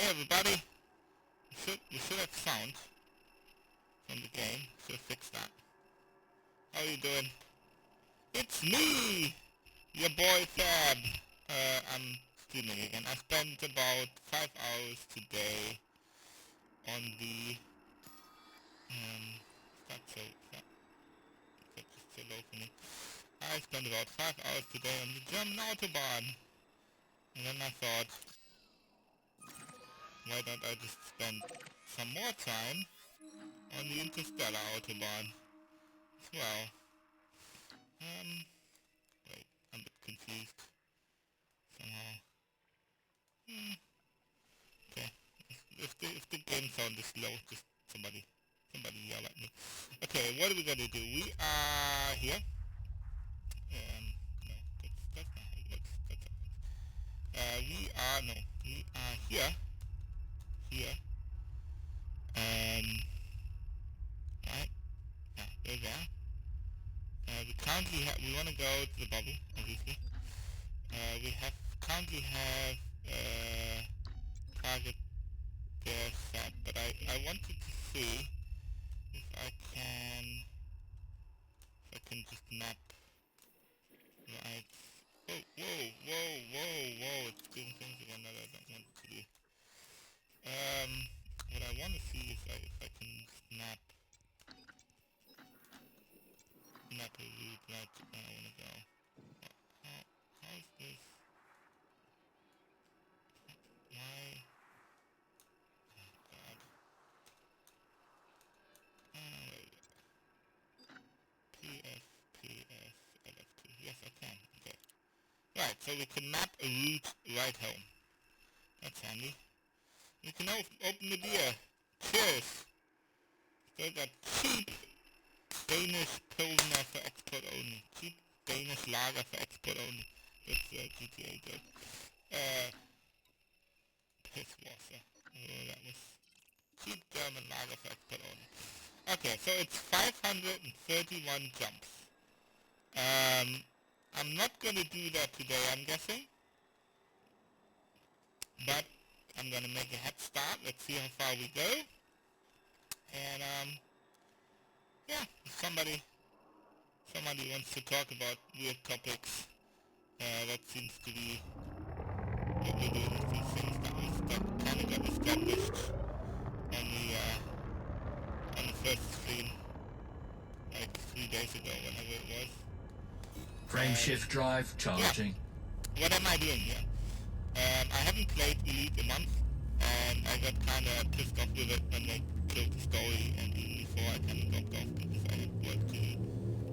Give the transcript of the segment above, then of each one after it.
Hey everybody, you should have sound from the game, should have fixed that. How are you doing? It's me, your boy Fab. I'm streaming again. I spent about 5 hours today on the, that's so low for me. I spent about 5 hours today on the German Autobahn. And then I thought, why don't I just spend some more time on the Interstellar Autobahn as well. Wait, I'm a bit confused somehow. Okay, if the game sound is low, just somebody yell at me. Okay, what are we gonna do? We are here. No, that's not how it works. We are here. Right, yeah, we're there. We wanna go to the bubble, obviously. Currently have, target there set, but I wanted to see if I can just map right. Whoa, it's doing things again that I don't want to do. What I want to see is if I can just map a route right where I want to go. How is this? Why? Oh god. There we go. LFT. Yes, I can. Okay. Right, so we can map a route right home. That's handy. You can open the beer. Cheers! They got cheap Danish Pilsner for export only. Cheap Danish lager for export only. That's GTA good. Piss water. That was cheap German lager for export only. Okay, so it's 531 jumps. I'm not gonna do that today, I'm guessing. But I'm gonna make a head start. Let's see how far we go. And yeah, if somebody wants to talk about weird topics, that seems to be what we're doing with these things. That kind of got established on the first stream, like 3 days ago, whenever it was. Frameshift drive charging. Yeah. What am I doing here? I haven't played Elite a month, and I got kind of pissed off with it when they killed the story, and even before I kind of dropped off because I had work to do.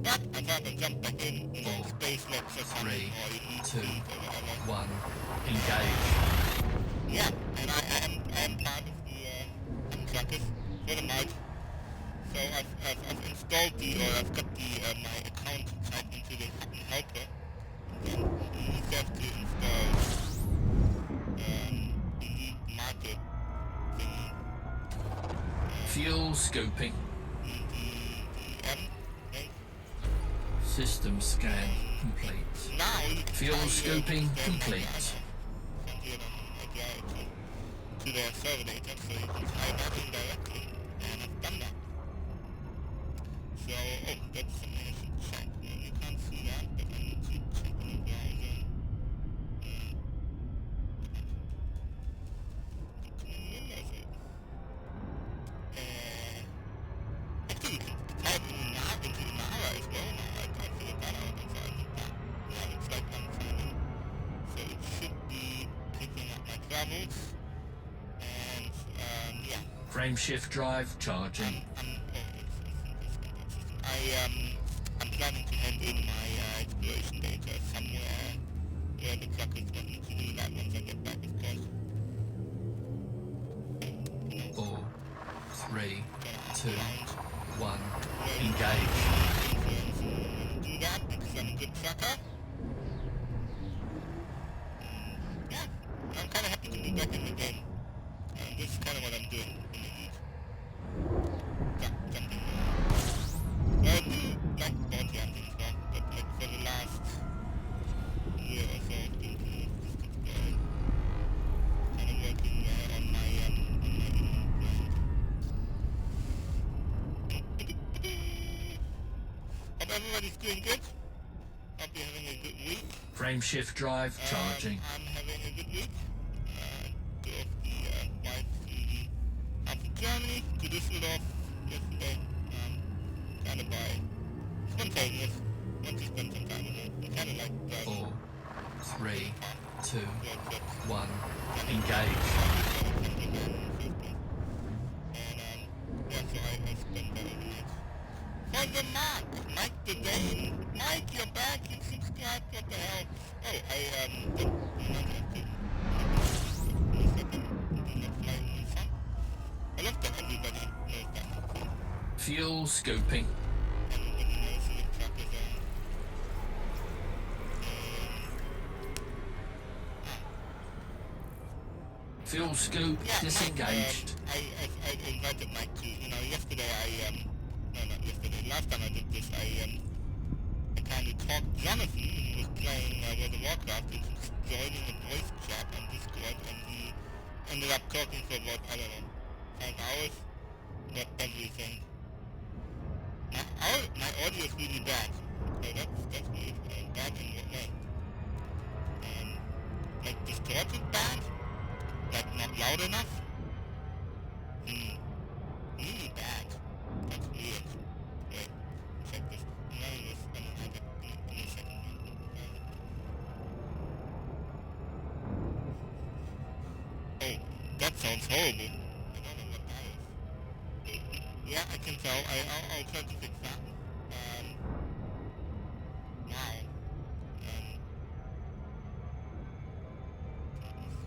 But I thought I'd jump back in, Space Labs or something, or Elite 2, Elite or whatever. 1, engage. Yeah, and I am part of the Uncrackers for the night. So I've installed I've got my account tied into the Hutton Helper, and you just have to install the market thingy. Fuel scoping. Right? System scan complete. Now you can Fuel scoping complete. Send you an API to their server data, so you can tie that in directly, and I've done that. So, that's something I should check. No, you can't see that, but I need to check in the browser. Actually, you can type into the Nara as well now. I figured that out. And so I think that now looks like I'm signing. So it should be picking up my travels. And, yeah. Frameshift drive charging. I'm planning to hand in my exploration data somewhere where the clock is going to do that once I get back, of course. 4, 3, 2, 1, engage. Do that because I'm a good trucker. Yeah, I'm kind of happy to be back in the game. This is kind of what I'm doing in the heat. Jumping around. I do like bounty hunting stuff, but like for the last year or so, I've been kind of just exploring. And I'm working on my everybody's doing good. Hope you're having a good week. Frame shift drive charging. I'm having a good week. Drove the wife to Germany to Düsseldorf yesterday. Kind of by spontaneous. Want to spend some time with it. I'm kind of like driving. 4, 3, 2, Yeah, 1. Engage. So I spent that overnight. For the Mike the game. Mike, you're back, you subscribed, what the hell? Oh, did I love that everybody knows that. Fuel scoping. Everybody knows who the truck is on. Fuel scope disengaged. I invited Mike to, yesterday not yesterday, last time I did this, I kind of talked Jonathan, who was playing World of Warcraft, and he was joining a voice chat on Discord, and he ended up talking for about, I don't know, 5 hours, about everything. My audio is really bad, so that's weird, bad in what way? Like distorted bad? Like not loud enough? Really bad. That's weird. Wait, check this. Give me a second. Oh, that sounds horrible. I don't know what that is. Yeah, I can tell. I'll try to fix that. Now.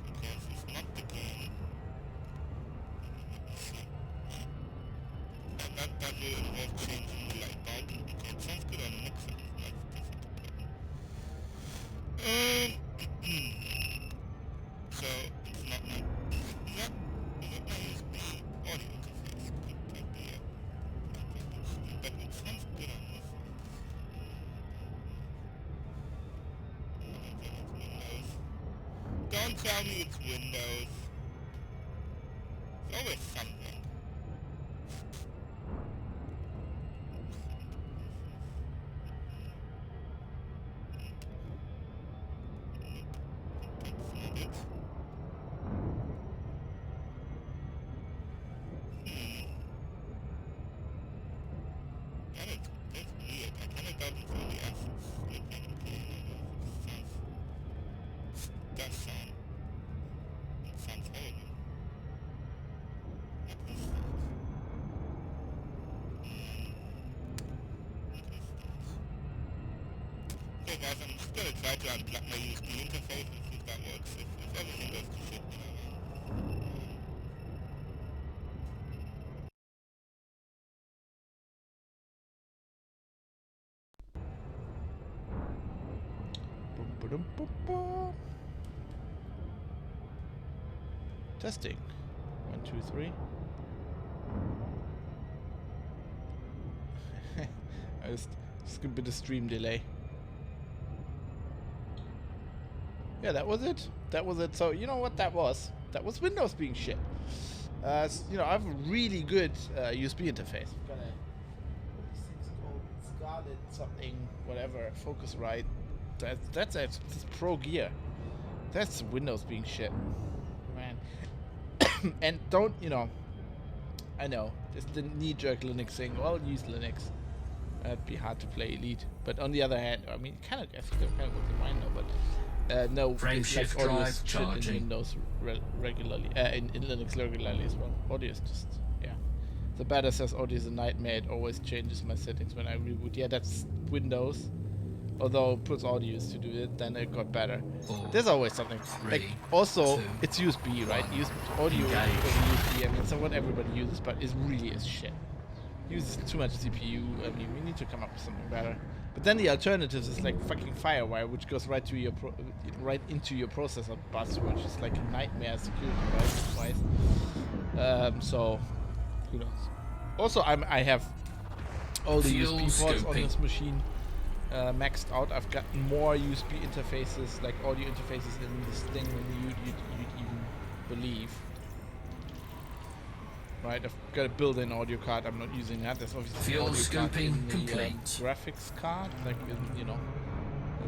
Because it's not the game. That will involve changing the light bulb, because it sounds good on the mixer, it's not difficult. So, it's not my... Yep, is it my USB audio interface? But it sounds good on this. Windows. Don't tell me it's Windows. It's always something. That's weird. I kind of thought it was only us. That sound. It sounds horrible. What is that? Okay guys, I'm just gonna try to unplug my USB interface and see if that works. If everything goes to shit, then I know. Testing. 1, 2, 3. Just a bit of stream delay. Yeah, that was it. That was it. So you know what that was? That was Windows being shit. I have a really good USB interface. Got a Scarlett something, whatever, Focusrite. That's Pro Gear. That's Windows being shit, man. And don't, I know, it's the knee-jerk Linux thing. Well, use Linux. It'd be hard to play Elite. But on the other hand, I mean, I think kind of works in mine now, but no, Frame shift drive charging. in Windows regularly, in Linux regularly as well. Audio is just, yeah. The beta says audio is a nightmare. It always changes my settings when I reboot. Yeah, that's Windows. Although it puts audio used to do it, then it got better. 4, There's always something. 3, Like, also, 2, it's USB, right? 1. Audio is Engage. USB. I mean, it's what everybody uses, but it really is shit. Uses too much CPU. I mean, we need to come up with something better. But then the alternatives is like fucking FireWire, which goes right to your right into your processor bus, which is like a nightmare security wise. So, who knows? Also, I have all the Fuel USB ports on scoping. this machine maxed out. I've got more USB interfaces, like audio interfaces in this thing than you'd even believe. right? I've got a built-in audio card. I'm not using that. There's obviously Fuel audio card scoping in the complete. graphics card, like in, you know,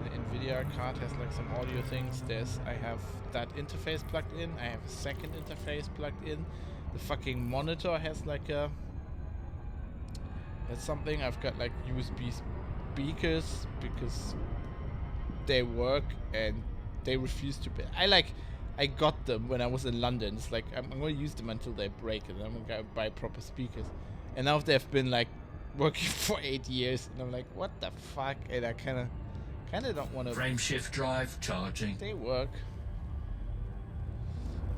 the Nvidia card has like some audio things. I have that interface plugged in. I have a second interface plugged in. The fucking monitor has like has something. I've got like USB speakers because they work and they refuse to pay. I got them when I was in London. It's like I'm gonna use them until they break, and I'm gonna buy proper speakers. And now they've been like working for 8 years, and I'm like, what the fuck? And I kind of don't want to. Frameshift drive charging. They work.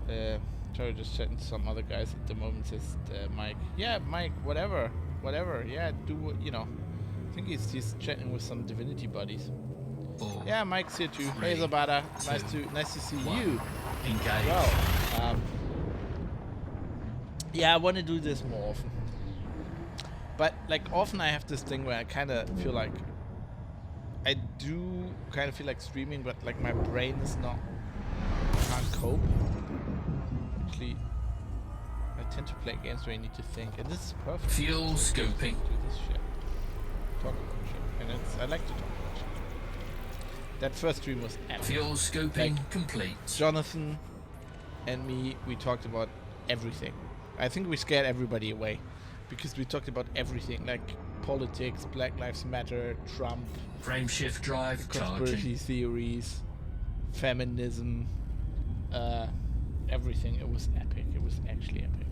Try to just chatting to some other guys at the moment. Says Mike. Yeah, Mike. Whatever. Yeah, do what you know. I think he's chatting with some Divinity buddies. 4, Yeah, Mike's here too. 3, Hey Zabata, 2, nice to see 1. you. Engage. Well, yeah, I want to do this more often. But like often I have this thing where I kind of feel like I do kind of feel like streaming, but like my brain is not can't cope. Actually, I tend to play games where I need to think, and this is perfect. Fuel scoping. Do this shit. Talk about shit, and I like to talk about shit. That first stream was epic. Fuel scoping Like, complete. Jonathan and me, we talked about everything. I think we scared everybody away because we talked about everything, like politics, Black Lives Matter, Trump, Frameshift drive conspiracy charging. theories, feminism, everything. It was epic. It was actually epic.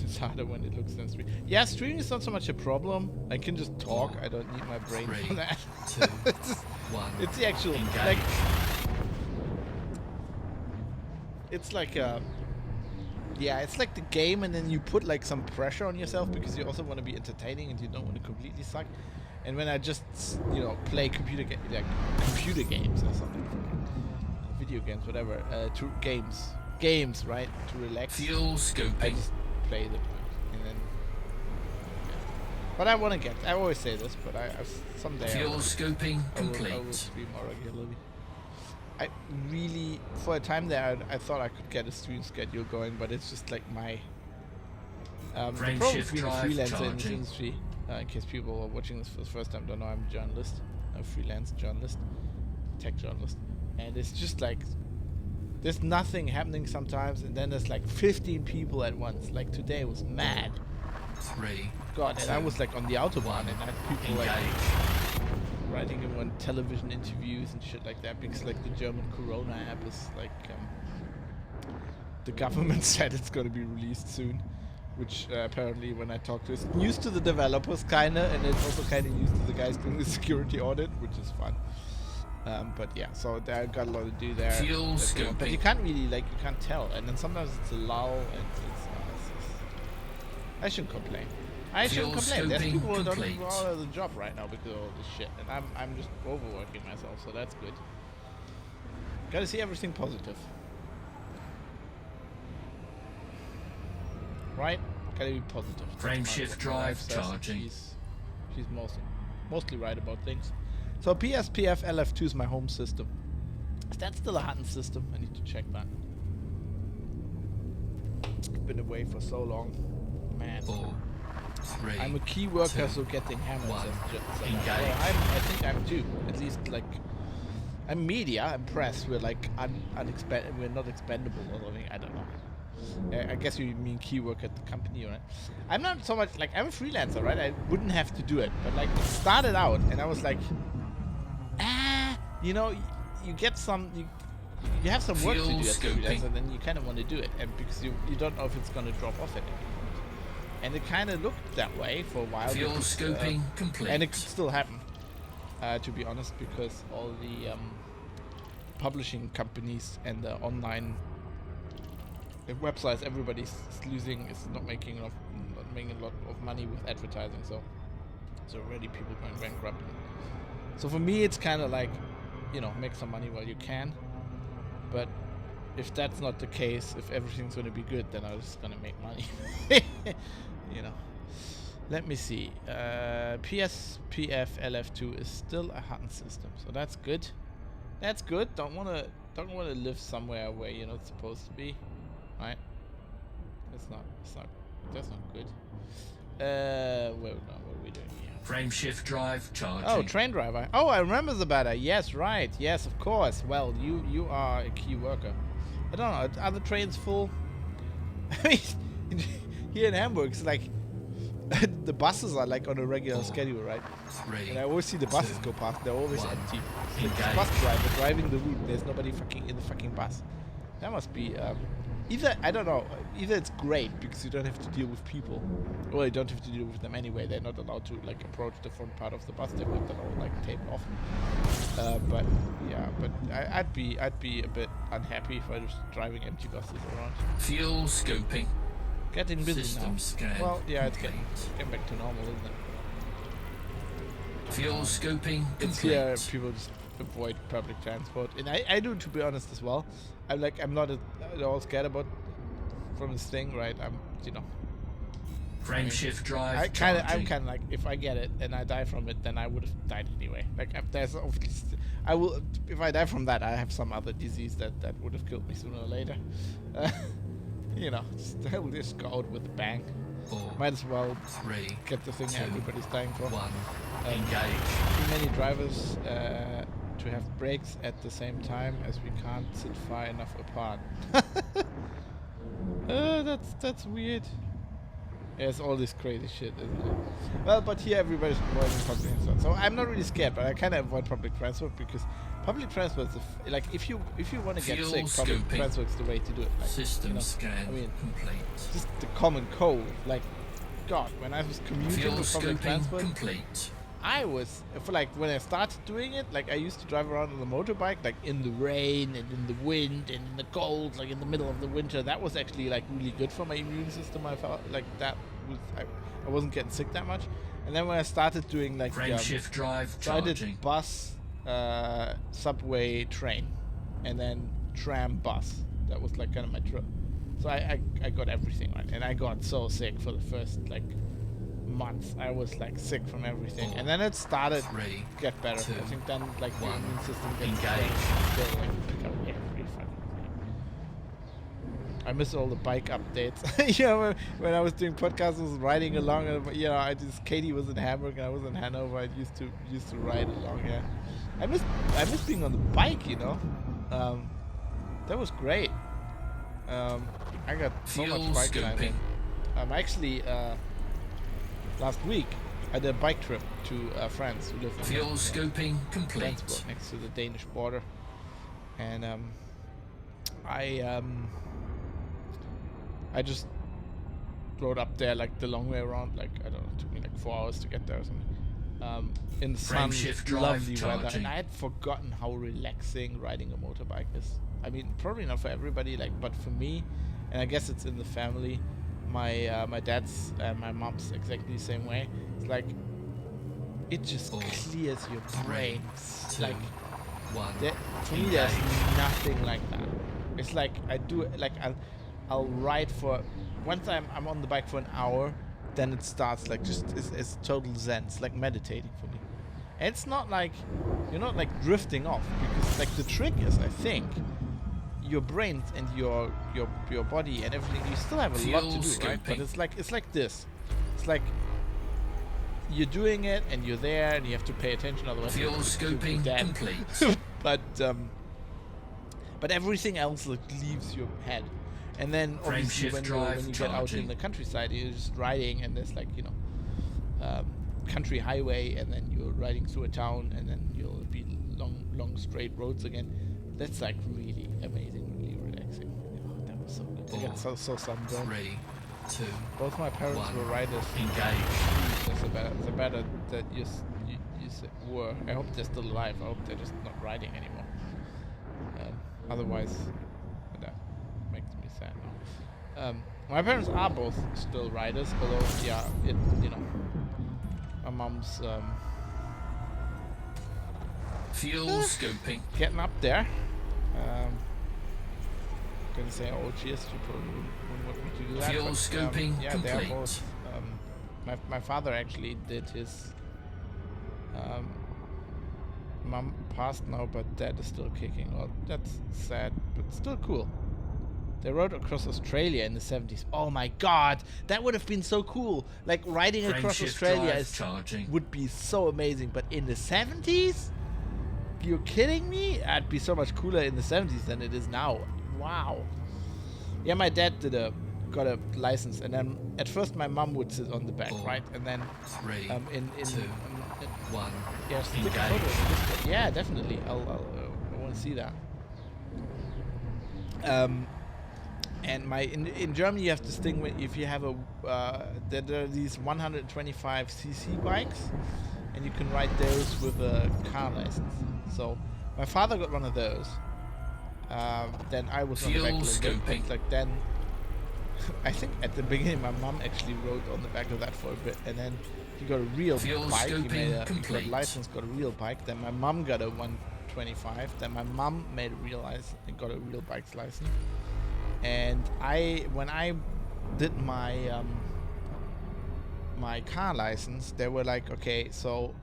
It's harder when it looks than stream. Yeah, streaming is not so much a problem. I can just talk. I don't need my brain 3, for that. 2, It's just- 1. it's the actual Engage. like. It's like yeah, it's like the game, and then you put like some pressure on yourself because you also want to be entertaining and you don't want to completely suck. And when I just play computer games or something, video games, whatever, games, right, to relax. Fuel I scoping. just play them, and then. Yeah. But I want to get. I always say this, but I someday. Fuel scoping I will complete. stream more regularly. I really, for a time there, I thought I could get a stream schedule going, but it's just like my. The Frame problem shift with being a drive freelancer in this charging. industry, in case people are watching this for the first time, don't know, I'm a journalist, a freelance journalist, tech journalist, and it's just like there's nothing happening sometimes, and then there's like 15 people at once. Like today was mad. 3, God, and I 2, was like on the autobahn, and I had people like engage. writing him on television interviews and shit like that because like the German Corona app is like the government said it's going to be released soon, which apparently when I talked to, it's news to the developers kinda, and it's also kind of news to the guys doing the security audit, which is fun. But yeah, so I got a lot to do there. Fuel But you scoping. can't really you can't tell, and then sometimes it's a lull, and it's I shouldn't complain. I shouldn't Fuel complain. There's scoping people who don't complete. go out of the job right now because of all this shit, and I'm just overworking myself, so that's good. Gotta see everything positive, right? Gotta be positive. That's Frame what shift my wife drive says. charging. She's mostly right about things. So PSPF LF2 is my home system. Is that still a Hutton system? I need to check that. Been away for so long, man. 4, 3. I'm a key worker, 2, so getting hammered. 1. Well, Engage. I think I'm too. At least like, I'm media, I'm press. We're like we're not expendable or something. I don't know. I guess you mean key work at the company, right? I'm not so much like I'm a freelancer, right? I wouldn't have to do it, but like it started out, and I was like, you get some. You have some work to do Fuel as a scoping. freelancer, then you kind of want to do it, and because you don't know if it's going to drop off at any point. And it kind of looked that way for a while. Fuel because, scoping complete. and it could still happen, to be honest, because all the publishing companies and the online websites, everybody's not making a lot of money with advertising. So already people going bankrupt. So for me, it's kind of like, make some money while you can. But if that's not the case, if everything's going to be good, then I'm just going to make money. Let me see. PSPF LF2 is still a Hutton system, so that's good. That's good. Don't want to live somewhere where you're not supposed to be, right? It's not. That's not good. What are we doing here? Frame shift drive charging. Oh, train driver. Oh, I remember the beta. Yes, right. Yes, of course. Well, you are a key worker. I don't know. Are the trains full? I mean, here in Hamburg, it's like the buses are like on a regular schedule, right? 3, And I always see the buses 2, go past. They're always 1. empty. It's like Engage. the bus driver driving the route. There's nobody fucking in the fucking bus. That must be either, I don't know. Either it's great because you don't have to deal with people, or you don't have to deal with them anyway. They're not allowed to like approach the front part of the bus. They've got that all like taped off. But yeah, but I'd be a bit unhappy if I was driving empty buses around. Fuel scoping. Getting busy System now. scan. Well, yeah, it's complete. getting back to normal, isn't it? Fuel scoping It's complete. here people just avoid public transport, and I do, to be honest, as well. I'm not at all scared about from this thing, right? Frame shift drive I'm charging. kind of like, if I get it and I die from it, then I would have died anyway. Like there's obviously, I will, if I die from that, I have some other disease that would have killed me sooner or later. I will just go out with a bang. 4, Might as well 3, get the thing 2, everybody's dying for. 1. Um, Engage. Too many drivers to have brakes at the same time, as we can't sit far enough apart. That's weird. There's all this crazy shit, isn't it? Well, but here everybody's avoiding public transport, so I'm not really scared. But I kind of avoid public transport because public transport is like if you want to get Fuel sick, public scoping. transport's the way to do it. Like, System scan I mean, complete. just the common cold. Like, God, when I was commuting Fuel with public scoping transport, complete. I was, for like, when I started doing it, like, I used to drive around on the motorbike, like, in the rain and in the wind and in the cold, like, in the middle of the winter. That was actually, like, really good for my immune system. I felt like that was, I wasn't getting sick that much. And then when I started doing, like, Frame shift drive so I charging. did bus, subway, train, and then tram, bus. That was, like, kind of my trip. So I got everything right. And I got so sick for the first, like, months. I was like sick from everything, and then it started 3, to get better. 2, I think then like the 1. immune system gets Engage. better. Still like pick up every fucking thing. I miss all the bike updates. When I was doing podcasts, I was riding along, and Katie was in Hamburg and I was in Hanover. I used to ride along. Yeah, I miss being on the bike. That was great. I got so Fuel much bike scoping. climbing. Actually, last week I did a bike trip to friends who live in Fuel scoping complete. Flensburg, next to the Danish border, and I just rode up there like the long way around. Like, I don't know, it took me like 4 hours to get there or something. In the Frame sun, shift drive lovely weather, charging. and I had forgotten how relaxing riding a motorbike is. I mean, probably not for everybody, like, but for me, and I guess it's in the family. My dad's and my mom's exactly the same way. It's like it just 4, clears your 3, brain. 2, Like 1. for me, there's Engage. nothing like that. It's like I'll ride for once I'm on the bike for an hour, then it starts like just it's total zen. It's like meditating for me. And it's not like you're not like drifting off, because like the trick is, I think, your brain and your body and everything, you still have a lot to Fuel do, right? But scoping. it's like this. It's like you're doing it and you're there and you have to pay attention, otherwise Fuel you'll be scoping dead. complete. But everything else like leaves your head. And then Frame obviously shift when drive you get out in charging. the countryside, you're just riding and there's like, country highway, and then you're riding through a town, and then you'll be long straight roads again. That's like really amazing, really relaxing. Oh, that was so good. I got so sunburned. 3, 2, Both my parents 1. were riders. Engage. The better that were. I hope they're still alive. I hope they're just not riding anymore. Otherwise, that makes me sad now. My parents are both still riders, although my mom's Fuel scoping. getting up there. Gonna say, oh, cheers, you probably wouldn't want me to do that. Fuel but, scoping yeah, they're complete. both. My father actually did his. Mom passed now, but dad is still kicking. Well, that's sad, but still cool. They rode across Australia in the 70s. Oh my god, that would have been so cool. Like riding across Frameshift Australia drive charging. would be so amazing. But in the 70s? You're kidding me? It'd be so much cooler in the 70s than it is now. Wow. Yeah, my dad got a license, and then at first my mom would sit on the back, 4, right? And then 3, in 2, 1. yeah, stick a Engage. photo in Discord. Yeah, definitely. I want to see that. And in Germany you have this thing where if you have a there are these 125cc bikes, and you can ride those with a car license. So my father got one of those. Then I was on the back a little bit, but like then I think at the beginning my mom actually rode on the back of that for a bit, and then he got a real Fuel bike. He scoping got a complete. license, got a real bike. Then my mom got a 125. Then my mom made a real license and got a real bike's license. And when I did my my car license, they were like, okay, so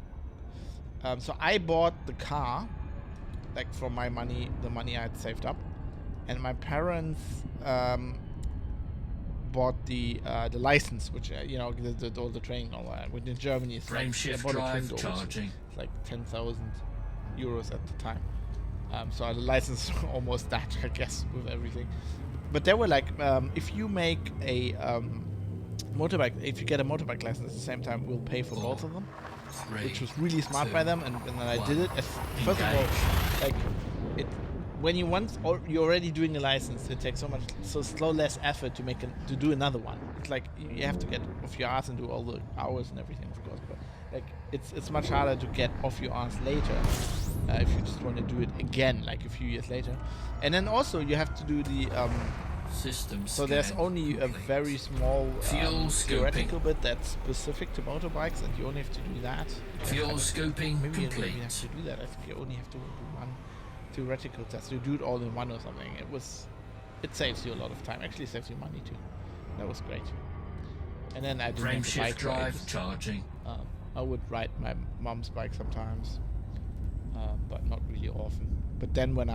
I bought the car, like from my money, the money I had saved up, and my parents bought the license, which all the training, all that. Which in Germany is like, Frameshift I bought a drive Twingo, which charging. is like 10,000 euros at the time. So the license almost that, I guess, with everything. But they were like, if you make a motorbike, if you get a motorbike license at the same time, we'll pay for both of them, 3, which was really smart 2, by them. And then I did it. First of all, Engage. like when you're already doing a license, it takes less effort to do another one. It's like you have to get off your ass and do all the hours and everything, of course. But like it's much harder to get off your ass later if you just want to do it again, like a few years later. And then also you have to do the System so there's scan only a complete. very small Fuel theoretical bit that's specific to motorbikes, and you only have to do that. Fuel scoping Maybe you don't even complete. have to do that. I think you only have to do one theoretical test. You do it all in one or something. It saves you a lot of time. Actually, saves you money too. That was great. And then I didn't have a Frameshift bike drive ride. charging. I would ride my mom's bike sometimes, but not really often. But then when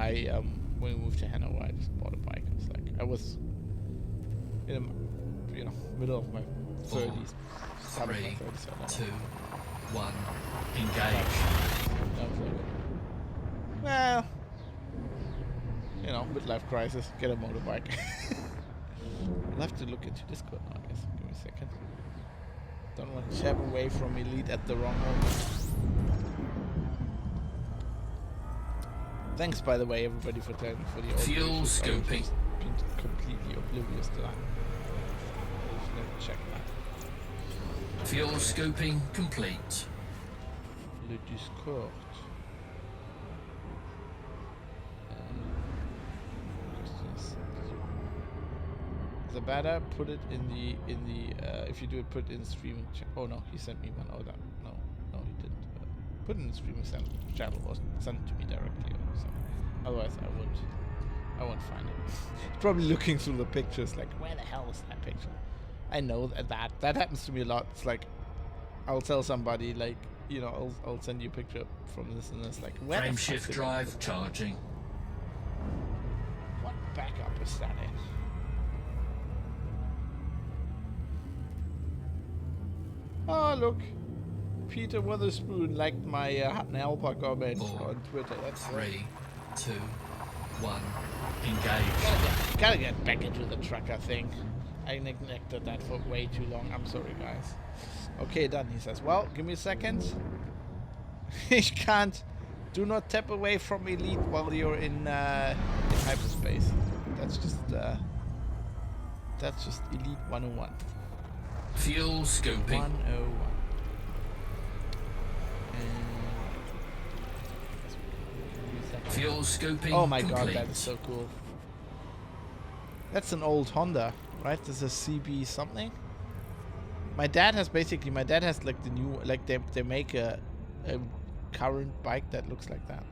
we moved to Hanover, I just bought a bike. I was in the middle of my 30s, start of my 3, 30s. I don't 2, know. 1. Engage. I was like, well, midlife crisis, get a motorbike. I'll have to look into Discord now, I guess. Give me a second. Don't want to jab away from Elite at the wrong moment. Thanks, by the way, everybody, for telling me for the Fuel audio issues. I was scoping. just been completely oblivious to that. Just let me check that. Fuel scoping complete. Le Discord. The better put it in the if you do it, put it in streaming. Oh no, he sent me one. Oh no, he didn't. Put it in the streaming channel or send it to me directly or something. Otherwise, I won't find it. He's probably looking through the pictures, like where the hell is that picture? I know that happens to me a lot. It's like I'll tell somebody like I'll send you a picture from this, and it's like where the fuck Frameshift did drive that go? charging. What backup is that in? Oh, look. Peter Witherspoon liked my Hut and Helper comment 4, on Twitter. That's 3, 2, 1. Engage. Gotta get back into the trucker thing. I neglected that for way too long. I'm sorry, guys. Okay, done, he says. Well, give me a second. Ich can't. Do not tap away from Elite while you're in hyperspace. That's just Elite 101. Fuel scoping. 101. Fuel scoping Oh my complete. god, that is so cool. That's an old Honda, right? This is CB something. My dad has like the new, like they make a current bike that looks like that.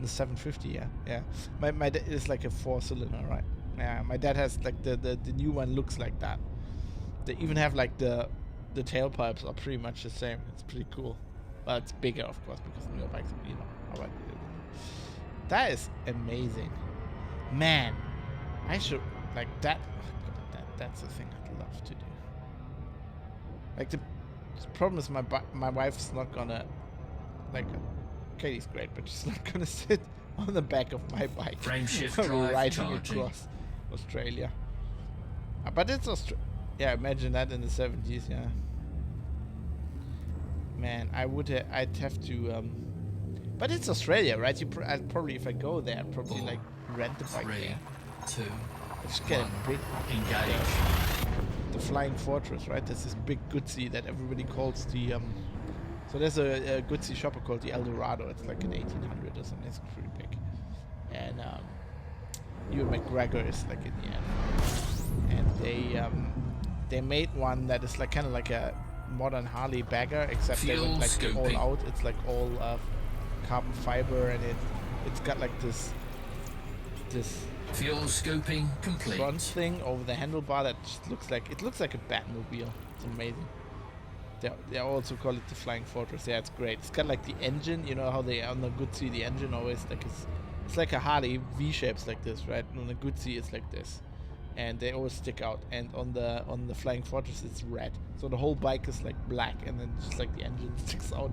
The 750, yeah. My dad is like a 4-cylinder, right? Yeah, my dad has like the new one looks like that. They even have like the tailpipes are pretty much the same. It's pretty cool. Well, it's bigger, of course, because newer bikes, alright. That is amazing. Man, I should like that. Oh God, that's the thing I'd love to do. Like the problem is my wife's not gonna like. Katie's great, but she's not gonna sit on the back of my bike Frame shift when we're drive riding charging. across Australia. But it's yeah, imagine that in the 70s. Yeah. Man, I'd have to. But it's Australia, right? I'd probably, if I go there, I'd probably 4, like rent the bike 3, there. 2, I just get 1. a big, Engage. the Flying Fortress, right? There's this big goodsy that everybody calls the. So there's a goodsy shopper called the El Dorado. It's like an 1800 or something. It's pretty big. And Ewan McGregor is like in the end. And they made one that is like kind of like a modern Harley bagger, except they Fuel went like scoping. all out. It's like all carbon fiber, and it's got like this Fuel scoping complete. front thing over the handlebar that just looks like a Batmobile. It's amazing. They also call it the Flying Fortress. Yeah, it's great. It's got like the engine. You know how they on the Goodsey the engine always like it's like a Harley V shapes like this, right? And on the Goodsey it's like this, and they always stick out. And on the Flying Fortress it's red. So the whole bike is like black, and then just like the engine sticks out.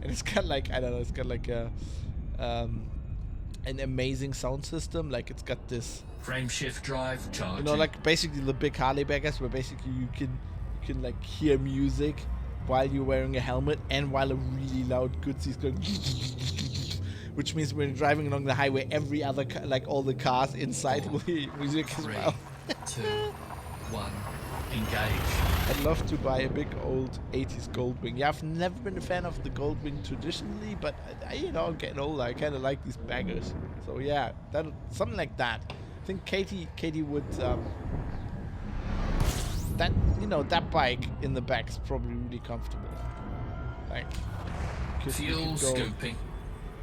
And it's got like I don't know. It's got like a an amazing sound system. Like it's got this. Frame shift drive charging. You know, like basically the big Harley baggers, where basically you can like hear music while you're wearing a helmet and while a really loud Goodsey's going, which means when you're driving along the highway, every other like all the cars inside will hear music as 3, well. 2, 1. Engage. I'd love to buy a big old 80s Goldwing. Yeah, I've never been a fan of the Goldwing traditionally, but you know, getting older, I kind of like these baggers. So yeah, something like that. I think Katie would. That that bike in the back is probably really comfortable. Like, 'cause you Fuel could scoping.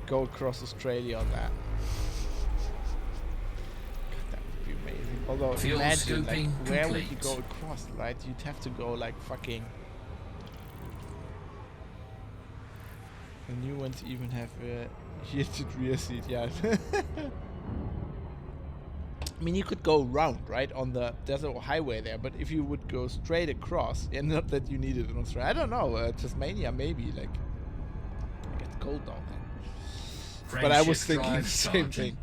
go across Australia on that. God, that would be amazing. Although Fuel imagine, like, scoping where would you complete. go across, right? You'd have to go like fucking. A new ones even have a heated rear seat, yeah. I mean, you could go round, right? There's a highway there, but if you would go straight across, and not that you need it in Australia, I don't know, Tasmania maybe, like, it gets cold down there. Frame But I was shift thinking drive the same charging.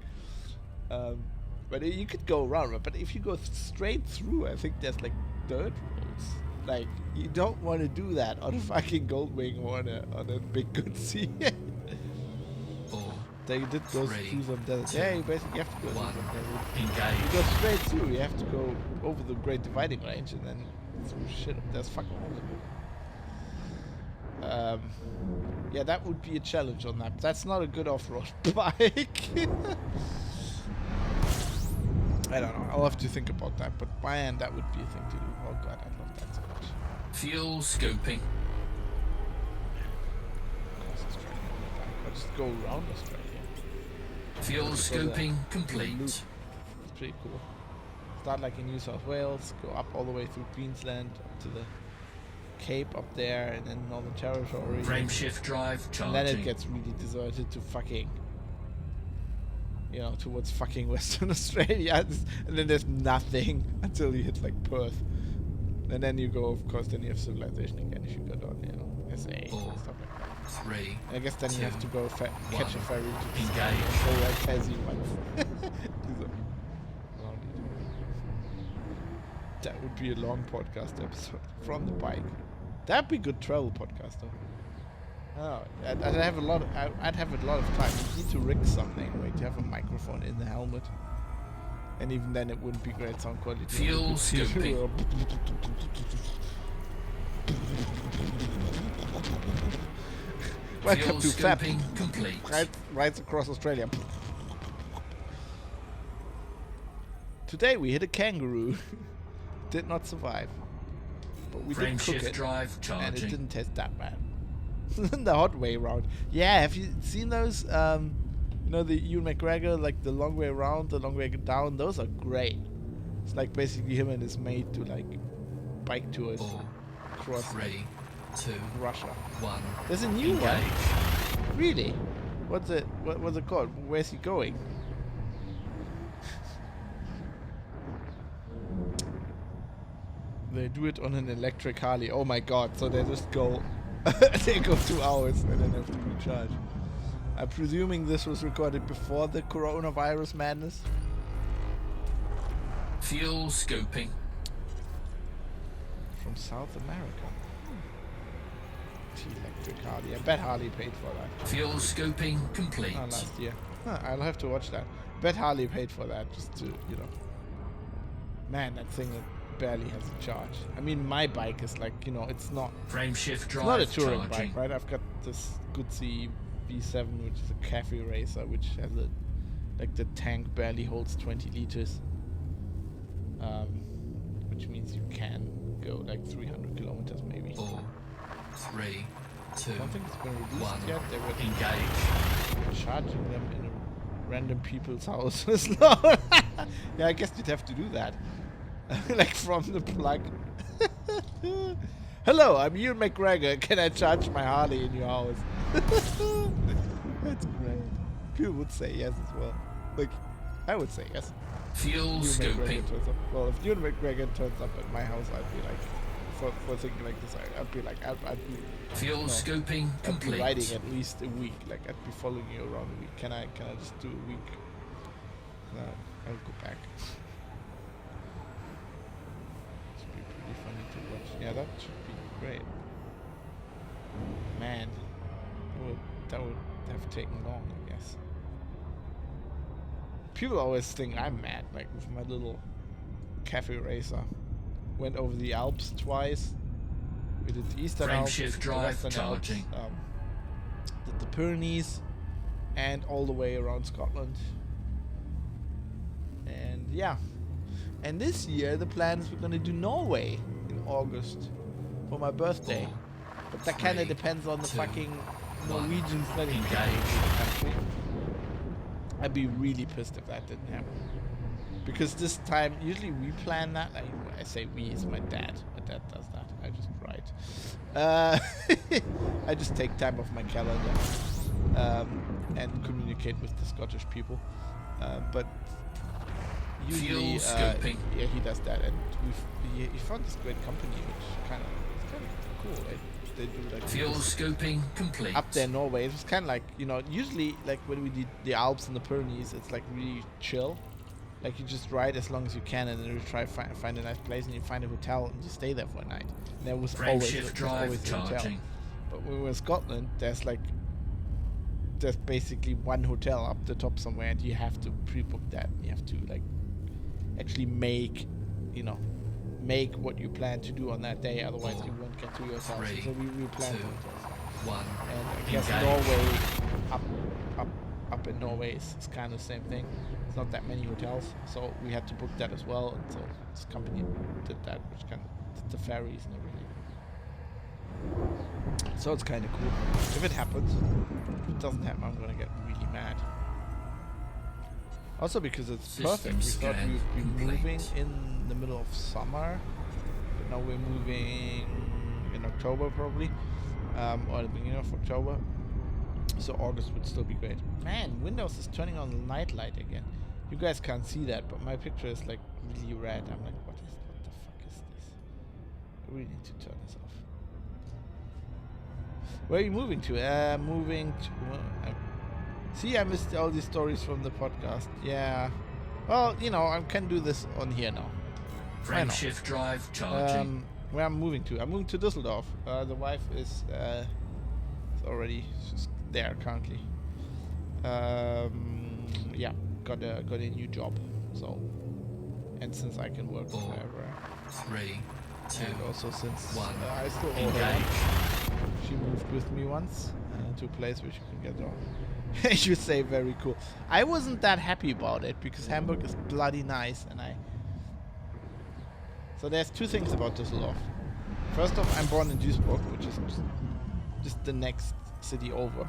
thing. But you could go around, but if you go straight through, I think there's like dirt roads. Like, you don't want to do that on a fucking Goldwing or on a big Goodsey. 4, They did go 3, through some desert. 2, Yeah, you basically have to go through 1. some desert. You Engage. go straight through, you have to go over the Great Dividing Range and then through shit. There's fucking holes in it. Yeah, that would be a challenge on that. That's not a good off-road bike. I don't know. I'll have to think about that. But man, that would be a thing to do. Oh god, I love that so much. Fuel scoping. Across Australia on the bike. Or just go around Australia. Fuel Go scoping loop. complete. It's pretty cool. Start like in New South Wales, go up all the way through Queensland up to the Cape up there, and then Northern Territory. Frame shift drive And charging. then it gets really deserted to fucking, towards fucking Western Australia. And then there's nothing until you hit like Perth. And then you go, of course, then you have civilization again if you go down, SA and 4, stuff like that. 3. And I guess then you have to go catch a ferry to Engage. go like Tassie once. That would be a long podcast episode from the bike. That'd be good travel podcast though. Oh, I'd have a lot of time. You need to rig something where you have a microphone in the helmet, and even then it wouldn't be great sound quality. Fuel scoping. Welcome to Fuel FAP. scoping complete. Rides across Australia. Today we hit a kangaroo. Did not survive, but we Frame did cook shift it, drive and it charging. didn't taste that bad. The hot way round. Yeah, have you seen those? The Ewan McGregor, like the long way around, the long way down. Those are great. It's like basically him and his mate do like bike tours 4, across 3, 2, Russia. 1. There's a new Engage. one. Really? What's it called? Where's he going? They do it on an electric Harley. Oh my god! So they just go, they go 2 hours and then have to recharge. I'm presuming this was recorded before the coronavirus madness. Fuel scoping. From South America. Electric Harley. I bet Harley paid for that. Fuel scoping complete. Last year. Huh, I'll have to watch that. Bet Harley paid for that just to, you know. Man, that thing barely has a charge. I mean, my bike is like, you know, it's not. Frame shift It's drive not a touring charging. bike, right? I've got this Guzzi V7, which is a cafe racer, which has a, like the tank barely holds 20 liters. Which means you can go like 300 kilometers maybe. 4, 3, 2, I don't think it's been released 1. yet. They were Engage. charging them in a random people's houses. Yeah, I guess you'd have to do that. Like from the plug. Hello, I'm Ewan McGregor. Can I charge my Harley in your house? That's great. People would say yes as well. Like, I would say yes. Fuel Ewan scoping. McGregor turns up. Well, if Ewan McGregor turns up at my house, I'd be like, for thinking like this, I'd be like, I'd be Fuel no, scoping I'd be complete. riding at least a week. Like I'd be following you around a week. Can I just do a week? No, I'll go back. Should be pretty funny to watch. Yeah, that should be great. Man, that would have taken long, I guess. People always think I'm mad, like with my little cafe racer. Went over the Alps twice. We did the Eastern Frame Alps, shift the drive Western charging. Alps, did the Pyrenees, and all the way around Scotland. And yeah, and this year the plan is we're gonna do Norway in August for my birthday. But that kind of 3, depends on the 2, fucking 1. Norwegians letting me Engage. into the country. I'd be really pissed if that didn't happen. Because this time, usually we plan that. Like, when I say we, it's my dad. My dad does that. I just write. I just take time off my calendar and communicate with the Scottish people. But usually, Fuel scoping. yeah, he does that, and he found this great company, which kind of cool. They do like Fuel this scoping complete. up there in Norway. It was kind of like, you know, usually like when we did the Alps and the Pyrenees, it's like really chill. Like you just ride as long as you can, and then you try find a nice place, and you find a hotel, and you stay there for a night. And there was Frame always shift there's always drive a hotel. charging. But when we were in Scotland, there's basically one hotel up the top somewhere, and you have to pre-book that. You have to like actually make what you plan to do on that day. Otherwise, you won't get to your hotel. 3, So we planned 2, the hotels. 1. And I guess Engage. Norway, up in Norway is kind of the same thing. It's not that many hotels, so we had to book that as well. And so this company did that, which kind of did the ferries and everything. So it's kind of cool. If it happens, if it doesn't happen, I'm gonna get really mad. Also because it's System perfect. We thought scan we'd be complete. moving in the middle of summer, but now we're moving in October probably, or the beginning of October. So August would still be great. Man, Windows is turning on the night light again. You guys can't see that, but my picture is like really red. I'm like, what the fuck is this? I really need to turn this off. Where are you moving to? Moving to... see, I missed all these stories from the podcast. Yeah. Well, you know, I can do this on here now. Frame know. shift drive charging. Where I'm moving to? I'm moving to Düsseldorf. The wife is already she's there currently. Yeah, got a new job. So, and since I can work 4, wherever, 3, 2, and also since 1. I still owe her. Engage. She moved with me once to a place where she can get off. You say very cool. I wasn't that happy about it because Hamburg is bloody nice, and so there's two things about Düsseldorf. First off, I'm born in Duisburg, which is just the next city over.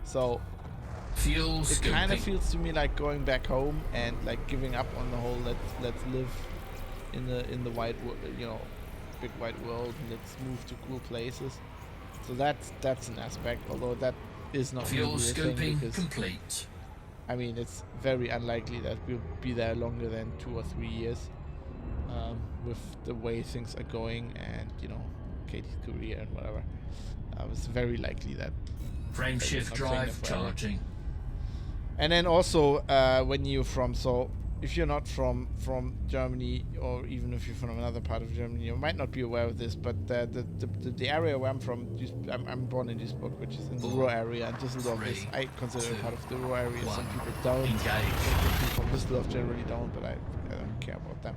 So Fuel it kind of scoping. feels to me like going back home and like giving up on the whole let's live in the wide big wide world, and let's move to cool places. So that's an aspect, although that is not Fuel really a thing scoping because complete. I mean it's very unlikely that we'll be there longer than 2 or 3 years. with the way things are going, and you know, Katie's career and whatever. It's very likely that. Frame They will shift not stay there drive forever. charging. And then also, when you're from, so if you're not from Germany, or even if you're from another part of Germany, you might not be aware of this, but the area where I'm from, I'm born in Duisburg, which is in the Ruhr area, and Düsseldorf is, I consider it part of the Ruhr area. Some people don't. Engage. People from Düsseldorf generally don't, but I don't care about them.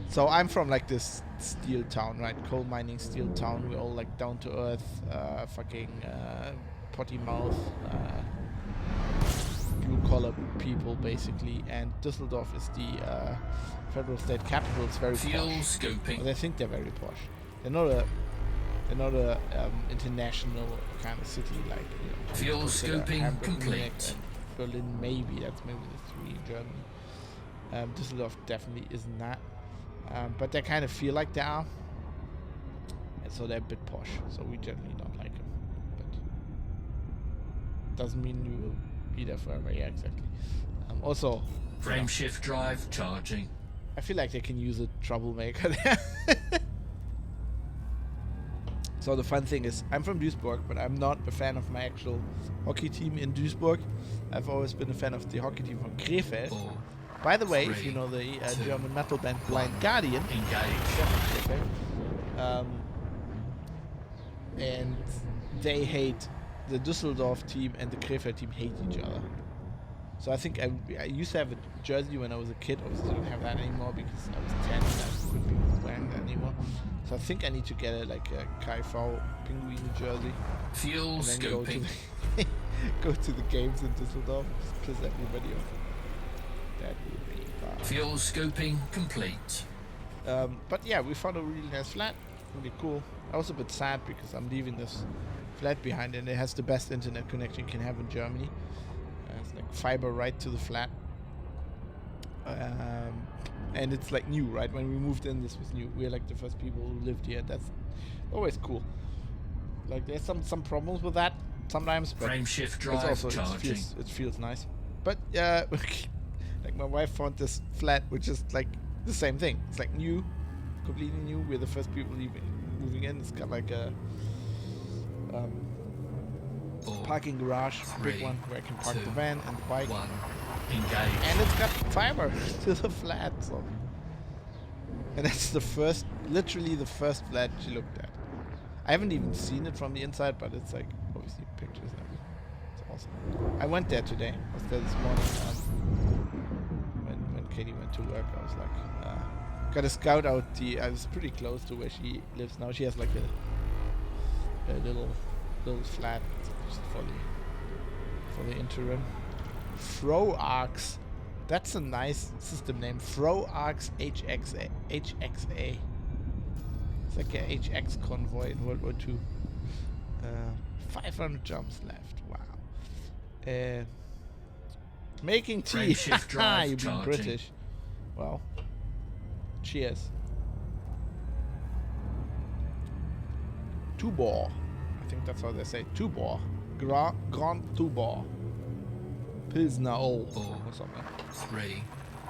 So I'm from like this steel town, right? Coal mining steel town. We're all like down to earth, potty mouth, blue collar people basically. And Düsseldorf is the federal state capital. It's very Fuel posh. scoping. Well, they think they're very posh. They're not a international kind of city like, you know. Fuel consider scoping Hamburg, Munich, complete. and Berlin. Maybe that's maybe the three in Germany. Düsseldorf definitely isn't that. But they kind of feel like they are, and so they're a bit posh. So we generally don't like them, but doesn't mean we will be there forever. Yeah, exactly. Also, Frame you know, shift drive charging. I feel like they can use a troublemaker there. So the fun thing is, I'm from Duisburg, but I'm not a fan of my actual hockey team in Duisburg. I've always been a fan of the hockey team from Krefeld. 4. By the way, if Three, you know the two, German metal band Blind Guardian, Engage. And they hate the Düsseldorf team and the Krefeld team hate each other. So I think I used to have a jersey when I was a kid. Obviously, I don't have that anymore because I was 10 and I couldn't be wearing that anymore. So I think I need to get a KV Pinguine jersey Fuel and then go to scoping. the go to the games in Düsseldorf. Just piss everybody off. That would be fun. Fuel scoping complete. But yeah, we found a really nice flat, really cool. I was a bit sad because I'm leaving this flat behind, and it has the best internet connection you can have in Germany. It's like fiber right to the flat, and it's like new, right? When we moved in, this was new. We're like the first people who lived here. That's always cool. Like there's some problems with that sometimes, but Frame shift it's drive also charging. it feels nice. But like my wife found this flat, which is like the same thing. It's like new, completely new. We're the first people moving in. It's got like a 4, parking garage, a big 3, one where I can park 2, the van and the bike. 1. Engage. And it's got fiber to the flat. So. And that's literally the first flat she looked at. I haven't even seen it from the inside, but it's like obviously pictures and everything. It's awesome. I went there today. I was there this morning. When Katie went to work, I was like, got to scout out I was pretty close to where she lives now. She has like a little flat just for the interim. FroArx. That's a nice system name. FroArx HXA. It's like a HX convoy in World War II. 500 jumps left. Wow. Making tea. Frame shift drive You being charging. British. Well. Cheers. Tuborg. I think that's how they say. Tuborg. Grand Tuborg. Pilsner O. 4, Or something. 3,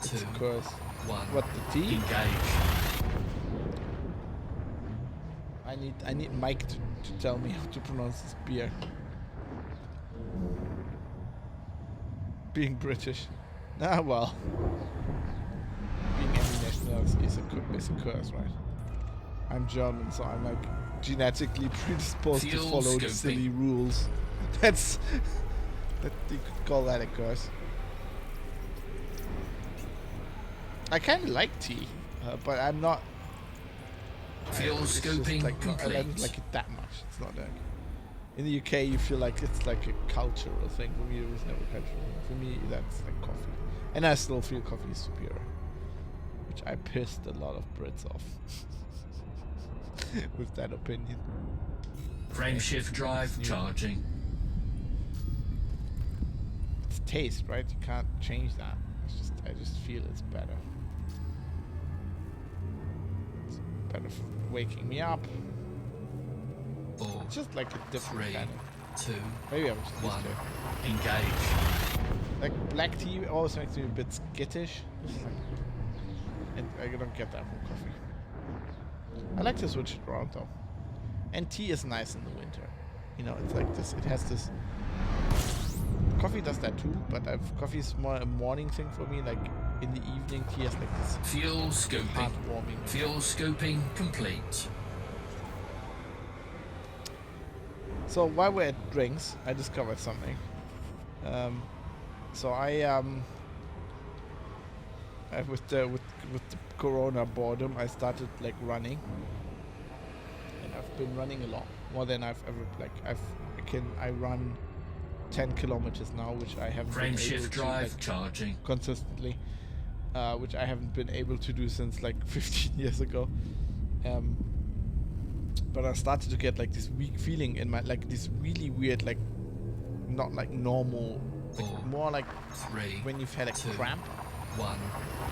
2, It's a curse. 1. What, the tea? Engage. I need Mike to tell me how to pronounce this beer. Being British. Ah, well. Being any nationality is a curse, right? I'm German, so I'm like genetically predisposed to Fuel follow the scoping. silly rules. That you could call that a curse. I kind of like tea, but I'm not. Fuel It's just scoping like, I complete. don't like it that much. It's not like in the UK you feel like it's like a cultural thing. For me, it was never cultural. For me, that's like coffee, and I still feel coffee is superior, which I pissed a lot of Brits off with that opinion. Frame shift drive charging. It's taste, right? You can't change that. I just feel it's better. It's better for waking me up. 4, It's just like a different 3, kind of. 2, Maybe I'm just used 1. to it. Engage. Like black tea always makes me a bit skittish. And I don't get that from coffee. I like to switch it around though. And tea is nice in the winter. You know, it's like this. It has this. Coffee does that too, but coffee is more a morning thing for me. Like in the evening, tea has like this Fuel scoping. heartwarming. Fuel scoping complete. So while we're at drinks, I discovered something. So I with the Corona boredom, I started like running, and I've been running a lot more than I've ever I run 10 kilometers now, which I haven't Frame been able shift to drive like, charging. consistently, which I haven't been able to do since like 15 years ago. But I started to get like this weak feeling in my like this really weird like not like normal, like, Four, more like 3, when you've had a 2, cramp. 1.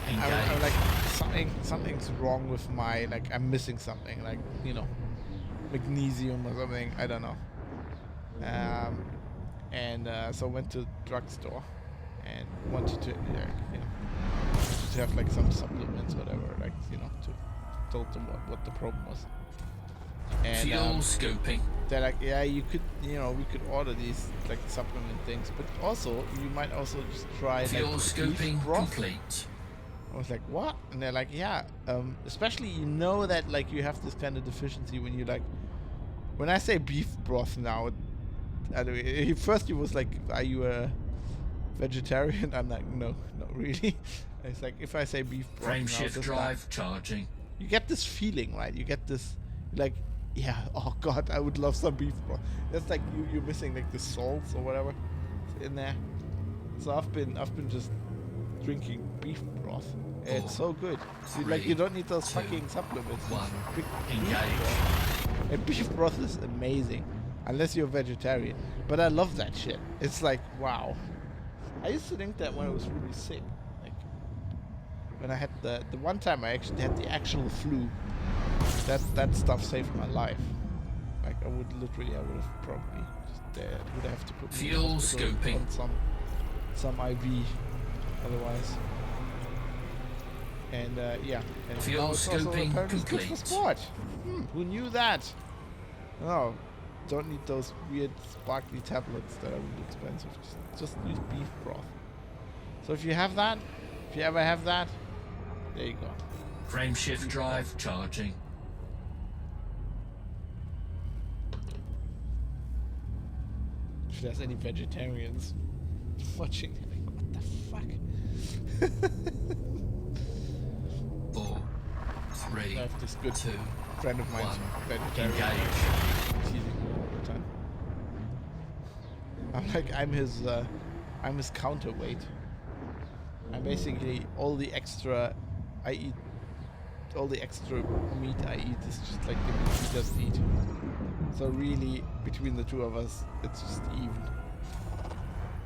I'm Engage. like something's wrong with my like I'm missing something like magnesium or something, I don't know. So went to drugstore and wanted to to have like some supplements, whatever, like to told them what the problem was. And Fuel scoping. they're like, yeah, you could, we could order these like supplement things, but also you might also just try Fuel like scoping beef broth. complete. I was like, what? And they're like, yeah, especially that like you have this kind of deficiency when you like, when I say beef broth now, first he was like, are you a vegetarian? I'm like, no, not really. It's like, if I say beef broth Frame now, shift just drive charging. you get this feeling, right? You get this, like, yeah, oh god, I would love some beef broth. That's like you're missing like the salts or whatever in there. So I've been just drinking beef broth. It's so good. You don't need those 2, fucking supplements. 1. Beef Engage. broth. And beef broth is amazing, unless you're vegetarian. But I love that shit. It's like, wow. I used to think that when I was really sick, like when I had the one time I actually had the actual flu. That stuff saved my life. Like I would have probably just would have to put me in Fuel hospital scoping. on some IV otherwise. And yeah. And Fuel now it's also scoping apparently good for complete. sport. Who knew that? Oh, don't need those weird sparkly tablets that are really expensive. Just use beef broth. So if you ever have that, there you go. Frame shift drive charging. If there's any vegetarians watching, they're like, what the fuck? 4, 3, I have this good 2, friend of mine, 1. vegetarian, Engage. teasing me all the time. I'm his counterweight. I'm basically all the extra meat I eat is just like the meat he doesn't eat. So really, between the two of us, it's just even.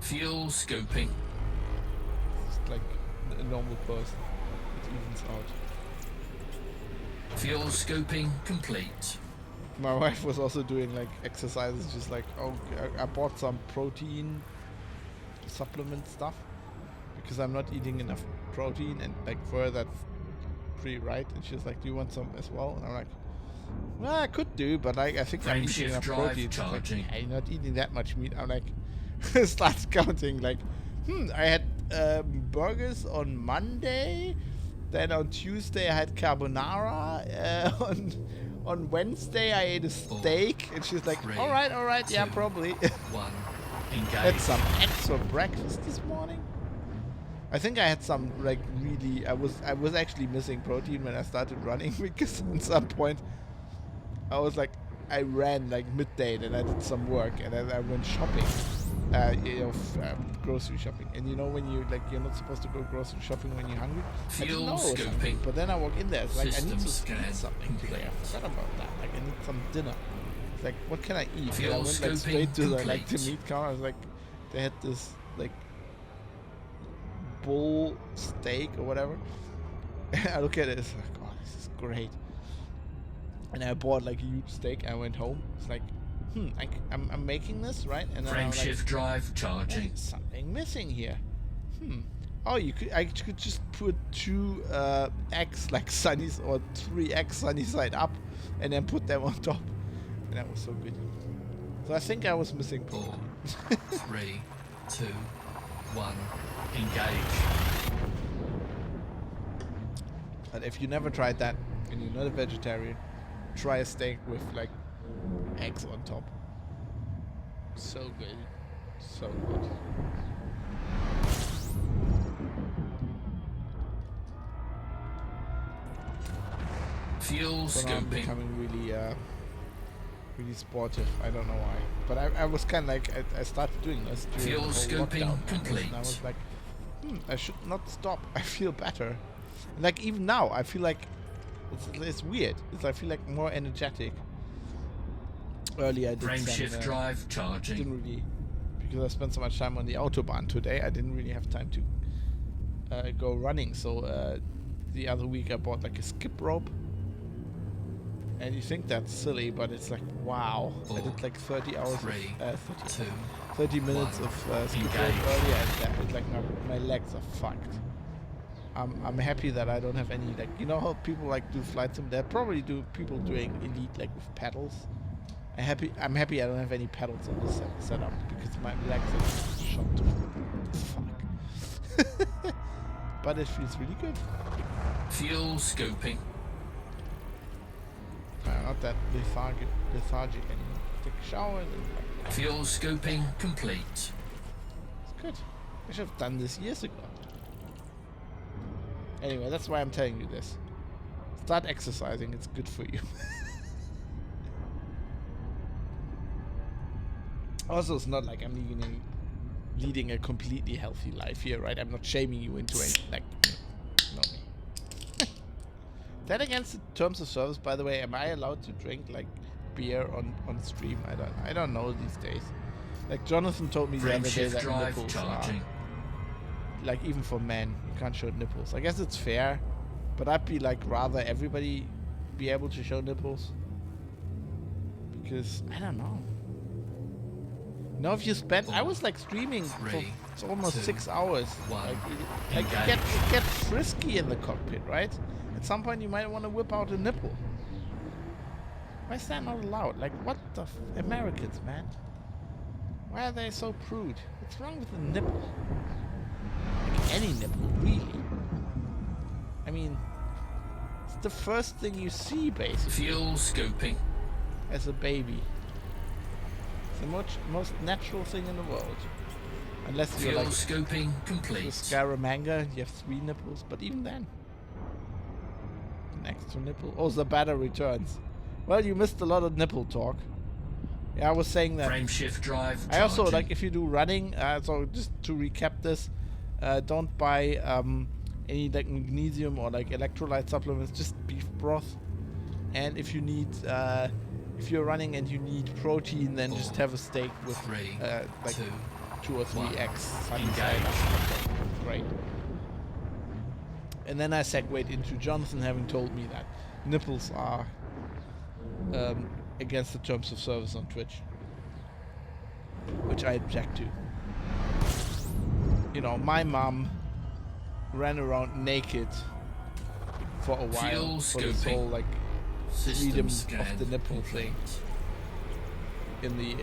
Fuel scoping. It's like a normal person. It evens out. Fuel scoping complete. My wife was also doing like exercises, just like, oh, I bought some protein supplement stuff because I'm not eating enough protein, and like for her that's pretty right. And she's like, do you want some as well? And I'm like, well, I could do, but like I think I'm Frame eating shift enough drive protein. She's like, charging. yeah, you're not eating that much meat. I'm like, starts counting like, I had burgers on Monday, then on Tuesday I had carbonara, on Wednesday I ate a steak, and she's like, 3, all right, yeah, 2, probably. 1. Had Engage. some eggs for breakfast this morning. I think I had some like really. I was actually missing protein when I started running because at some point I was like, I ran like midday, then I did some work, and then I went shopping, grocery shopping. And when you like, you're not supposed to go grocery shopping when you're hungry. I didn't Fuel know it was hungry, scoping. but then I walk in there. It's like I need System to scan eat something today. I forgot about that. Like I need some dinner. It's like, what can I eat? And I Fuel went like scoping straight to the complete. meat counter. I was like, they had this like bull steak or whatever. And I look at it, it's like, oh, this is great. And I bought like a huge steak. I went home. It's like, I'm making this, right? And then Frame I'm like, shift drive hey, charging. something missing here. Oh, I could just put 2 eggs like sunnies or 3 eggs sunny side up, and then put them on top, and that was so good. So I think I was missing 4, protein. 3, 2, 1. Engage. But if you never tried that and you're not a vegetarian, try a steak with like eggs on top. So good, so good. Fuel So now I'm scoping. becoming really sportive. I don't know why, but I was kind of like I started doing this during Fuel the whole scoping lockdown, complete. and I was like, I should not stop. I feel better. And like even now, I feel like it's weird. I feel like more energetic. Earlier I did Frame some, shift drive didn't charging. really, because I spent so much time on the autobahn today. I didn't really have time to go running. So the other week I bought like a skip rope. And you think that's silly, but it's like, wow. I did like 30 hours, 3, 30 minutes 1. of skip rope Engage. earlier, and that, it's like my legs are fucked. I'm happy that I don't have any, like, you know how people like do flight sim? There probably do people doing elite like with pedals. I'm happy I don't have any pedals on this setup because my legs are shot to fuck. But it feels really good. Fuel scoping. Not that lethargic anymore. Take a shower and like, Fuel scoping complete. it's good. I should have done this years ago. Anyway, that's why I'm telling you this. Start exercising, it's good for you. Also, it's not like I'm leading a completely healthy life here, right? I'm not shaming you into it. Like, no me. That against the terms of service, by the way, am I allowed to drink like beer on stream? I don't know these days. Like Jonathan told me the Frame other day shift that drive nipples charging. are, like even for men, you can't show nipples. I guess it's fair, but I'd be like rather everybody be able to show nipples. Because I don't know. No, if you spend, I was like streaming for 3, it's almost 2, 6 hours. 1. Like it gets frisky in the cockpit, right? At some point you might want to whip out a nipple. Why is that not allowed? Like what the Americans, man? Why are they so prude? What's wrong with the nipple? Like any nipple, really. I mean, it's the first thing you see, basically, Fuel scoping. as a baby. It's the most natural thing in the world. Unless you're Fuel like scoping the complete. Scaramanga, you have 3 nipples, but even then. An extra nipple. Oh, the batter returns. Well, you missed a lot of nipple talk. Yeah, I was saying that. Frame shift drive charging. I also, like, if you do running, so just to recap this, don't buy any like magnesium or like electrolyte supplements, just beef broth. And if you need, if you're running and you need protein, then just have a steak with 3, like 2, 2 or 3 1. eggs. Sunny Engage. side up. Great. And then I segued into Jonathan having told me that nipples are against the terms of service on Twitch, which I object to. You know, my mom ran around naked for a while Fuel for this scoping. whole like System freedom scan of the nipple complete. thing in the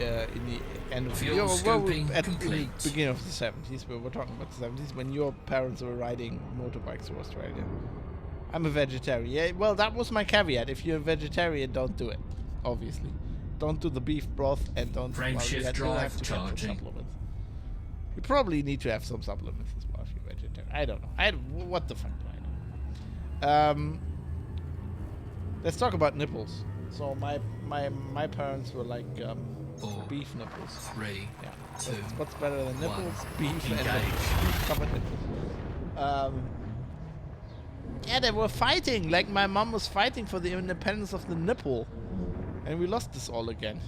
end of Fuel at scoping in the complete. beginning of the 70s, but we're talking about the 70s when your parents were riding motorbikes to Australia. I'm a vegetarian. Yeah, well, that was my caveat. If you're a vegetarian, don't do it. Obviously, don't do the beef broth and don't. Frame shift you'll drive have to get some charging. supplements. You probably need to have some supplements as well if you're vegetarian. I don't know. What the fuck do I know? Let's talk about nipples. So my parents were like 4, beef nipples. 3, Yeah. 2, What's better than nipples? 1. Beef and Engage. beef covered nipples. Yeah, they were fighting. Like my mom was fighting for the independence of the nipple, and we lost this all again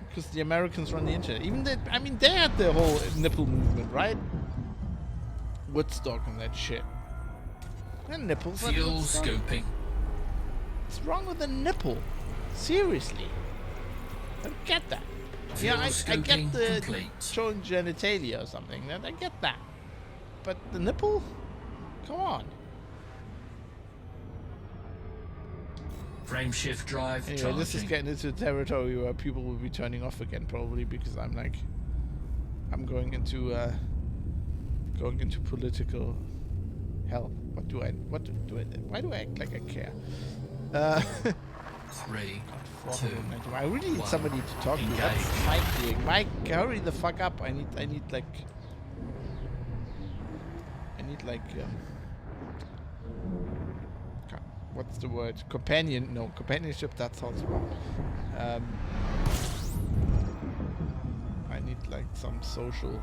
because the Americans run the internet. Even they had the whole nipple movement, right? Woodstock and that shit. And nipples. at Fuel Woodstock. scoping. What's wrong with the nipple? Seriously, I don't get that. Yeah, Fuel I scoping get the complete. showing genitalia or something. I get that. but the nipple? Come on. Frame shift drive Anyway, charging. this is getting into territory where people will be turning off again probably because I'm going into political hell. Why do I act like I care? 3, 2, 490. I really need 1. somebody to talk to. Engage. What's Mike doing? Mike, hurry the fuck up. I need like what's the word? Companion? No, companionship. That sounds wrong. I need like some social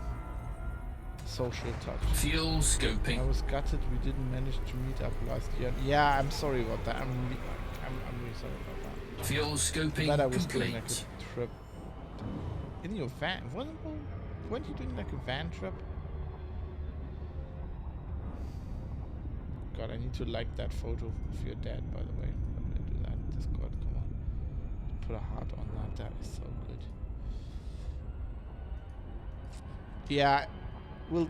touch. Fuel I scoping. was gutted we didn't manage to meet up last year. Yeah, I'm sorry about that. I'm really sorry about that. Fuel scoping But I was doing like complete. a trip in your van. Weren't you doing like a van trip? God, I need to like that photo of your dad, by the way. How did I do that? Discord, come on. Put a heart on that. That is so good. Yeah, we'll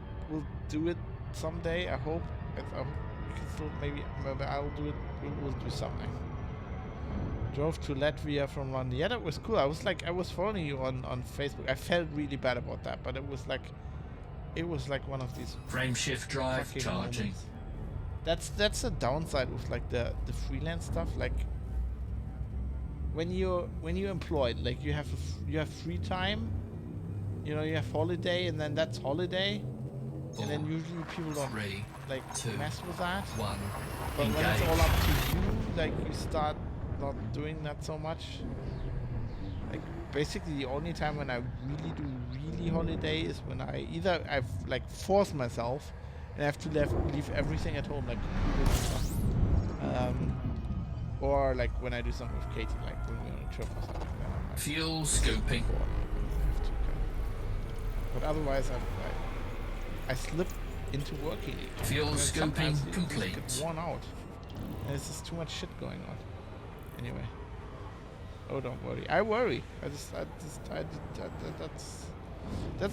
do it someday. I hope. I hope we can still maybe I'll do it. We'll do something. Drove to Latvia from London. Yeah, that was cool. I was following you on Facebook. I felt really bad about that, but it was like one of these Frame shift drive fucking charging. moments. That's the downside with like the freelance stuff. Like when you're employed, like you have free time, you know, you have holiday, and then that's holiday, and then usually people don't 3, like 2, mess with that. 1. But when it's Engage. all up to you, like you start not doing that so much. Like basically the only time when I really do holiday is when I've like forced myself and I have to leave everything at home, like computers and stuff. Or like when I do something with Katie, like when we're on a trip or something like that. I'm like, Fuel scoping. bored. I have to go. But otherwise I slip into working again. Fuel And scoping sometimes you complete. just get worn out. And there's just too much shit going on. Anyway. Oh, don't worry. I worry. That's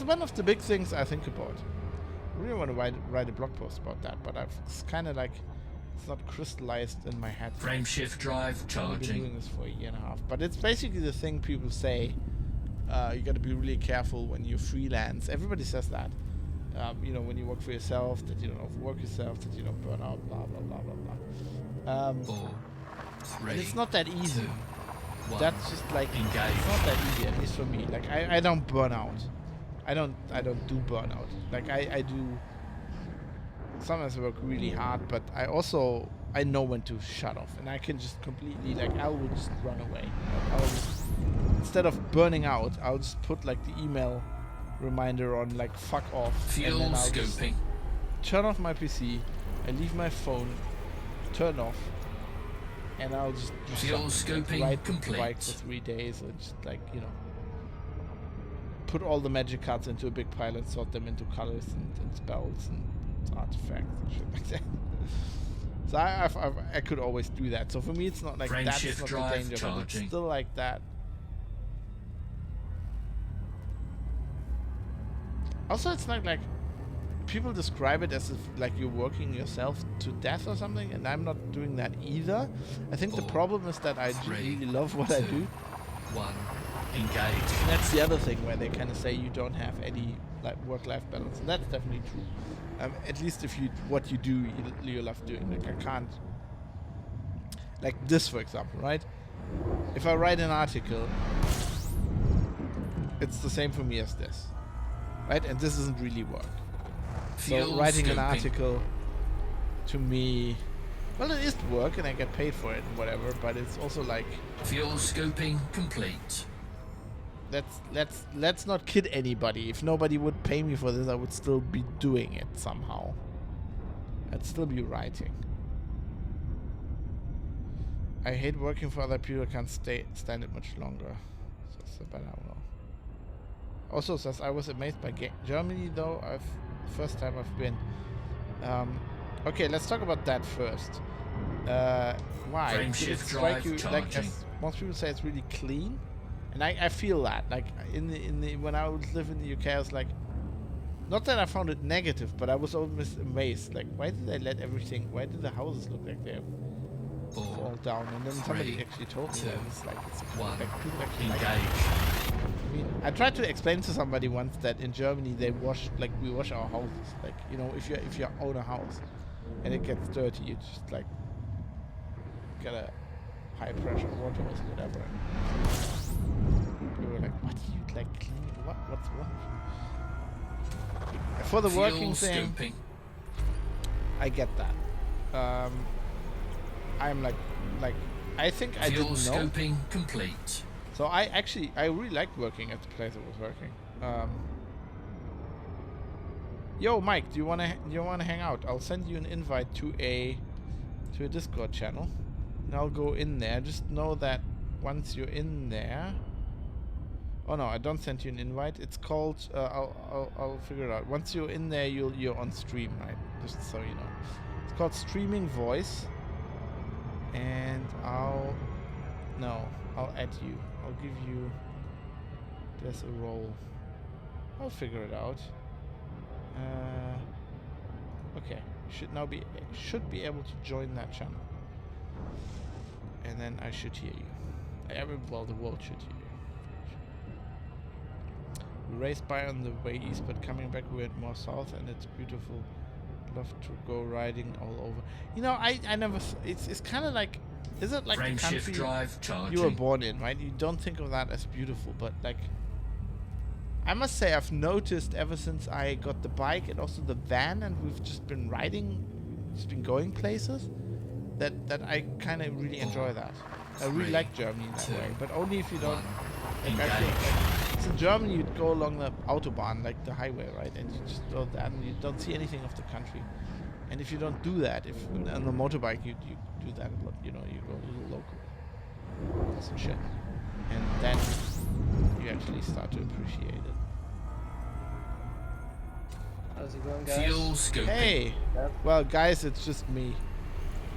one of the big things I think about. I really want to write a blog post about that, but it's kind of like it's not crystallized in my head. Frame shift drive I've been charging. doing this for a year and a half, but it's basically the thing people say. You got to be really careful when you freelance. Everybody says that. You know, when you work for yourself, that you don't overwork yourself, that you don't burn out, blah blah blah blah blah. 4, 3, And it's not that 2, easy. 1. That's just like Engage. it's not that easy, at least for me. Like I don't burn out. I don't do burnout. Like I do. Sometimes I work really hard, but I know when to shut off, and I can just completely I will just run away. I'll just, instead of burning out, I'll just put like the email reminder on like fuck off, Fuel and then I'll just scoping. turn off my PC. I leave my phone turned off, and I'll just do Fuel something, scoping ride the complete. bike for 3 days, or just like put all the magic cards into a big pile and sort them into colors and spells and artifacts and shit like that. So I could always do that. So for me, it's not like Frame that's shift not the drive danger, but charging. it's still like that. Also, it's not like people describe it as if like you're working yourself to death or something, and I'm not doing that either. I think the 4, problem is that I 3, really love what I 2, do. 1. Engage. And that's the other thing where they kind of say you don't have any like work-life balance, and that's definitely true. At least if what you do, you love doing. Like I can't, like this for example, right? If I write an article, it's the same for me as this, right? And this isn't really work. Fuel So writing an scoping. article, to me, well, it is work, and I get paid for it and whatever. But it's also like Fuel scoping complete. let's not kid anybody. If nobody would pay me for this, I would still be doing it somehow. I'd still be writing. I hate working for other people. I can't stand it much longer. So but I don't know. Also says I was amazed by Germany though. First time I've been. Okay, let's talk about that first. Why? Frame Did it shift strike drive you, like, charging. as most people say, it's really clean, and I feel that. Like in the when I would live in the UK, I was like, Not that I found it negative, but I was always amazed. Like, why did they let everything? Why did the houses look like they fall 4, down? And then somebody 3, actually told me 2, that it's like it's 1. like people actually like it. Engage. I mean, I tried to explain to somebody once that in Germany they wash like we wash our houses. Like, you know, if you own a house and it gets dirty, you just like get a high pressure water hose or whatever. And people were like, "What do you like clean? What's wrong?" For the working Fuel thing, scooping. I get that. I'm like I think I Fuel didn't know. scooping complete. So I really liked working at the place I was working. Yo, Mike, do you wanna hang out? I'll send you an invite to a Discord channel, and I'll go in there. Just know that once you're in there. Oh no, I don't send you an invite. It's called. I'll figure it out. Once you're in there, you're on stream, right? Just so you know. It's called Streaming Voice, and I'll add you. I'll give you. There's a role. I'll figure it out. Okay, should be able to join that channel, and then I should hear you. Well, the world should hear you. We raced by on the way east, but coming back we went more south, and it's beautiful. Love to go riding all over. You know, I never. It's kind of like. Is it like Frame the country shift drive charging. you were born in, right? You don't think of that as beautiful, but like, I must say I've noticed ever since I got the bike and also the van, and we've just been riding, just been going places, that I kind of really enjoy that. I really 3, like Germany in that 2, way, but only if you don't. 1. Like, I feel Engage. like, so in Germany you'd go along the autobahn, like the highway, right? And you just go that, and you don't see anything of the country. And if you don't do that, if on the motorbike you do that a lot, you know, you go a little local, and shit, and then you actually start to appreciate it. How's it going, guys? Fuel scooping. Hey, Yep. well, guys, it's just me.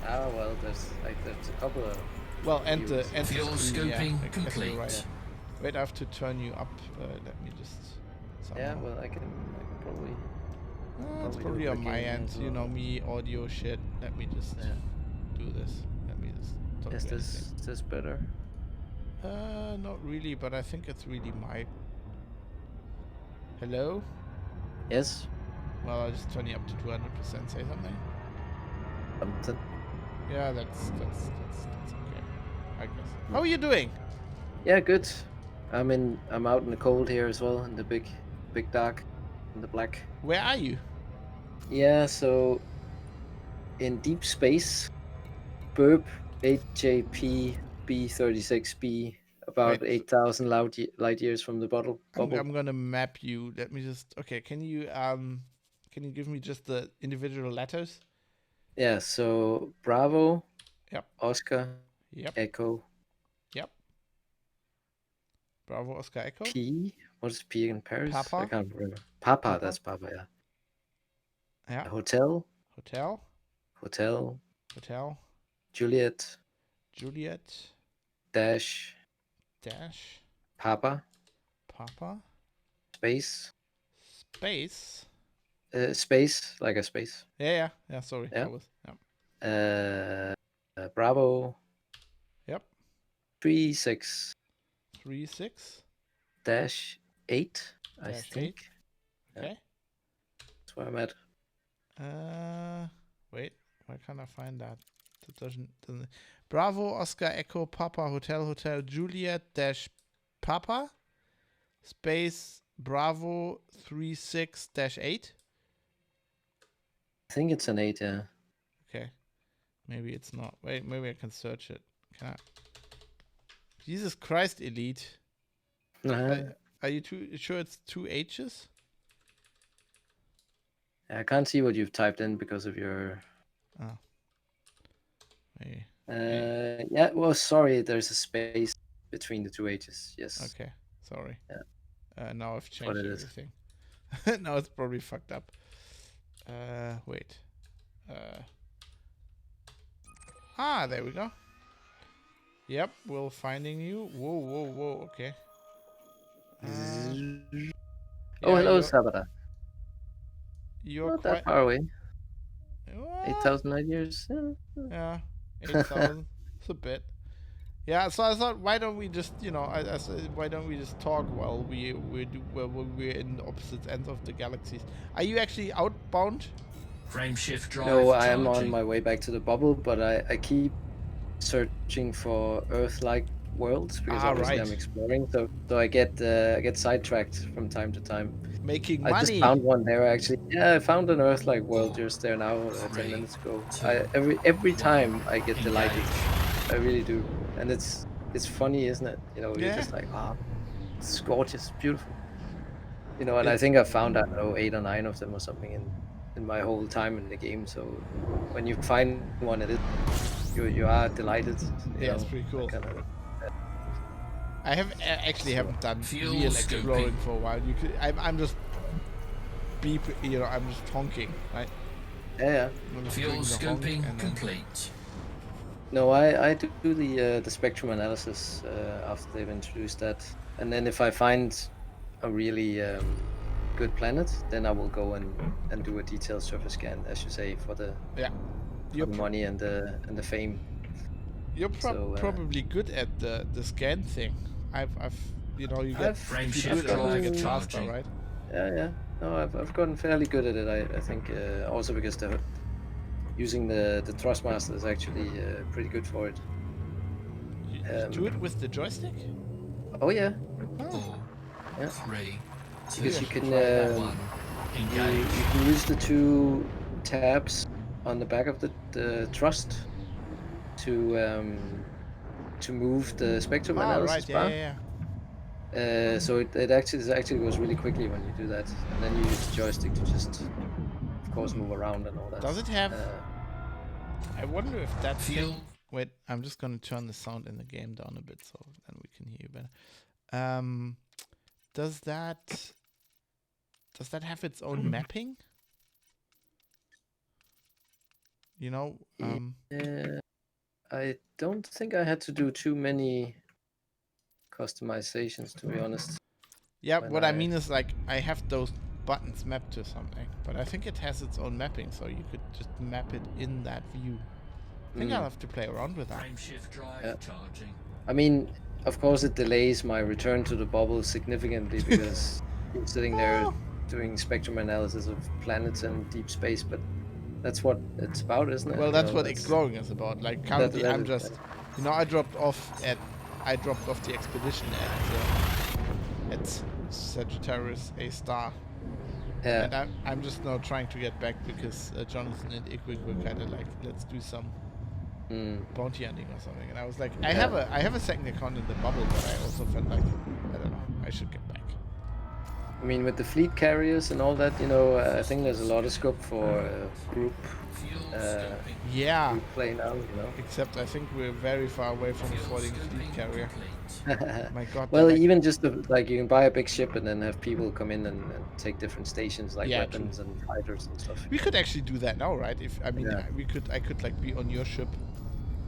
Oh well, there's a couple of. Well, and the Fuel screen, scooping I guess you're complete. right. Wait, I have to turn you up. Let me just. Yeah, somehow- well, I can probably. It's probably probably do it on my again end. as You well. know me, audio shit. Let me just Yeah. do this. Let me just talk Is to this better? anything. Not really, but I think it's really my. Hello? Yes. Well, I'll just turn you up to 200%. Say something. Something. Yeah, that's okay. I guess. How are you doing? Yeah, good. I'm out in the cold here as well, in the big dark, in the black. Where are you? Yeah, so in deep space, Burp 8JP B36B, about Wait. 8,000 light years from the bubble. I'm gonna map you. Let me just. Okay, can you give me just the individual letters? Yeah, so Bravo, Yep. Oscar, Yep. Echo, Yep. Bravo Oscar Echo. P. What is P in Paris? I Papa? can't remember. Papa, Papa? that's Papa, yeah. Yeah. Hotel, Hotel. Hotel, Hotel. Juliet, Juliet. Dash, Dash. Papa, Papa. Space, Space. Space, like a space. Yeah. Sorry. Yeah. That was. Yeah. Bravo, Yep. 36 36. dash 8, I Dash think. Yeah. Okay. That's where I'm at. Wait. Why can't I find that? That doesn't. Bravo Oscar Echo Papa Hotel Juliet dash Papa space Bravo 36 dash 8. I think it's an 8, yeah. Okay. Maybe it's not. Wait, maybe I can search it. Can I? Jesus Christ, Elite. Are you sure it's 2 H's? I can't see what you've typed in because of your. Oh. Maybe. Yeah, well, sorry, there's a space between the 2 H's. Yes. Okay. Sorry. Yeah. Now I've what changed it is. everything. Now it's probably fucked up. Wait. There we go. Yep, we're finding you. Whoa. Okay. Oh, Yeah, hello, you're- Sabata. You're Not quite. that far away. Well, 8,000 light years. yeah, 8,000. It's a bit. Yeah, so I thought, why don't we just, I said, why don't we just talk while we're in opposite ends of the galaxies? Are you actually outbound? Frameshift drive No, I am on charging. my way back to the bubble, but I keep searching for Earth-like worlds because obviously I'm Right. exploring. So I get sidetracked from time to time. Making I just money. found one there actually. Yeah, I found an Earth-like world just there now, 10 3, minutes ago. 2, Every 1. time I get delighted. Engage. I really do, and it's funny, isn't it? You're Yeah. just like, oh, it's gorgeous, beautiful. And I It- think I found, I don't know, 8 or 9 of them or something in my whole time in the game. So when you find one, you are delighted. Yeah, it's pretty cool. Kind of, I actually haven't done Fuel real scoping. exploring for a while. I'm just I'm just honking, right? yeah. I'm just Fuel doing the honk scoping and then- complete. No, I do the spectrum analysis after they've introduced that, and then if I find a really good planet, then I will go and do a detailed surface scan, as you say, for the Yeah. for You're the money and the fame. You're So, probably good at the scan thing. I've you get Frame if you shift do it, you get drive faster, charging. right? Yeah. No, I've gotten fairly good at it. I think also because using the Thrustmaster is actually pretty good for it. You do it with the joystick? Oh yeah, Oh. 4, Yeah. 3, 2, because you can 1. you Engage. can use the 2 tabs on the back of the thrust to move the spectrum analysis Right. bar. Yeah. So it actually goes really quickly when you do that, and then you use the joystick to just, of course, move around and all that. Does it have? Uh, I wonder if that Fuel. thing. Wait, I'm just gonna turn the sound in the game down a bit so then we can hear you better. Does that have its own mapping? I don't think I had to do too many customizations, to be honest. Yeah, when what I I- mean is like I have those buttons mapped to something, but I think it has its own mapping, so you could just map it in that view. I think I'll have to play around with that. Frameshift drive Yeah. charging. I mean, of course, it delays my return to the bubble significantly because I'm sitting there doing spectrum analysis of planets and deep space, but that's what it's about, isn't it? Well, You that's know, what exploring is about. Like currently, that I'm is- just, I dropped off the expedition at Sagittarius A star, Yeah. and I'm just now trying to get back because Jonathan and Igwig were kind of like, let's do some bounty hunting or something, and I was like, I have a second account in the bubble, but I also felt like, I don't know, I should get back. I mean, with the fleet carriers and all that, I think there's a lot of scope for group Fuel scoping. Yeah, play now. except I think we're very far away from affording a fleet carrier. My God. Well, they're like- even just like you can buy a big ship and then have people come in and take different stations like Yeah, weapons and fighters and stuff. we could actually do that now, right? If I mean, Yeah. I could like be on your ship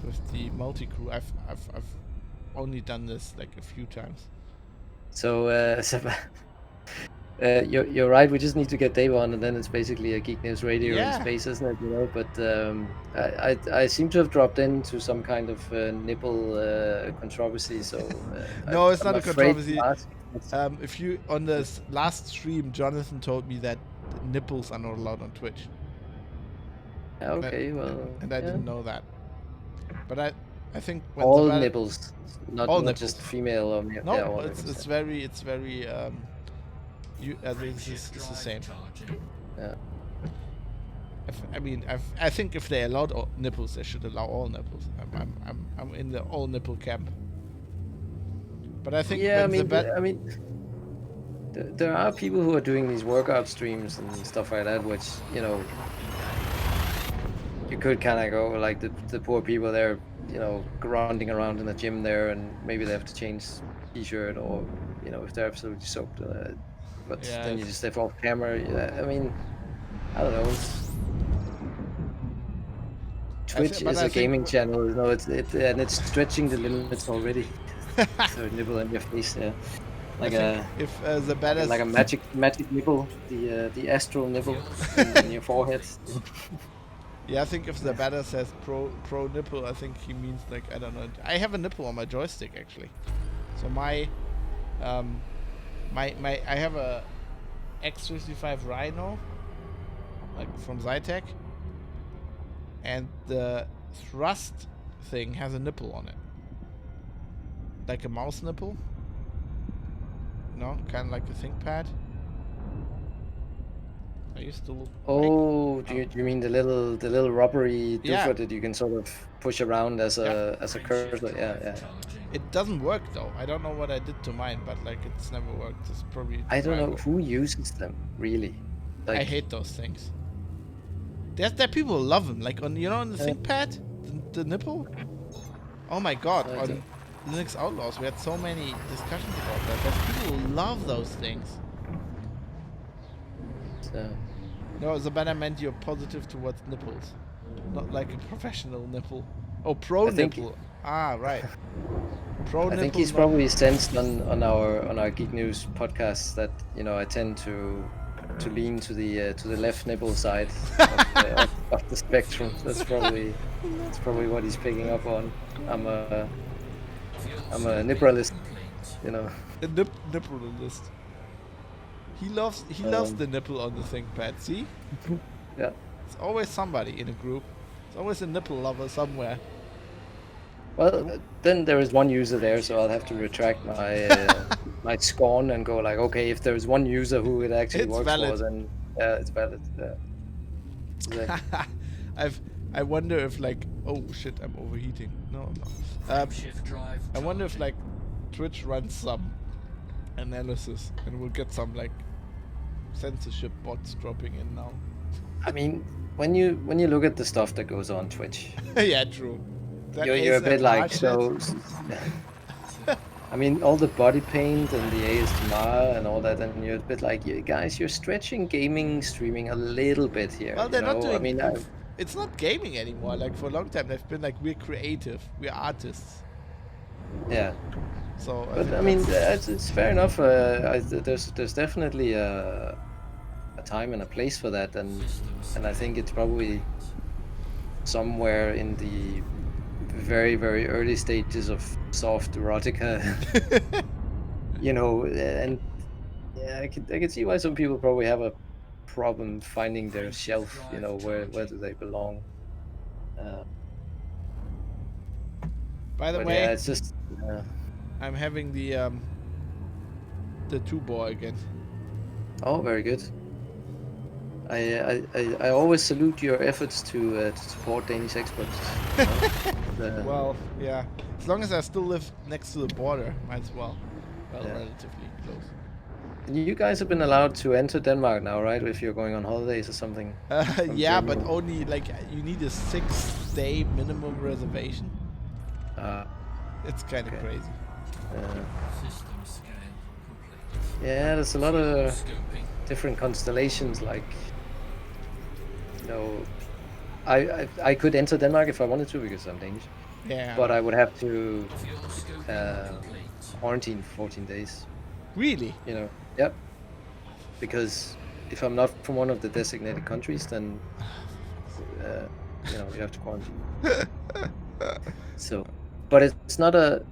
with the multi crew. I've only done this like a few times. So, you're right. We just need to get Dave on, and then it's basically a Geek News Radio Yeah. in space, isn't it? But I seem to have dropped into some kind of nipple controversy. So No, it's I'm not a afraid to controversy. ask. It's- If you on this last stream, Jonathan told me that nipples are not allowed on Twitch, okay, well, and I yeah. didn't know that. But I think when all the nipples, not all not just nipples. female or male. No, yeah, all it's nipples, very this is Frameshift the drive same. charging. yeah. I think if they allowed all nipples, they should allow all nipples. I'm in the all nipple camp. But I think Yeah, when there are people who are doing these workout streams and stuff like that, which you could kind of go like the poor people there, grinding around in the gym there, and maybe they have to change t-shirt or if they're absolutely soaked. But Yeah, then you it's- just step off camera. I mean, I don't know. Twitch but is I a think gaming channel, and it's stretching the limits already. So nibble in your face, yeah. Like I a think if the badass, like a magic nipple, the astral nipple in your forehead. yeah, I think if the badass says pro nipple, I think he means like, I don't know. I have a nipple on my joystick actually. So my I have a X55 Rhino, like from Zytec, and the thrust thing has a nipple on it, like a mouse nipple. No, kind of like a ThinkPad. I used to. Oh, do you mean the little rubbery Yeah. doofert that you can sort of push around as a cursor? Yeah. It doesn't work though. I don't know what I did to mine, but like it's never worked. It's probably. I don't know viral. who uses them really. Like, I hate those things. There are people who love them, like on on the ThinkPad, the nipple. Oh my god! I On don't- Linux Outlaws, we had so many discussions about that. There's people who love those things. So, No, the banner meant you're positive towards nipples, not like a professional nipple. Oh, pro I think- nipple. Ah, right. Pro I nipple. think he's not- probably sensed on our Geek News podcast that I tend to lean to the left nipple side of the spectrum. That's probably what he's picking up on. I'm a nipperalist, A nipperalist. He loves the nipple on the ThinkPad. See, Yeah. it's always somebody in a group. It's always a nipple lover somewhere. Well, then there is one user there, so I'll have to retract my my scorn and go like, okay, if there is one user who it actually It's works valid. for, then it's valid. Yeah. Exactly. I wonder if like, oh shit, I'm overheating. No, I'm not. Frameshift drive. I wonder if like Twitch runs some analysis and we'll get some like censorship bots dropping in now. I mean, when you look at the stuff that goes on Twitch, Yeah, true. That you're a bit like ASMR so. I mean, all the body paint and the ASMR and all that, and you're a bit like, you guys, you're stretching gaming streaming a little bit here. Well, they're not doing. I mean, it's not gaming anymore. Like for a long time, they've been like, we're creative, we're artists. yeah. So, But think I mean, that's- it's fair enough. There's definitely a time and a place for that, and I think it's probably somewhere in the very, very early stages of soft erotica. And yeah, I can see why some people probably have a problem finding their shelf. Where do they belong? by the But way, yeah, it's just. I'm having the 2-bore again. Oh, very good. I always salute your efforts to support Danish experts. Well, yeah. As long as I still live next to the border, might as well. Well, Yeah. relatively close. You guys have been allowed to enter Denmark now, right? If you're going on holidays or something. Yeah, but Germany. only like you need a 6-day minimum reservation. It's kind of Okay. crazy. System scan complete. Yeah, there's a lot of Scoping. different constellations. Like, I could enter Denmark if I wanted to because I'm Danish, Yeah. but I would have to Fuel scoping complete. quarantine for 14 days. Really? Yep. Because if I'm not from one of the designated countries, then you have to quarantine. So, but it's not a.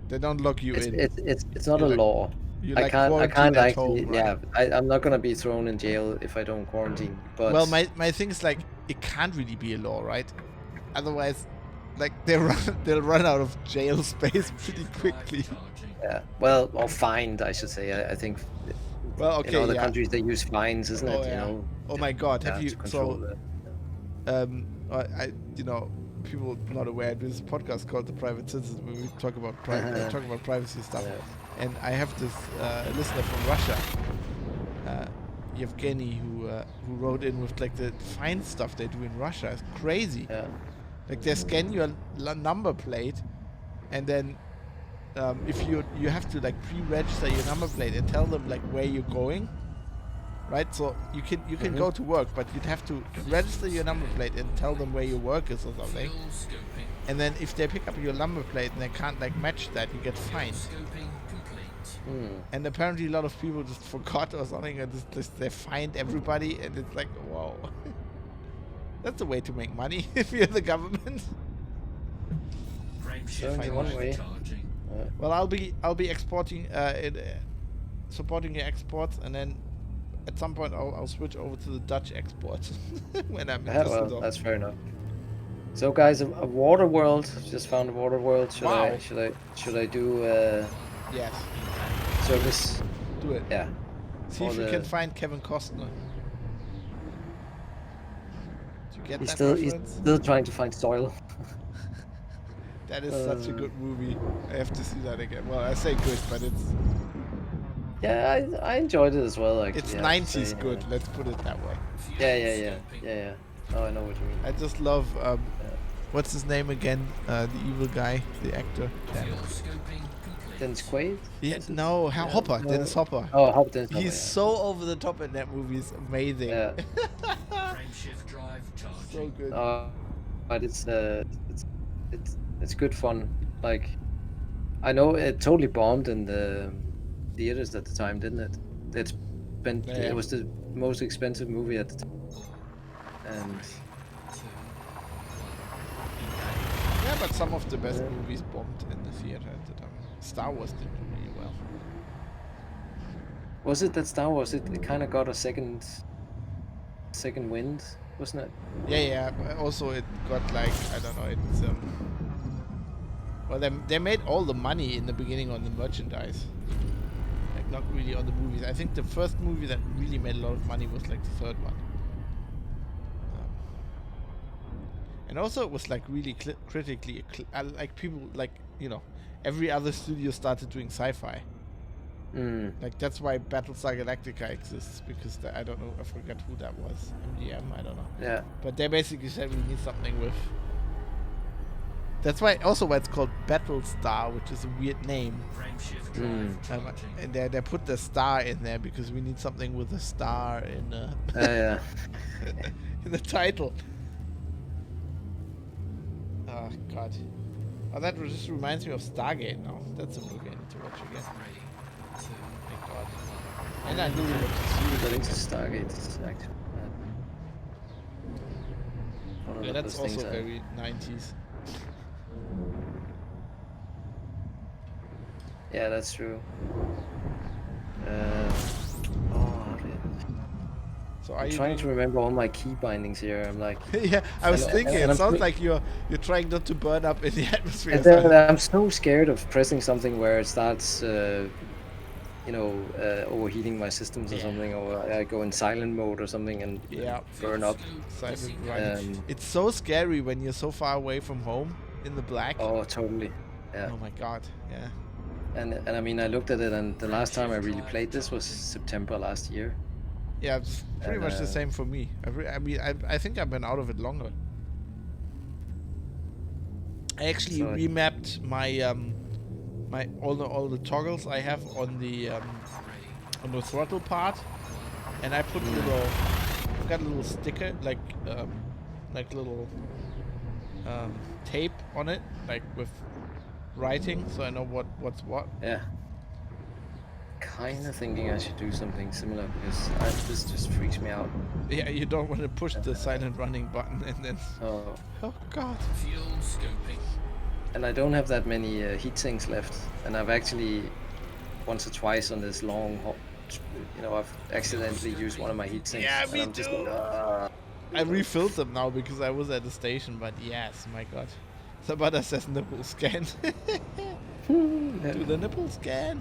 They don't lock you in. It's not You're a like- law. You I like can't quarantine at actually. home, Yeah, right? I'm not gonna be thrown in jail if I don't quarantine. But Well, my thing is like it can't really be a law, right? Otherwise, like they'll run out of jail space pretty quickly. Charging. yeah, well, or fined, I should say. I think Well, in okay, other yeah. countries they use fines, isn't Oh, it? yeah. Oh my God, have you to control so? that. People not aware. There's a podcast called The Private Citizen where we talk about privacy stuff. Yeah. And I have this listener from Russia, Yevgeny, who wrote in with like the fine stuff they do in Russia. It's crazy. Yeah. Like they scan your number plate, and then if you have to like pre-register your number plate and tell them like where you're going, right? So you can go to work, but you'd have to register your number plate and tell them where your work is or something. Fuel scoping. And then if they pick up your number plate and they can't like match that, you get fined. Scoping complete. And apparently a lot of people just forgot or something, and just they fined everybody, and it's like, wow. That's a way to make money if you're the government. Certainly one way. Charging. Well, I'll be exporting supporting your exports, and then at some point I'll switch over to the Dutch exports when I'm in Yeah, well, Düsseldorf. that's fair enough. So, guys, a water world. Just found a water world. Should Wow. should I do Yes, service? do it. Yeah. See Or if you the- can find Kevin Costner. Did you get He's that he's reference? still trying to find soil. That is such a good movie. I have to see that again. Well, I say good, but Yeah, I enjoyed it as well. Actually, it's I have to 90s say, good. Let's put it that way. Yeah. Oh, I know what you mean. I just love what's his name again? The evil guy, the actor. Damn Fuel it. scoping complete. Dennis Quaid? Yeah, no, Hopper, no. Dennis Hopper. Oh, Hop Dennis Hopper, He's yeah. so over the top in that movie. It's amazing. Yeah. Frameshift drive charging. So good. But it's good fun. Like, I know it totally bombed in the theaters at the time, didn't it? Yeah. It was the most expensive movie at the time. And Yeah, but some of the best movies bombed in the theater at the time. Star Wars did really well. was it that Star Wars? It kind of got a second wind, wasn't it? Yeah. But also, it got like, I don't know. It's well, they made all the money in the beginning on the merchandise. Like not really on the movies. I think the first movie that really made a lot of money was like the third one. And also it was like really critically like people like, you know, every other studio started doing sci-fi. Like that's why Battlestar Galactica exists, because I don't know, I forgot who that was. MGM, I don't know. Yeah. But they basically said we need something with. That's why also why it's called Battlestar, which is a weird name. Frameshift drive charging. And they put the star in there because we need something with a star in Yeah. in the title. Oh god. Oh, that just reminds me of Stargate now. That's a movie I need to watch again. 3, 2, Thank god. And I knew we were to But it's Stargate. Actually. One of yeah, that's those things also very 90s. Yeah, that's true. So are I'm you trying doing- to remember all my key bindings here. I'm like, yeah, I was And- thinking and it I'm sounds pre- like you're trying not to burn up in the atmosphere. and so- then I'm so scared of pressing something where it starts, overheating my systems or Yeah. something, or I go in silent mode or something and Yeah. burn up. Silent running. It's so scary when you're so far away from home in the black. Oh, totally. Yeah. Oh my god, yeah. And I mean, I looked at it, and the last time I really played this was September last year. Yeah, it's pretty And, much the same for me. I think I've been out of it longer. I actually So- remapped my my all the toggles I have on the throttle part, and I put I've got a little sticker like little tape on it, like with writing, so I know what's what. Yeah. Kind of thinking I should do something similar, because this just freaks me out. Yeah, you don't want to push the silent running button and then. Oh. Oh god. Fuel scoping. And I don't have that many heat sinks left, and I've actually once or twice on this long I've accidentally used one of my heat sinks. Yeah, and me I'm just too. I refilled them now because I was at the station, but yes, my god. Sabata says nipple scan. Do the nipple scan.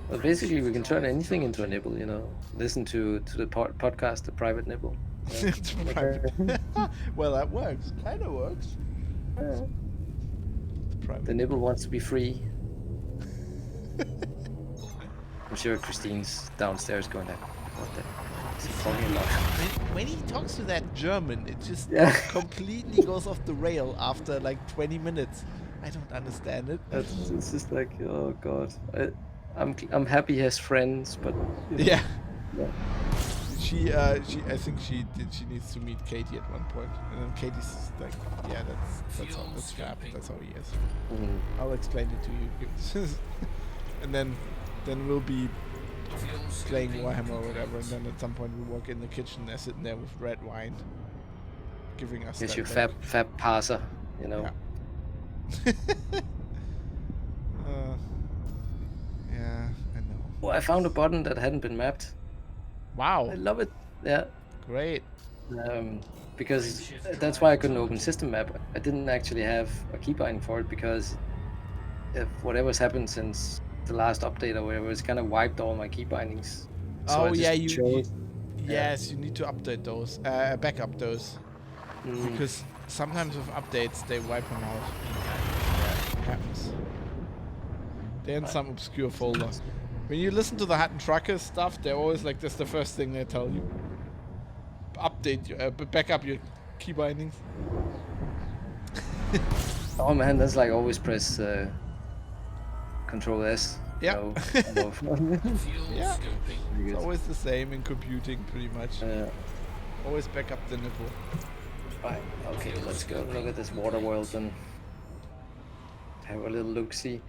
Well, basically, we can turn anything into a nipple, Listen to the podcast, The Private Nipple. Yeah. It's private. Well, that works. Kind of works. Yeah. The private. The nipple wants to be free. I'm sure Christine's downstairs going like, what the is he talking about? When he talks to that German, it just Yeah. completely goes off the rail after like 20 minutes. I don't understand it. It's just like, oh god. I'm happy he has friends, but Yeah. yeah. I think she needs to meet Katie at one point, and then Katie's like, yeah, that's Fab. That's how he is. Mm. I'll explain it to you. And then we'll be playing Warhammer or whatever, and then at some point we walk in the kitchen, they're sitting there with red wine, giving us. It's that your look. fab passer, you know. Yeah. Yeah, I know. Oh, I found a button that hadn't been mapped. Wow, I love it. Yeah. great. Because that's why I couldn't open system map. I didn't actually have a keybinding for it because if whatever's happened since the last update or whatever, it's kind of wiped all my key bindings. So I Oh just yeah, you chose- yes, you need to update those, backup those, Mm, because sometimes with updates they wipe them out. Yeah, it happens. They're in some obscure folder. When you listen to the Hutton Truckers stuff, they're always like, that's the first thing they tell you. Update your, back up your key bindings. oh man, that's like always press Control S. you Yeah. know, Yeah, Scoping. pretty it's good. always the same in computing, pretty much. Always back up the nipple. Right, okay, let's go look at this water world and have a little look-see.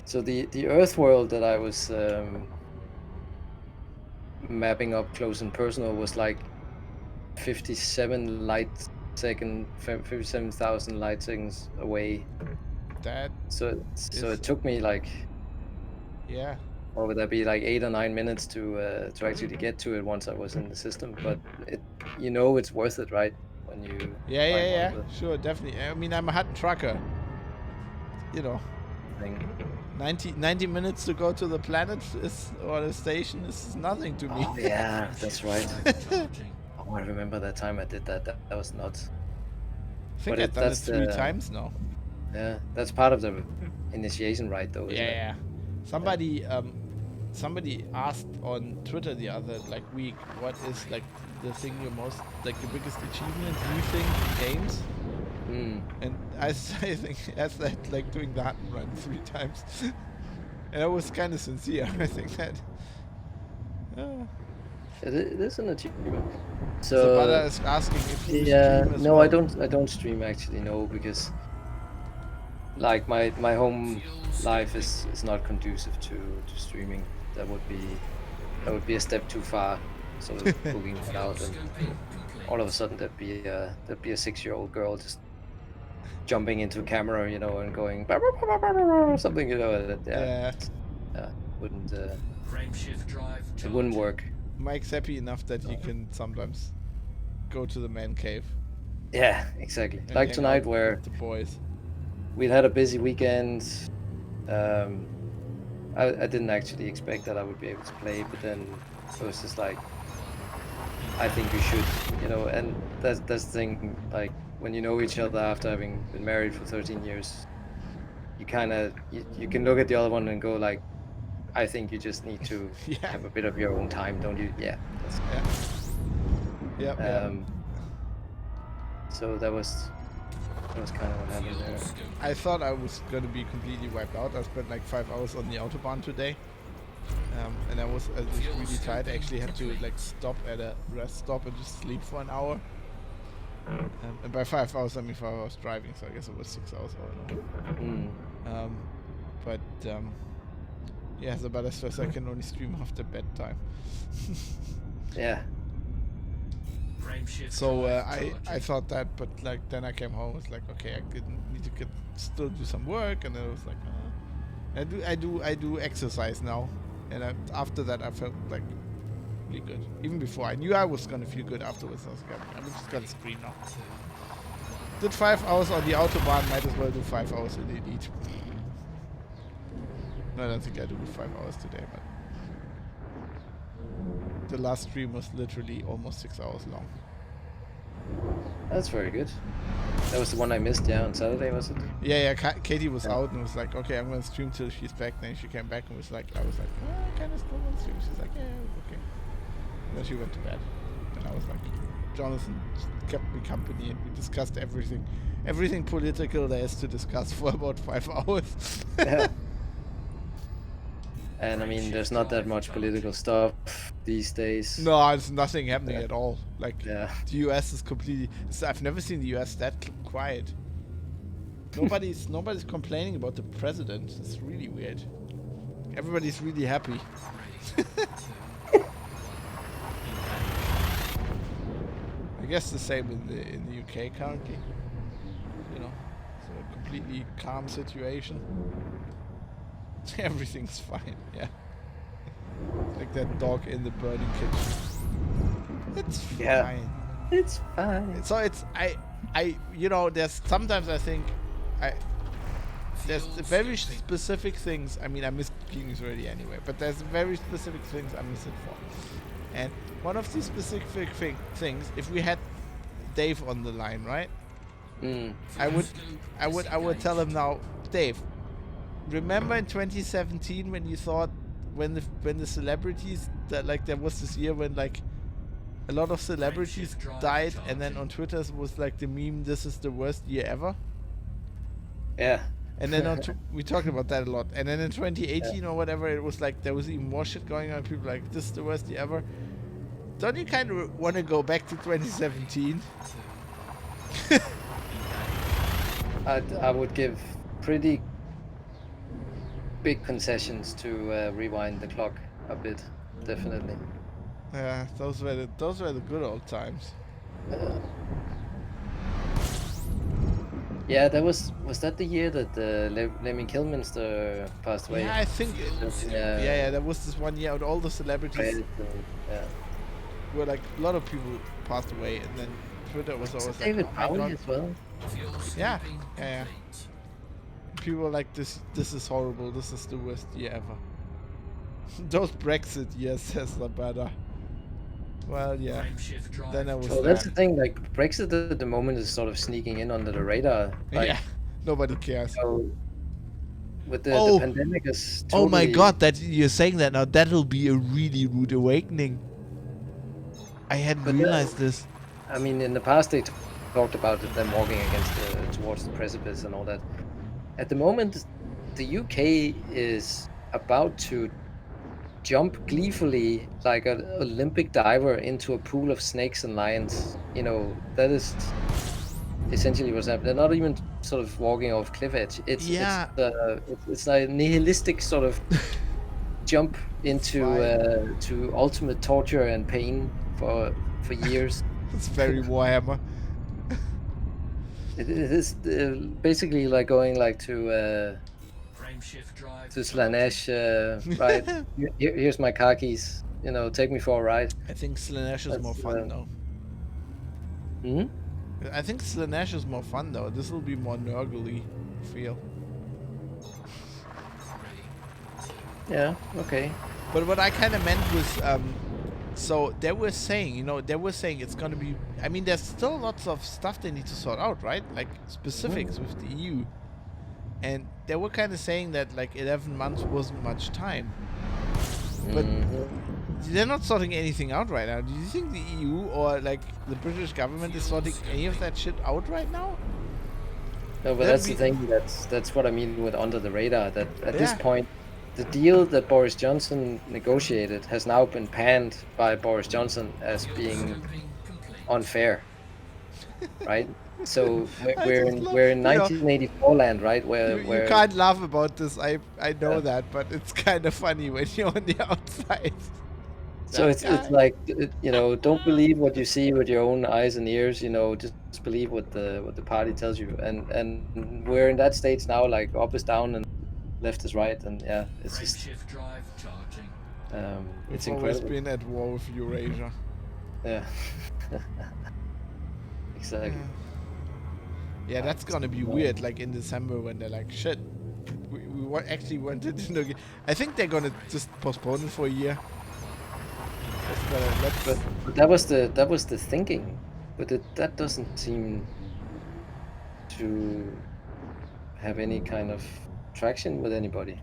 So the Earth world that I was mapping up close and personal was like 57,000 light seconds away. That, So Is- it took me like, yeah. what would that be, like 8 or 9 minutes to actually get to it once I was in the system. But it, it's worth it, right? When you Yeah, find yeah, one of sure, definitely. I mean, I'm a Hutton Trucker. You know, the thing. 90 minutes to go to the planet or the station is nothing to me. Oh yeah, that's right. Charging. Oh, I remember that time I did that. That was nuts. I think But I've done it that's 3 the- times now. Yeah, that's part of the initiation, right? Though. Isn't it? Yeah. Somebody asked on Twitter the other week, what is like the thing you're most like the biggest achievement you think in games? Mm. And I think I said like doing the Hutton run 3 times, and I was kind of sincere. I think that. It is an achievement. So Bada So is asking if you yeah, stream as no, well. I don't stream actually, no, because like my home life is not conducive to streaming. That would be a step too far. So booking it out, and all of a sudden there'd be a 6-year-old girl just jumping into camera, and going "Bah, bah, bah, bah, bah, bah," or something, that Yeah, wouldn't Frame shift drive. it wouldn't charging. work. Mike's happy enough that he can sometimes go to the man cave. Yeah, exactly. and Like hang tonight, out where with the boys. we'd had a busy weekend. I didn't actually expect that I would be able to play, but then it was just like, I think you should, and that's the thing, like, when you know each other after having been married for 13 years, you kind of, you can look at the other one and go like, I think you just need to Yeah. have a bit of your own time, don't you? Yeah. Yeah. So that was kind of what happened there. I thought I was gonna be completely wiped out. I spent like 5 hours on the autobahn today, and I was really tired. I actually had to stop at a rest stop and just sleep for an hour. And by 5 hours, I mean 5 hours driving, so I guess it was 6 hours. I don't know. But yeah, so but I stress I can only stream after bedtime. Yeah. Frame shift So drive I charging. thought that, but then I came home. I was like, okay, I need to still do some work, and then I was like, I do exercise now, and after that I felt like really good. Even before I knew I was gonna feel good afterwards. I was like, I'm just gonna stream now. Did 5 hours on the autobahn. Might as well do 5 hours in the elite. No, I don't think I do 5 hours today, but the last stream was literally almost 6 hours long. That's very good. That was the one I missed, yeah, on Saturday, was it? Yeah, Katie was out and was like, okay, I'm gonna stream till she's back. Then she came back and was like, I was like, I kind of still want to stream. She's like, yeah, okay. And then she went to bed. And I was like, Jonathan kept me company and we discussed everything political there is to discuss for about 5 hours. Yeah. And I mean, there's not that much political stuff these days. No, there's nothing happening at all. Like Yeah. the US is completely. I've never seen the US that quiet. Nobody's complaining about the president. It's really weird. Everybody's really happy. I guess the same in the UK currently. You know, it's a completely calm situation. Everything's fine. Yeah. Like that dog in the burning kitchen. It's fine. Yeah. It's fine. So it's you know, there's sometimes I think there's very specific things. I mean, I miss Kings already anyway, but there's very specific things I miss it for. And one of these specific things, if we had Dave on the line, right? I would tell him now, Dave. Remember in 2017 when you thought when the celebrities that like there was this year when like a lot of celebrities died and then on Twitter was like the meme, this is the worst year ever. Yeah. And then we talked about that a lot. And then in 2018 or whatever, it was like there was even more shit going on. People like, this is the worst year ever. Don't you kind of want to go back to 2017? I would give pretty big concessions to rewind the clock a bit, definitely. Yeah, those were the good old times. Yeah, was that the year that Lemmy Kilminster passed away? Yeah, I think. Yeah, there was this one year with all the celebrities. Yeah. Where like a lot of people passed away, and then Twitter was always David like, Bowie as well. Yeah. People were like, this is horrible. This is the worst year ever. Those Brexit years, says Labada. Well, yeah. Then I was. Well, that's the thing. Like Brexit at the moment is sort of sneaking in under the radar. Like, Yeah. Nobody cares. So with the pandemic is. Totally, Oh my God! That you're saying that now. That'll be a really rude awakening. I hadn't realized this. I mean, in the past they talked about them walking towards the precipice and all that. At the moment, the UK is about to jump gleefully like an Olympic diver into a pool of snakes and lions. You know, that is essentially what's happening. They're not even sort of walking off cliff edge. It's like nihilistic sort of jump into to ultimate torture and pain for years. It's very Warhammer. It is basically like going like to Slaanesh, right? Here's my car keys. You know, take me for a ride. I think Slaanesh is more fun though. I think Slaanesh is more fun though. This will be more Nurgle-y feel. Yeah. Okay. But what I kind of meant was, so they were saying, it's gonna be. I mean, there's still lots of stuff they need to sort out, right? Like specifics with the EU, and they were kind of saying that like 11 months wasn't much time. But they're not sorting anything out right now. Do you think the EU or like the British government is sorting any of that shit out right now? No, but that's the thing. That's what I mean with under the radar. That at this point, the deal that Boris Johnson negotiated has now been panned by Boris Johnson as being unfair, right? So we're in 1984 land, right? Where you can't laugh about this. I know that, but it's kind of funny when you're on the outside. So it's like, you know, don't believe what you see with your own eyes and ears. You know, just believe what the party tells you. And we're in that stage now. Like up is down and left is right, and yeah, it's just. It's always incredible. been at war with Eurasia. Yeah. Exactly. Yeah, that's gonna be weird. Like in December when they're like, shit, we actually wanted to. I think they're gonna just postpone it for a year. But that was the thinking, but that doesn't seem to have any kind of traction with anybody.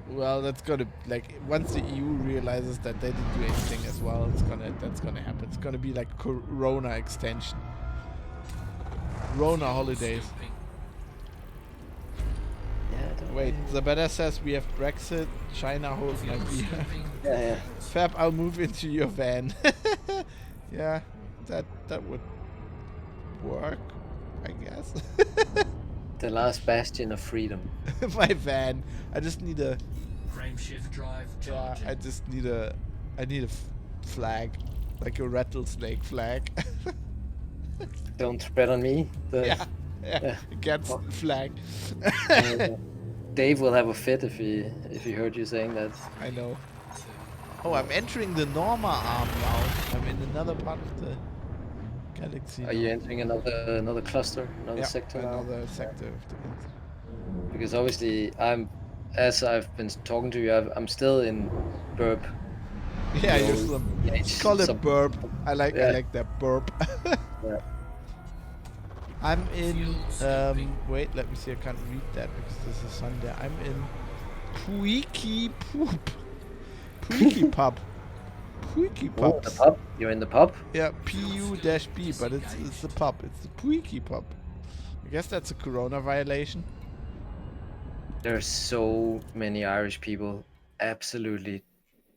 Well, that's gonna like once the EU realizes that they didn't do anything as well, that's gonna happen. It's gonna be like Corona extension, Rona holidays. Yeah, I don't Wait, Zabetta says we have Brexit. China holds my beer. Yeah. Fab, I'll move into your van. Yeah, that would work, I guess. The last bastion of freedom. My van. I just need a. Frameshift drive Yeah, charging. I need a flag, like a rattlesnake flag. Don't tread on me. yeah, Yeah. against Oh. flag. Dave will have a fit if he heard you saying that. I know. Oh, I'm entering the Norma arm now. I'm in another part of the galaxy. Are you entering another cluster, another yeah, sector now? another sector of the galaxy. Because obviously as I've been talking to you, I'm still in burp. Yeah, You you're know, some. yeah, it's Call it some- burp. I like Yeah. that burp. Yeah. I'm in. Wait, let me see. I can't read that because this is Sunday. I'm in Puiki Poop. Puiki Pub. Puiki Oh, Pub. the pub. You're in the pub. Yeah, PU-B, but it's the pub. It's the Puiki Pub. I guess that's a corona violation. There's so many Irish people absolutely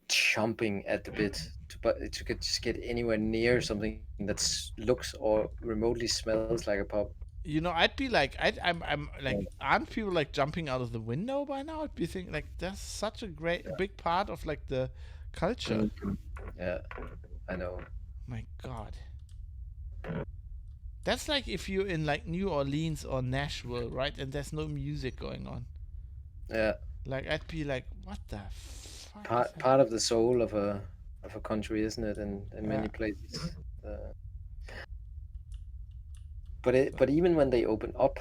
chomping at the bit to just get anywhere near something that looks or remotely smells like a pub. You know, I'd be like, I'm like, aren't people like jumping out of the window by now? I'd be thinking like that's such a big part of like the culture. Yeah, I know. My God. That's like if you're in like New Orleans or Nashville, right? And there's no music going on. Yeah, Like I'd be like, what the fuck? is part of the soul of a country, isn't it? In many Yeah. places. But even when they open up,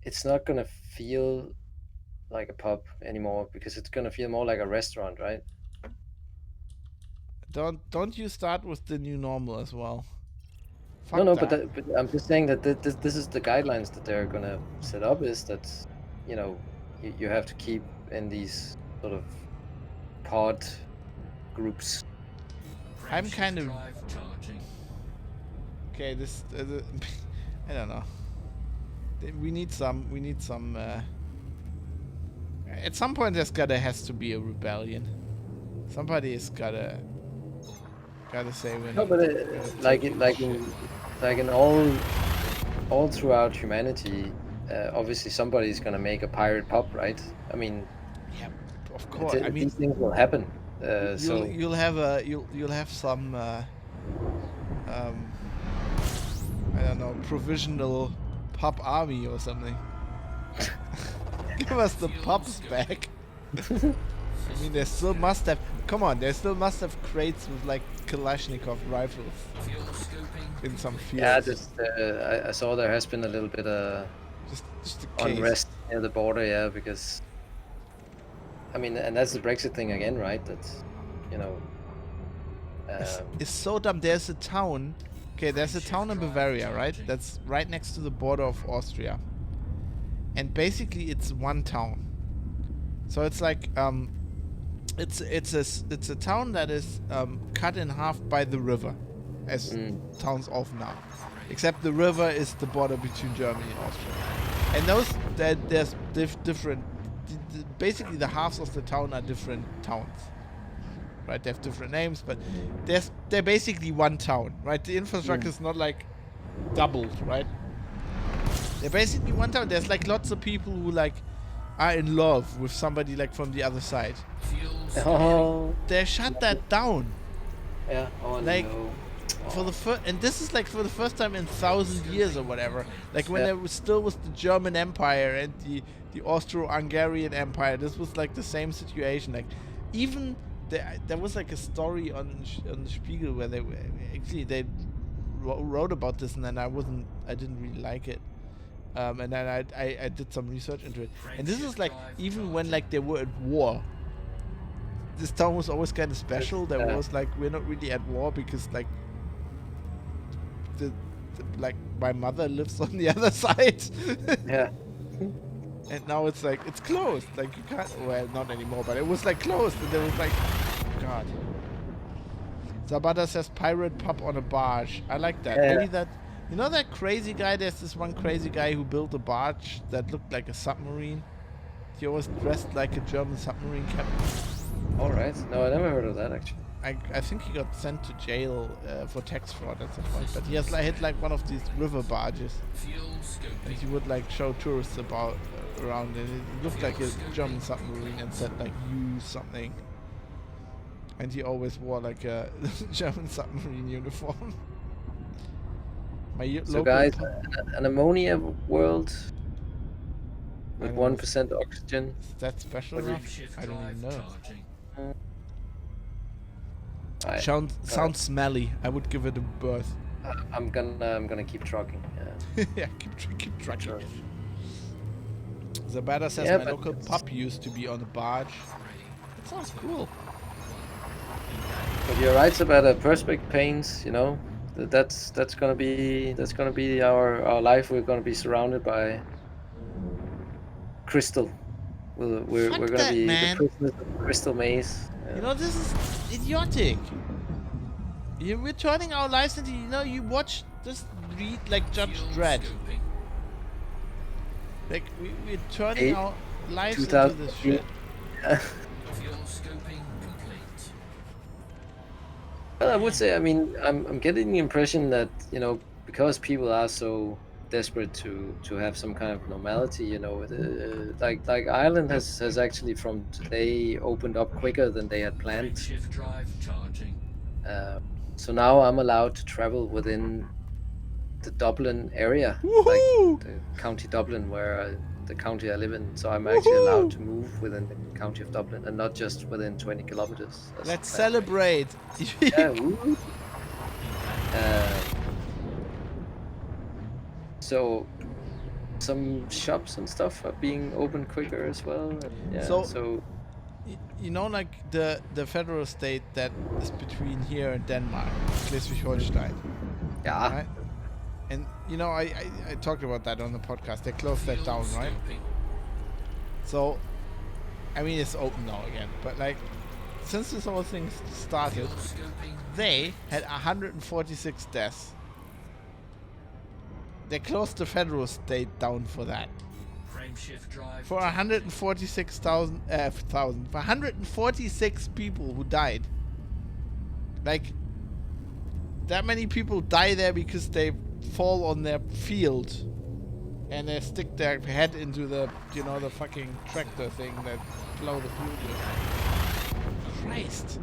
it's not gonna feel like a pub anymore because it's gonna feel more like a restaurant, right? Don't you start with the new normal as well? No, no, that. but I'm just saying that this is the guidelines that they're gonna set up. Is that, you know, you have to keep in these sort of pod groups. I'm kind of- Drive charging. Okay, this I don't know. We need some. At some point, has to be a rebellion. Somebody is gotta say when. No, but like in all throughout humanity, obviously somebody's gonna make a pirate pub, right? I mean, Yeah, of course. I mean, these things will happen. So you'll have some I don't know, provisional pub army or something. Give us the pubs back. I mean, there still must have crates with like Kalashnikov rifles Fuel scooping. in some fields. yeah, just I saw there has been a little bit just a case. unrest near the border, yeah, because I mean, and that's the Brexit thing again, right? That's, you know, It's so dumb. There's a town. Okay, there's a town in Bavaria, right? That's right next to the border of Austria. And basically, it's one town. So it's like it's a town that is cut in half by the river, as towns often are. Except the river is the border between Germany and Austria. And there's different. Basically, the halves of the town are different towns. Right, they have different names, but they're basically one town, right? The infrastructure is not like doubled, right? They're basically one town. There's like lots of people who like are in love with somebody like from the other side. Fuel oh They shut that down yeah, oh Like, no. for the first, and this is like for the first time in 1,000 years or whatever. Like when Yeah. there was still was the German Empire and the Austro-Hungarian Empire. This was like the same situation. Like even there was like a story on the Spiegel where they wrote about this, and then I didn't really like it. And then I did some research into it. And this is like even when like they were at war. This town was always kind of special. There Yeah. was like we're not really at war because like the like my mother lives on the other side. Yeah. And now it's like it's closed. Like you can't. Well, not anymore. But it was like closed, and there was like, God. Zabata says pirate pub on a barge. I like that. Yeah. Maybe You know that crazy guy? There's this one crazy guy who built a barge that looked like a submarine. He always dressed like a German submarine captain. All right. No, I never heard of that actually. I think he got sent to jail for tax fraud at some point. But he has like had like one of these river barges, Fuel and scoping. he would like show tourists about around it. It looked like a German submarine and said like "use something." And he always wore like a German submarine uniform. So guys, an ammonia world with I know. 1% oxygen. Is that special Frame enough? shift I don't drive even know. charging. Sounds smelly. I would give it a birth. I'm gonna keep trucking. Yeah. Yeah, keep trucking. Sure. Zabata says Yeah, my but local it's- pub used to be on a barge. That sounds cool. But you're right about perspex paints. You know, that's gonna be our life. We're gonna be surrounded by crystal. We're Fuck gonna that, be man. the prisoners of the crystal maze. You know, this is idiotic. We're turning our lives into, you know, you watch, just read like Judge Fuel Dredd. scoping. Like, we're turning Eight, our lives into 2000 this shit. Fuel scoping complete. Well, I would say, I mean, I'm getting the impression that, you know, because people are so desperate to have some kind of normality, you know, like Ireland has actually from today opened up quicker than they had Frame planned. shift drive charging. So now I'm allowed to travel within the Dublin area, Woohoo! like the county Dublin, where the county I live in. So I'm actually Woohoo! allowed to move within the county of Dublin and not just within 20 kilometers. That's Let's bad. celebrate. Yeah, woo. So some shops and stuff are being opened quicker as well. Yeah. So- You know, like the federal state that is between here and Denmark, Schleswig-Holstein, yeah. right? And you know, I talked about that on the podcast. They closed that down, right? Scoping. So, I mean, it's open now again. But like, since this whole thing started, Fuel scoping. they had 146 deaths. They closed the federal state down for that. Frame shift drive. For 146 people who died. Like, that many people die there because they fall on their field and they stick their head into the, you know, the fucking tractor thing that plow the field with. Christ.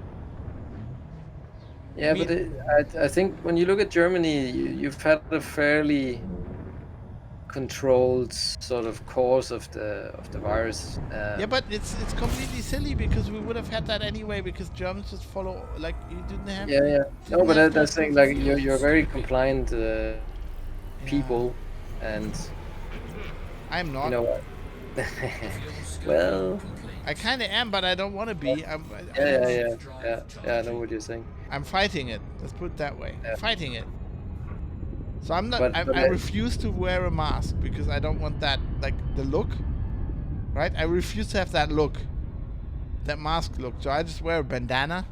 Yeah, I mean- but I think when you look at Germany, you've had a fairly controlled sort of course of the virus. Yeah, but it's completely silly because we would have had that anyway because Germans just follow, like, you didn't have... Yeah, yeah. No, didn't but have that's that saying like you're very compliant people, and I'm not. you know what? Fuel scoping Well, complete. I kind of am, but I don't want to be. yeah, I know what you're saying. I'm fighting it. Let's put it that way. Yeah. Fighting it. So I'm not. But- I but- refuse to wear a mask because I don't want that, like, the look. Right? I refuse to have that look. That mask look. So I just wear a bandana.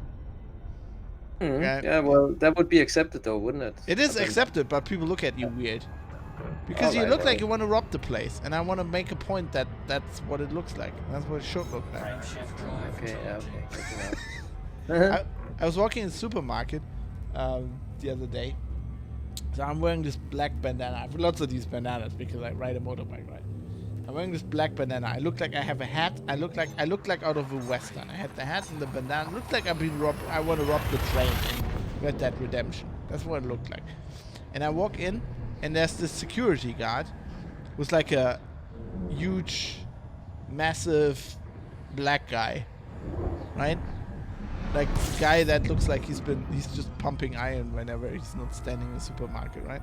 Mhm. Yeah. Yeah, well, that would be accepted though, wouldn't it? It I is think. accepted, but people look at you weird. Because you Alright, look like alright. you want to rob the place, and I want to make a point that that's what it looks like. That's what it should look like. Frame shift drive Okay, yeah, charging. okay. Good to know. I was walking in the supermarket the other day. So I'm wearing this black bandana. I have lots of these bandanas because I ride a motorbike, right? I'm wearing this black bandana. I look like I have a hat. I look like out of a western. I had the hat and the bandana. It looked like I've been robbed. I want to rob the train in Red Dead Redemption. That's what it looked like. And I walk in, and there's this security guard who's like a huge, massive black guy, right? Like this guy that looks like he's just pumping iron whenever he's not standing in the supermarket, right?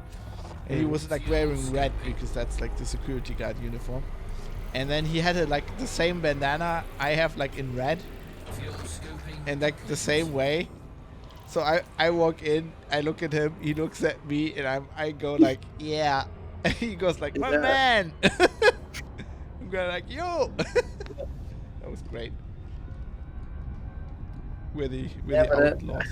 And he was like wearing red because that's like the security guard uniform. And then he had like the same bandana I have, like in red, Fuel scoping. and like the same way. So I walk in, I look at him, he looks at me, and I go like, yeah. And he goes like, my Yeah. man. I'm going like, yo. That was great. We're the Yeah, but, outlaws.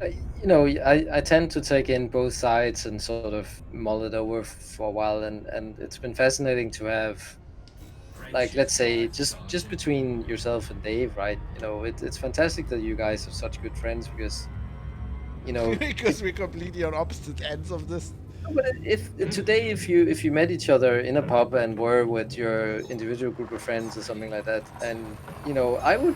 You know, I tend to take in both sides and sort of mull it over for a while, and it's been fascinating to have, like, let's say, just between yourself and Dave, right? You know, it's fantastic that you guys are such good friends because, you know, Because we're completely on opposite ends of this. but if today, if you met each other in a pub and were with your individual group of friends or something like that, and you know, I would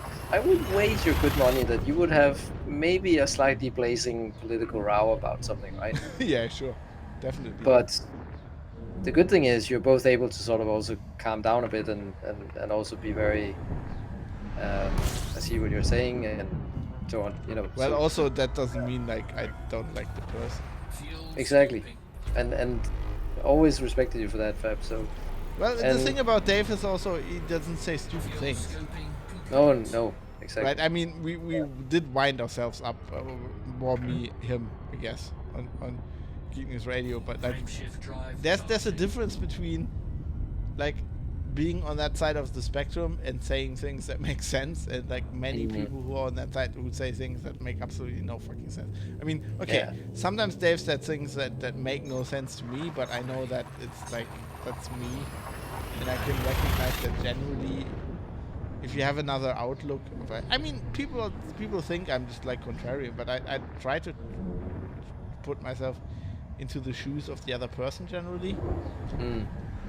wager good money that you would have maybe a slightly blazing political row about something, right? Yeah, sure, definitely. But the good thing is you're both able to sort of also calm down a bit and also be very I see what you're saying and so on, you know. Well, so- also that doesn't mean like I don't like the person. Fuel Exactly. scooping. and always respected you for that, Fab. So Well, the And- thing about Dave is also he doesn't say stupid Fuel things, scoping complete. no, exactly. right? I mean, we did wind ourselves up, more me, him, I guess, on Geek News Radio, but like Frameshift drive. there's a difference between like being on that side of the spectrum and saying things that make sense, and like many Mhm. people who are on that side who say things that make absolutely no fucking sense. I mean, okay, Yeah. sometimes Dave said things that make no sense to me, but I know that it's like that's me, and I can recognize that generally. If you have another outlook, I mean, people think I'm just like contrarian, but I try to put myself into the shoes of the other person generally. Mm.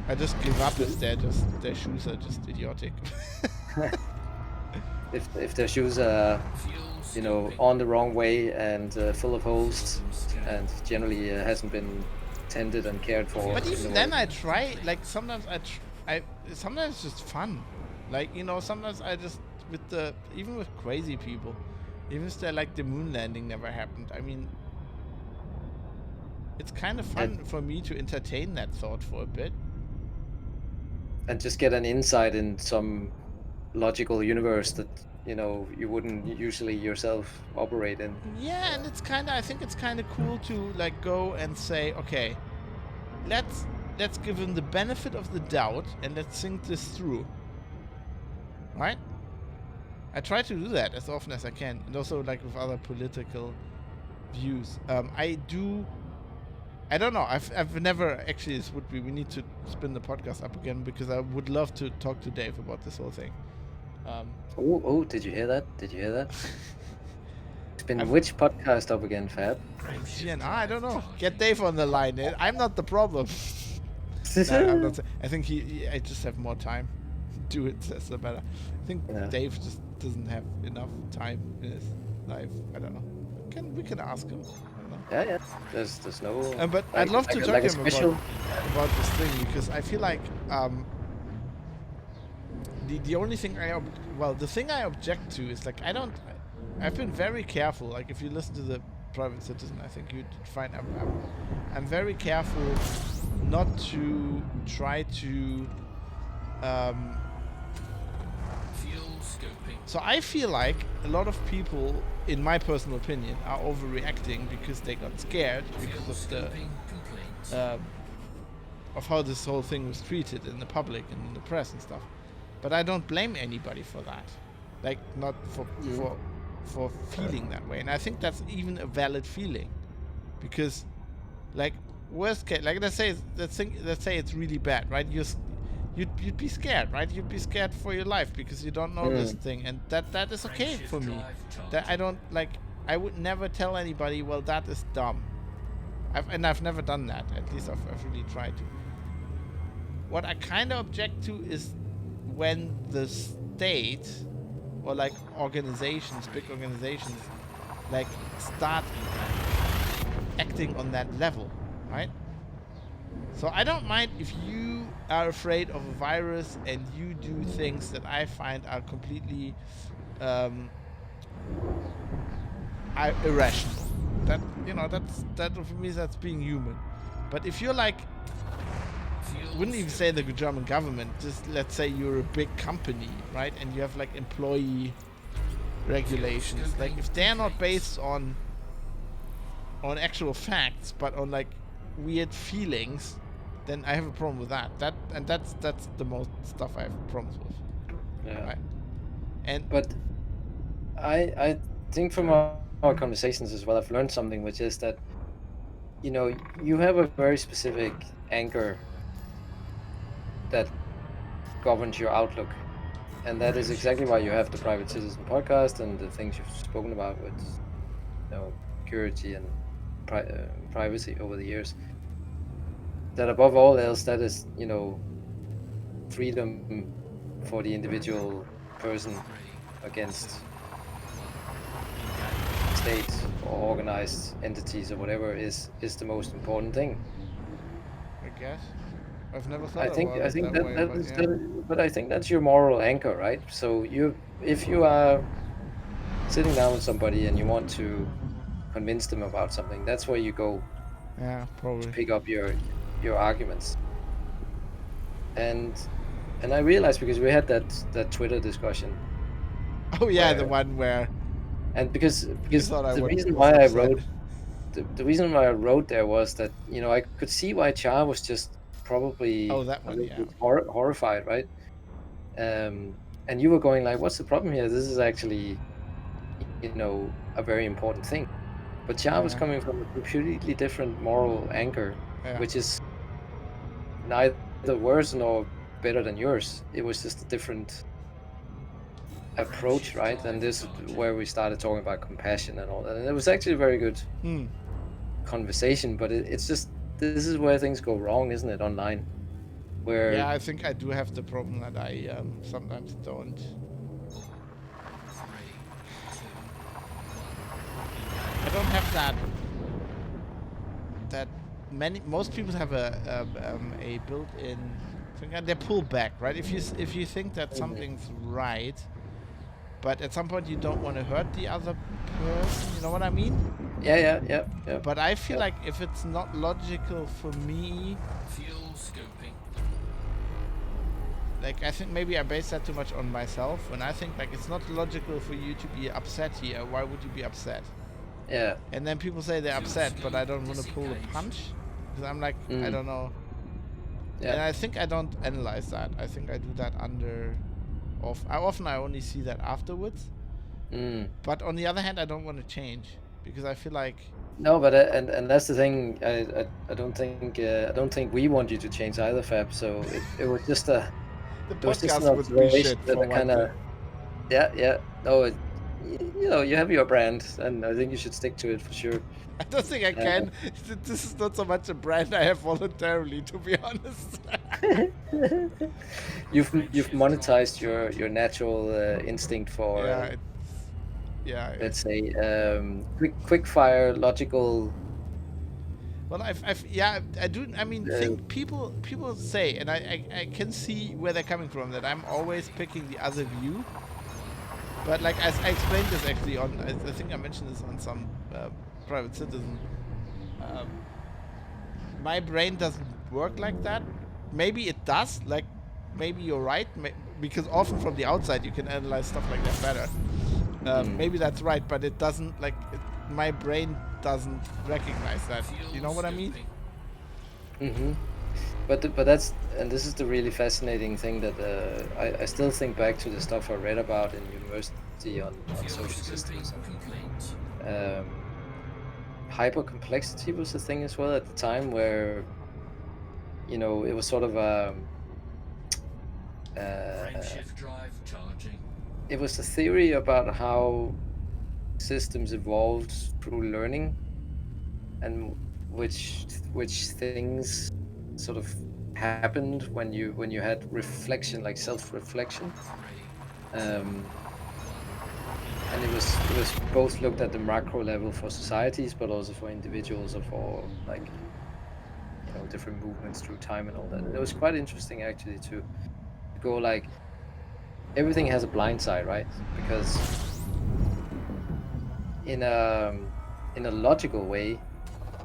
I just give up if their shoes are just idiotic. If their shoes are, Fuel you know, scoping. on the wrong way and full of holes and generally hasn't been tended and cared for. But in even a then, way. I try. Like sometimes sometimes it's just fun. Like, you know, sometimes I just even with crazy people, even if they're like the moon landing never happened. I mean, it's kind of fun for me to entertain that thought for a bit. and just get an insight in some logical universe that, you know, you wouldn't usually yourself operate in. Yeah, and I think it's kind of cool to like go and say, okay, let's give him the benefit of the doubt and let's think this through. Right? I try to do that as often as I can, and also like with other political views. I don't know. I've never actually. We need to spin the podcast up again because I would love to talk to Dave about this whole thing. Oh, did you hear that? Did you hear that? It's been I've- which podcast up again, Fab? GNR, I don't know. Get Dave on the line. I'm not the problem. No, I'm not. I think I just have more time. Do it, that's the better. I think Yeah. Dave just doesn't have enough time in his life. I don't know. We can ask him. I don't know. Yeah. There's no. But I'd love to talk like to a him special. about this thing because I feel like the only thing the thing I object to is like I've been very careful. Like if you listen to the Private Citizen, I think you'd find I'm very careful not to try to. Fuel scoping. So I feel like a lot of people, in my personal opinion, are overreacting because they got scared Fuel because of the scoping complete. of how this whole thing was treated in the public and in the press and stuff. But I don't blame anybody for that. Like not for feeling that way. And I think that's even a valid feeling. Because like worst case, like let's say it's really bad, right? You'd be scared, right? You'd be scared for your life because you don't know this thing, and that is okay Frameshift for me. drive That I don't like. I would never tell anybody, well, that is dumb. I've never done that. At least I've really tried to. What I kind of object to is when the state or like organizations, big organizations, like start acting on that level, right? So I don't mind if you are afraid of a virus and you do things that I find are completely irrational. That for me that's being human. But if you're like, Fuel wouldn't even say the German government, just let's say you're a big company, right? And you have like employee regulations. Like if they're not based on actual facts, but on like weird feelings, then I have a problem with that. That's the most stuff I have problems with. Yeah. Right? And But I think from a our conversations as well, I've learned something, which is that, you know, you have a very specific anchor that governs your outlook. And that is exactly why you have the Private Citizen podcast and the things you've spoken about with, you know, security and privacy over the years. That above all else, that is, you know, freedom for the individual person against states or organized entities or whatever is the most important thing. I guess. I've never thought I about think it that way, that but is yeah. but I think that's your moral anchor, right? So if you are sitting down with somebody and you want to convince them about something, that's where you go Yeah, to probably. pick up your arguments. And I realized, because we had that Twitter discussion, Oh yeah, the where- one where and because thought I the was reason why I upset. wrote the reason why I wrote there was that, you know, I could see why Char was just probably Oh, that a one, little yeah. bit horrified, right? And you were going like, what's the problem here? This is actually, you know, a very important thing. But Char was Yeah. coming from a completely different moral anchor, Yeah. which is neither worse nor better than yours. It was just a different approach, right? And this is where we started talking about compassion and all that. And it was actually a very good Hmm. conversation, but it's just, this is where things go wrong, isn't it, online? Where Yeah, I think I do have the problem that I sometimes don't. 3, 2, I don't have that. Most people have a built-in thing, and they pull back, right? If you think that something's right, but at some point you don't want to hurt the other person, you know what I mean? yeah. But I feel like if it's not logical for me, fuel scoping, like I think maybe I base that too much on myself. When I think like it's not logical for you to be upset here, why would you be upset? Yeah. And then people say they're upset, but I don't want to pull a punch. Because I'm like, I don't know. And Yeah. I think I don't analyze that. I think I do that often I only see that afterwards. But on the other hand, I don't want to change. Because I feel like... No, but and that's the thing. I don't think we want you to change either, Fab. So it was just a The it was just podcast an would be observation shit that for I one kind of thing. yeah. No, you know, you have your brand, and I think you should stick to it for sure. I don't think I can. This is not so much a brand I have voluntarily, to be honest. You've monetized your natural instinct for let's say quick fire logical. Well, I do. I mean, people say, and I can see where they're coming from, that I'm always picking the other view. But like I explained this actually on, I think I mentioned this on some Private Citizen. My brain doesn't work like that. Maybe it does. Like maybe you're right. Because often from the outside you can analyze stuff like that better. Maybe that's right, but it doesn't my brain doesn't recognize that. You know what I mean? But that's, and this is the really fascinating thing that I still think back to the stuff I read about in university on social systems. Hypercomplexity was the thing as well at the time, where, you know, it was sort of frameshift drive charging, it was a theory about how systems evolved through learning, and which things sort of happened when you had reflection, like self-reflection. And it was both looked at the macro level for societies, but also for individuals, or for, like, you know, different movements through time and all that. And it was quite interesting actually to go like, everything has a blind side, right? Because in a logical way,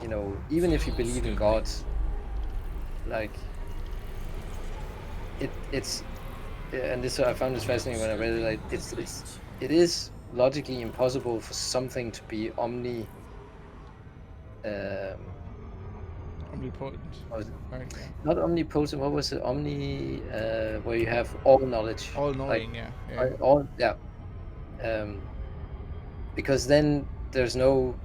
you know, even if you believe in God, like it's and this, I found this fascinating when I read it, like it is logically impossible for something to be omnipotent. Not omnipotent, what was it? Where you have all knowledge. All knowing, like, all, yeah. Because then there's no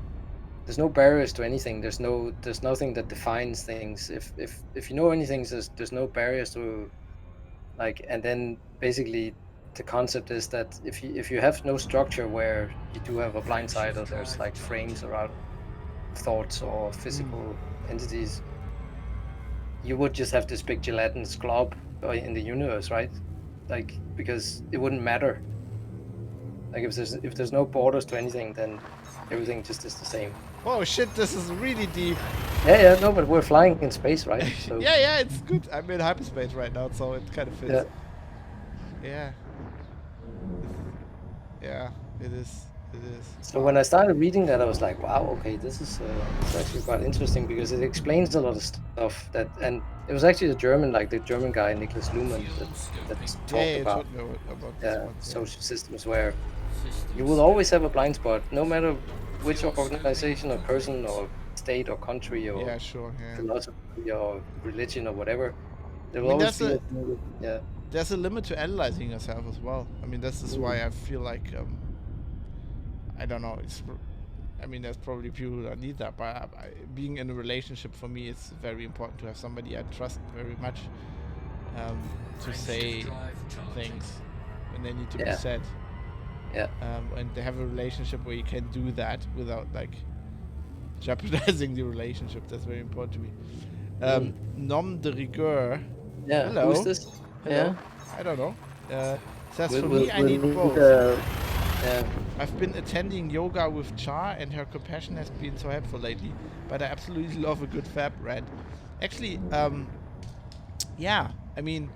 barriers to anything. There's nothing that defines things. If you know anything, there's no barriers to, like, and then basically the concept is that if you have no structure where you do have a blind side, or there's like frames around thoughts or physical entities, you would just have this big gelatinous glob in the universe, right? Like, because it wouldn't matter. Like, if there's no borders to anything, then everything just is the same. Oh shit, this is really deep. Yeah, no, but we're flying in space, right? So Yeah, it's good. I'm in hyperspace right now, so it kind of fits. Yeah. Yeah, it is. So when I started reading that, I was like, wow, okay, this is it's actually quite interesting, because it explains a lot of stuff that, and it was actually the German guy Niklas Luhmann that talked about this one, social systems where you will always have a blind spot, no matter which organization or person or state or country or yeah, sure, yeah. philosophy or religion or whatever. There will I mean, always be there's a limit to analyzing yourself as well. I mean, this is why I feel like I don't know. I mean, there's probably people that need that, but being in a relationship, for me, it's very important to have somebody I trust very much to say things when they need to be said. Yeah. And they have a relationship where you can do that without like jeopardizing the relationship. That's very important to me. Nom de rigueur. Yeah. Hello. Who's this? Hello. I don't know. Says for me, I we'll need both. Yeah. I've been attending yoga with Char, and her compassion has been so helpful lately. But I absolutely love a good fab rant. Actually, yeah. I mean,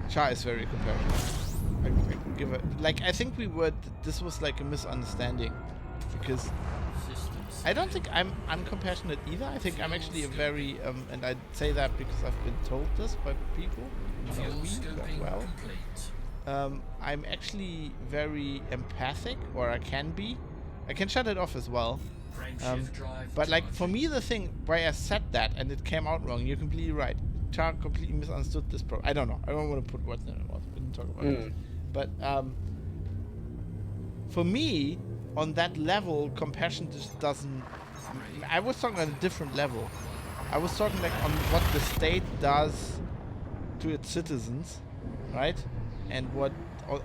Char is very compassionate. I give it. Like, I think this was like a misunderstanding, because I don't think I'm uncompassionate either. I think I'm actually a very and I say that because I've been told this by people who know me quite well. I'm actually very empathic, or I can be. I can shut it off as well. But like, for me, the thing why I said that and it came out wrong, you're completely right. Char completely misunderstood this I don't know. I don't want to put words in her mouth. We didn't talk about it. But for me, on that level, compassion just doesn't. I was talking on a different level. I was talking like on what the state does to its citizens, right? And what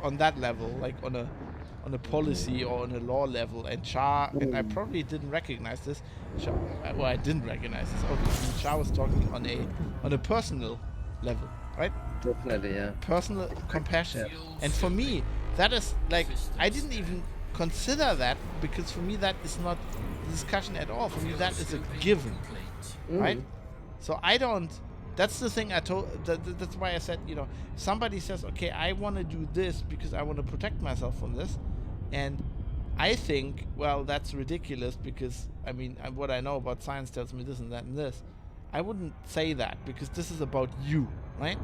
on that level, like on a policy or on a law level. And Char, and I probably didn't recognize this. Well, I didn't recognize this. Obviously, Char was talking on a personal level, right? Definitely, yeah. Personal compassion. And for me, that is like, I didn't even consider that, because for me that is not discussion at all. For me that is a given, right? So I don't. That's the thing I told. That's why I said, you know, somebody says, okay, I want to do this because I want to protect myself from this, and I think, well, that's ridiculous, because I mean, what I know about science tells me this and that and this. I wouldn't say that, because this is about you, right?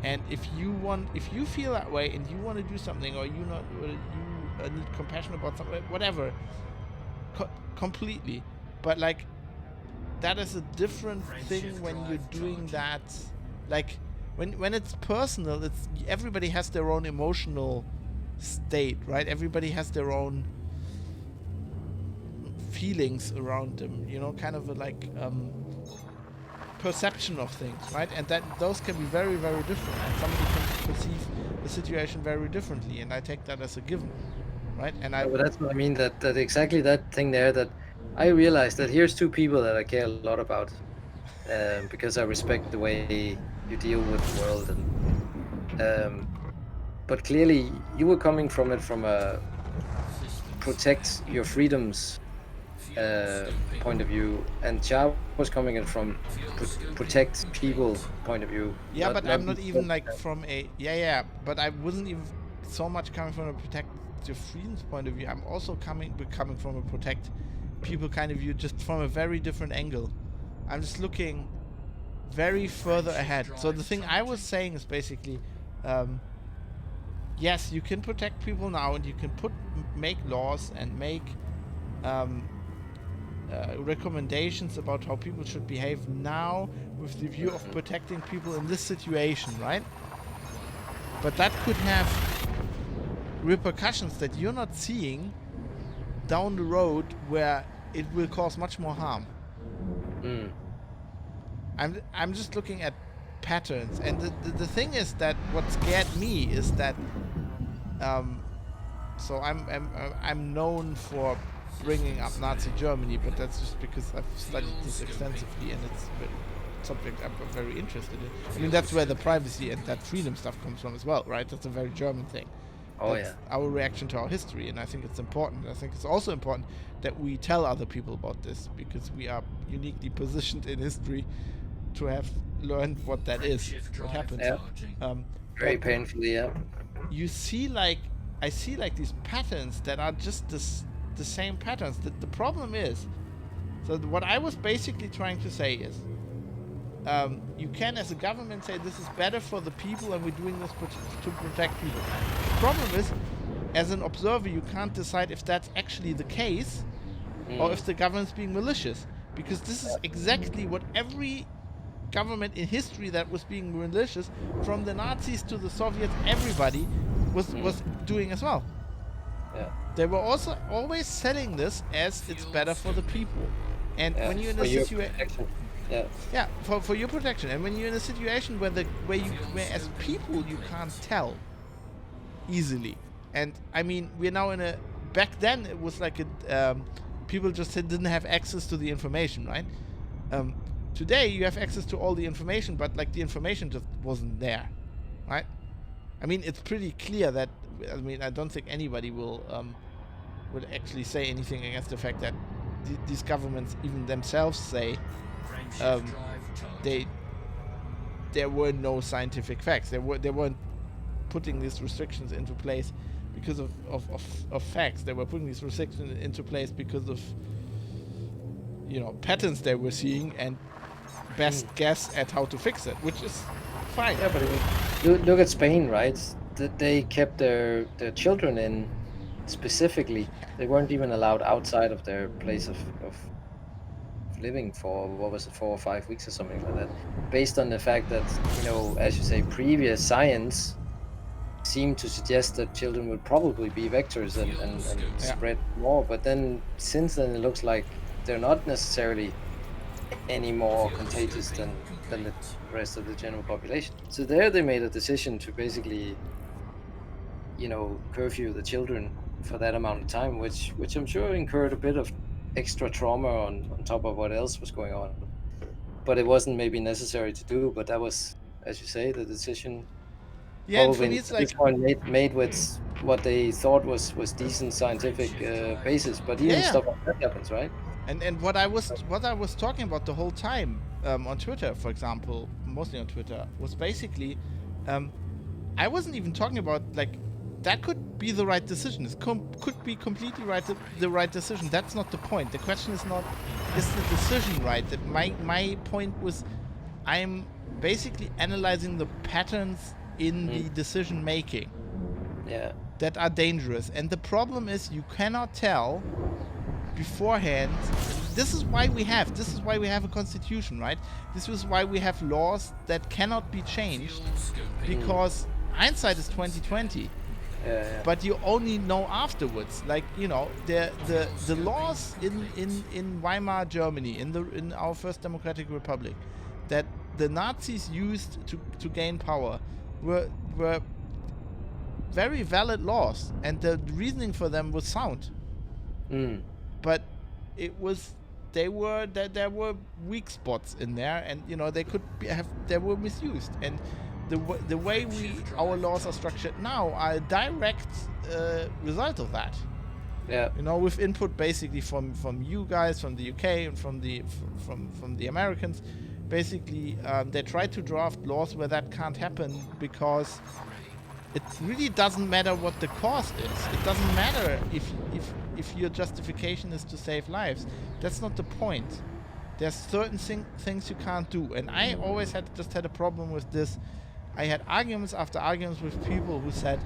And if you feel that way and you want to do something, or you need compassion about something, whatever, completely. But like, that is a different thing when you're doing that. Like, when it's personal, it's everybody has their own emotional state, right? Everybody has their own feelings around them, you know, kind of a, like perception of things, right? And that those can be very, very different, and somebody can perceive the situation very differently, and I take that as a given, right? And but that's what I mean, that exactly that thing there, that I realized that here's two people that I care a lot about, because I respect the way you deal with the world, and but clearly you were coming from it from a protect your freedoms point of view, and Char was coming in from protect people point of view. Yeah, but I'm not even like from a but I wasn't even so much coming from a protect your freedoms point of view. I'm also coming from a protect people kind of view, just from a very different angle. I'm just looking very further ahead. So the thing I was saying is basically, yes, you can protect people now, and you can make laws and make recommendations about how people should behave now with the view of protecting people in this situation, right? But that could have repercussions that you're not seeing down the road where it will cause much more harm. Mm. I'm just looking at patterns, and the thing is that what scared me is that so I'm known for bringing up Nazi Germany, but that's just because I've studied this extensively and it's a subject I'm very interested in. I mean, that's where the privacy and that freedom stuff comes from as well, right? That's a very German thing. Oh That's yeah. our reaction to our history, and I think it's important. I think it's also important that we tell other people about this, because we are uniquely positioned in history to have learned what that is, what happened. Yeah. Charging. Very but painfully, yeah. you see, I see these patterns that are just the same patterns. The problem is, so what I was basically trying to say is, you can, as a government, say this is better for the people and we're doing this to protect people. The problem is, as an observer, you can't decide if that's actually the case or if the government's being malicious, because this is exactly what every government in history that was being malicious, from the Nazis to the Soviets, everybody was doing as well. Yeah. They were also always selling this as it's better for the people. And Yeah. when you're in For a your situation, protection. Yeah. yeah, for your protection, and when you're in a situation where as people you can't tell easily, and I mean we're now in a, back then it was like people just didn't have access to the information, right? Today you have access to all the information, but like the information just wasn't there, right? I mean, it's pretty clear that, I mean, I don't think anybody will actually say anything against the fact that these governments even themselves say there were no scientific facts. They weren't putting these restrictions into place because of facts. They were putting these restrictions into place because of, you know, patterns they were seeing and best guess at how to fix it, which is fine. Yeah, but look at Spain, right? They kept their children in specifically. They weren't even allowed outside of their place of living for, what was it, 4 or 5 weeks or something like that, based on the fact that, you know, as you say, previous science seemed to suggest that children would probably be vectors and spread more. But then since then it looks like they're not necessarily any more contagious than the rest of the general population. So there they made a decision to basically, you know, curfew the children for that amount of time, which I'm sure incurred a bit of extra trauma on top of what else was going on. But it wasn't maybe necessary to do, but that was, as you say, the decision. Yeah, and for Probably me it's at this like, point made with what they thought was decent scientific basis, but even Yeah. stuff like that happens, right? and what I was talking about the whole time on Twitter, for example, mostly on Twitter, was basically I wasn't even talking about like that could be the right decision. It could be completely the right decision. That's not the point. The question is not, is the decision right? That my point was, I'm basically analyzing the patterns in the decision making Yeah. that are dangerous. And the problem is you cannot tell beforehand. This is why we have a constitution, right? This is why we have laws that cannot be changed, because hindsight is 2020. Yeah. But you only know afterwards. Like, you know, the laws in Weimar Germany, in our first democratic republic, that the Nazis used to gain power were very valid laws, and the reasoning for them was sound. But there were weak spots in there, and you know they were misused, and the way our laws are structured now are a direct result of that. Yeah. You know, with input basically from you guys, from the UK, and from the Americans. Basically, they try to draft laws where that can't happen, because it really doesn't matter what the cause is. It doesn't matter if your justification is to save lives. That's not the point. There's certain things you can't do, and I always had a problem with this. I had arguments after arguments with people who said,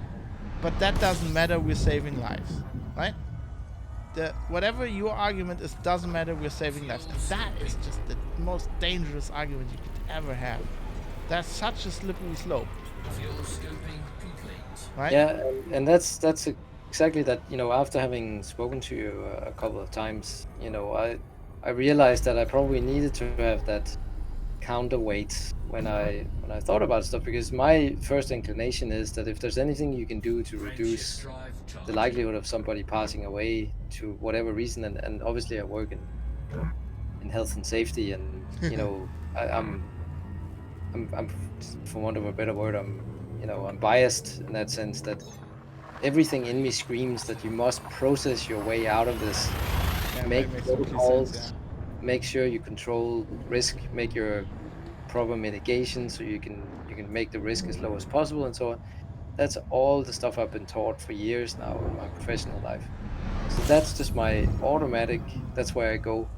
but that doesn't matter, we're saving lives, right? Whatever your argument is doesn't matter, we're saving lives. And that is just the most dangerous argument you could ever have. That's such a slippery slope. Fuel scoping complete. Right? Yeah, and that's exactly that. After having spoken to you a couple of times, I realized that I probably needed to have that counterweight when I thought about stuff, because my first inclination is that if there's anything you can do to Frameshift reduce drive the charging. likelihood of somebody passing away to whatever reason, and obviously I work in health and safety, and I'm for want of a better word, I'm biased in that sense that everything in me screams that you must process your way out of this, Yeah, make that makes complete protocols, sense. make sure you control risk, make your proper mitigation so you can make the risk as low as possible, and so on. That's all the stuff I've been taught for years now in my professional life. So that's just my automatic, that's where I go.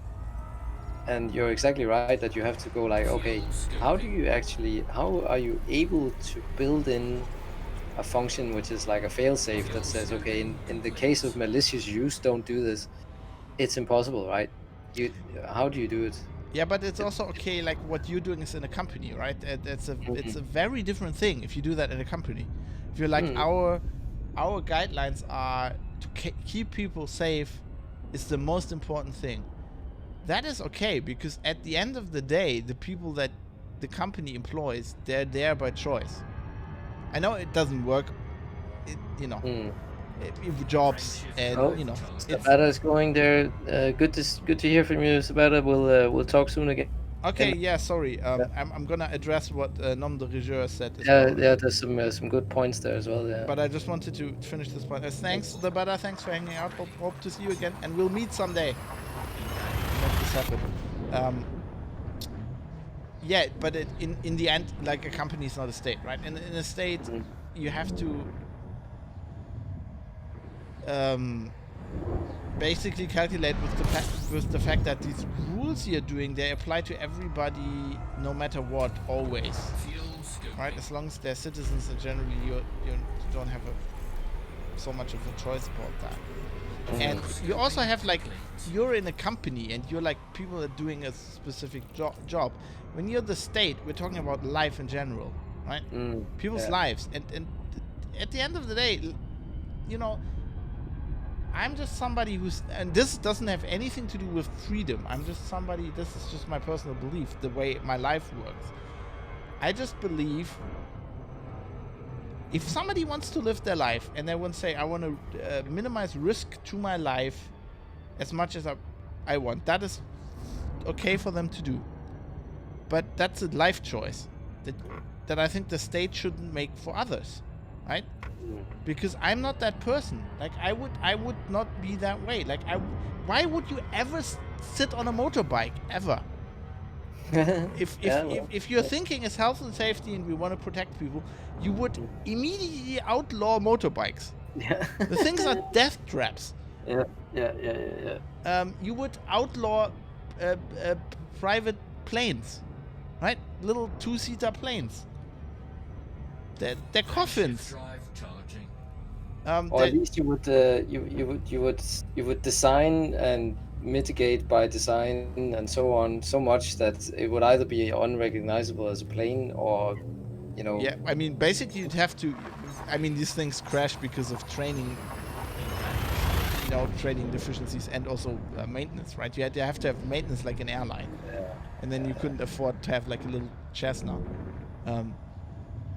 And you're exactly right that you have to go like, okay, how are you able to build in a function which is like a fail-safe that says, okay, in the case of malicious use, don't do this. It's impossible, right? You How do you do it? Yeah, but it's It- also okay. Like what you're doing is in a company, right? It's Mhm. a very different thing if you do that in a company. If you're like Mm. our guidelines are to keep people safe is the most important thing. That is okay because at the end of the day, the people that the company employs, they're there by choice. I know it doesn't work, Mm. jobs and Oh, it's Sabata is going there. Good to hear from you, Sabata. We'll talk soon again. okay. Yeah, sorry. Yeah, I'm gonna address what Nom de Rigueur said as yeah, well. yeah. There's some good points there as well. Yeah. But I just wanted to finish this point. Thanks, the Butter. Thanks for hanging out. Hope to see you again, and we'll meet someday. Make this happen. Yeah, but in the end, like a company is not a state, right? In a state, Mhm. you have to basically calculate with the fact that these rules you're doing, they apply to everybody, no matter what, always. Fuel scoping. Right, as long as they're citizens, and generally you don't have so much of a choice about that. And you also have like, you're in a company and you're like people are doing a specific job. When you're the state, we're talking about life in general, right? People's Yeah. lives, and at the end of the day, I'm just somebody who's, and this doesn't have anything to do with freedom. I'm just somebody, this is just my personal belief, the way my life works. I just believe if somebody wants to live their life and they want to say, I want to minimize risk to my life as much as I want, that is okay for them to do. But that's a life choice that I think the state shouldn't make for others, right? Because I'm not that person. Like I would not be that way. Like why would you ever sit on a motorbike ever? If your thinking is health and safety and we want to protect people, you would immediately outlaw motorbikes. Yeah. The things are death traps. Yeah. You would outlaw private planes, right? Little two-seater planes. They're coffins. Drive charging. Or at least you would design and mitigate by design and so on so much that it would either be unrecognizable as a plane or, Yeah, I mean, basically you'd have to. I mean, these things crash because of training. Training deficiencies and also maintenance, right? You have to have maintenance like an airline, and then you couldn't afford to have like a little Cessna.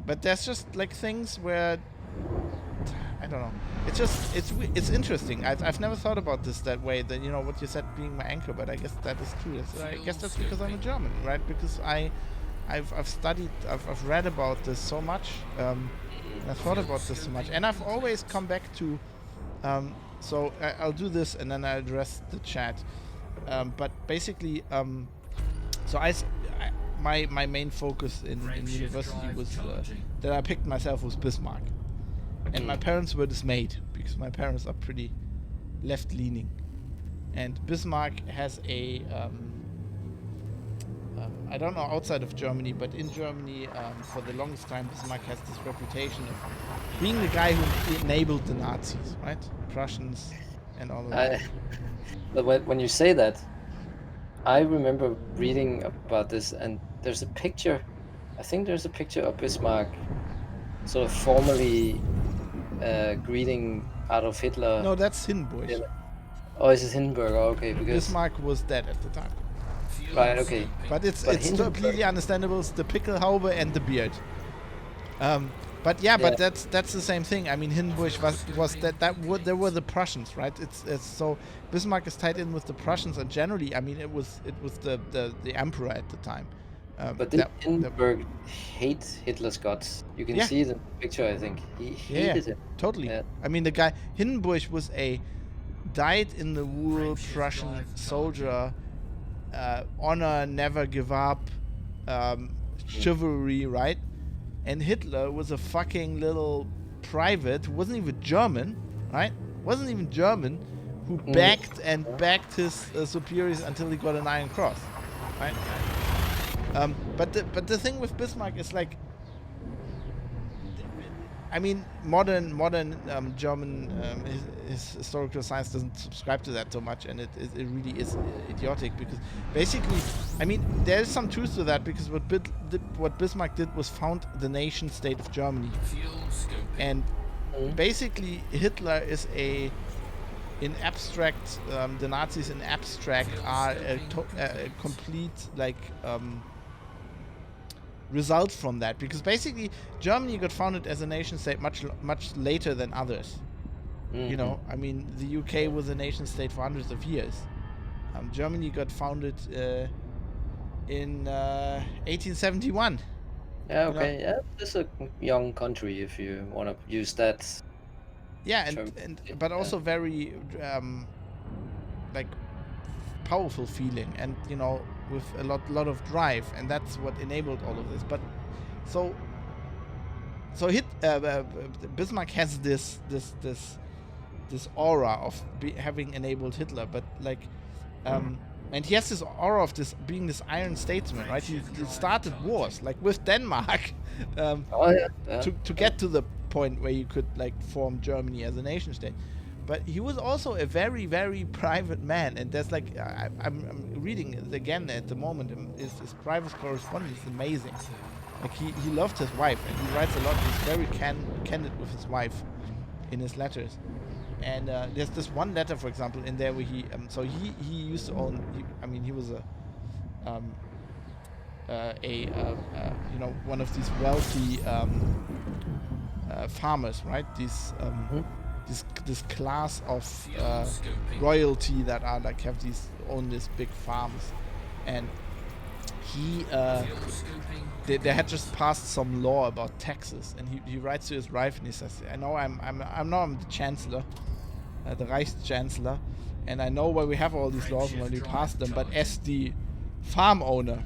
But there's just like things where I don't know. It's interesting. I've never thought about this that way. That what you said being my anchor, but I guess that is true. I guess that's because I'm a German, right? Because I've studied, I've read about this so much, and I've thought about this so much, and I've always come back to. So I'll do this and then I'll address the chat. But basically, so my main focus in university was that I picked myself was Bismarck. And my parents were dismayed because my parents are pretty left-leaning. And Bismarck has a, I don't know outside of Germany, but in Germany, for the longest time, Bismarck has this reputation of being the guy who enabled the Nazis, right? Prussians and all of that. But when you say that, I remember reading about this, and there's a picture. I think there's a picture of Bismarck, sort of formally greeting Adolf Hitler. No, that's Hindenburg. Yeah. Oh, is it Hindenburg? Oh, okay, because Bismarck was dead at the time. right, okay. But it's Hindenburg- completely understandable. It's the Pickelhaube and the beard. But Yeah. that's the same thing. I mean, Hindenburg was there were the Prussians, right? It's so Bismarck is tied in with the Prussians, and generally, I mean, it was the emperor at the time. But did Hindenburg hate Hitler's guts? You can Yeah. see it in the picture, I think. He hated him. Totally. Yeah. I mean, the guy Hindenburg was a dyed-in-the-wool Prussian soldier, honor, never give up, chivalry, right? And Hitler was a fucking little private, wasn't even German, right? Wasn't even German, who begged and begged his superiors until he got an Iron Cross, right? But the thing with Bismarck is like, I mean, modern German his historical science doesn't subscribe to that so much, and it really is idiotic, because basically, I mean, there is some truth to that, because what Bismarck did was found the nation state of Germany, and basically Hitler is in abstract, the Nazis in abstract are a complete result from that, because basically Germany got founded as a nation state much later than others. You know, I mean, the UK was a nation state for hundreds of years. Germany got founded in 1871. Yeah, okay. Yeah, it's a young country if you want to use that. Yeah, term. but also very powerful feeling, and you know, with a lot of drive, and that's what enabled all of this. But so Bismarck has this aura of having enabled Hitler, but and he has this aura of this being this iron statesman, right? He started wars, like with Denmark, to get to the point where you could form Germany as a nation state. But he was also a very, very private man, and there's I'm reading it again at the moment. His private correspondence is amazing. Like he loved his wife, and he writes a lot. He's very candid with his wife in his letters. And there's this one letter, for example, in there where he used to own. He was one of these wealthy farmers, right? These this class of royalty that are own these big farms, and he they had just passed some law about taxes, and he writes to his wife and he says, I know I'm the chancellor, the Reichschancellor, and I know why we have all these laws and why we pass them, but as the farm owner,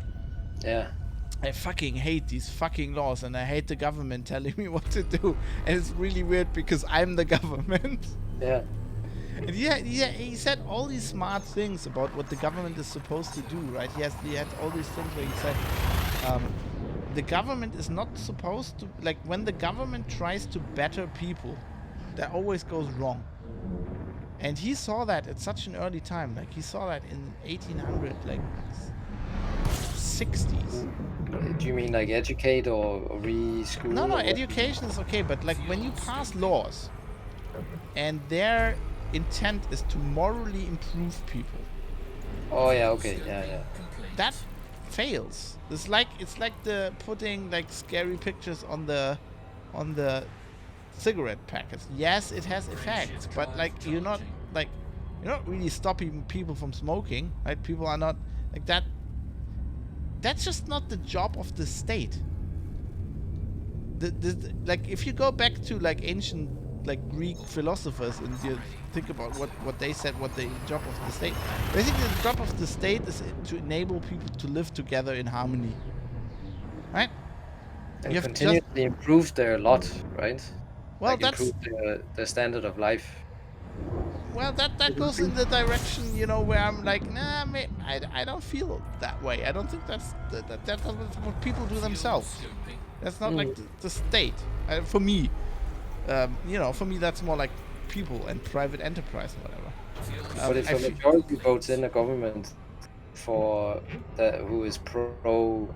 I fucking hate these fucking laws, and I hate the government telling me what to do. And it's really weird because I'm the government. Yeah. And he said all these smart things about what the government is supposed to do, right? He had all these things where he said the government is not supposed to, when the government tries to better people, that always goes wrong. And he saw that at such an early time. He saw that in 1800, 60s. Do you mean educate or re-school? No, education is okay, but when you pass laws and their intent is to morally improve people. Oh yeah, okay, yeah. That fails. It's like the putting scary pictures on the cigarette packets. Yes, it has effects, but you're not really stopping people from smoking, right? People are not that. That's just not the job of the state. If you go back to ancient Greek philosophers and you think about what they said, what the job of the state. Basically, the job of the state is to enable people to live together in harmony, right? And continuously improve their lot, right? Well, that's improve their standard of life. Well, that goes in the direction, where I'm nah, I don't feel that way. I don't think that's what people do themselves. That's not the state. For me, for me that's more like people and private enterprise and whatever. But if a majority votes in a government who is pro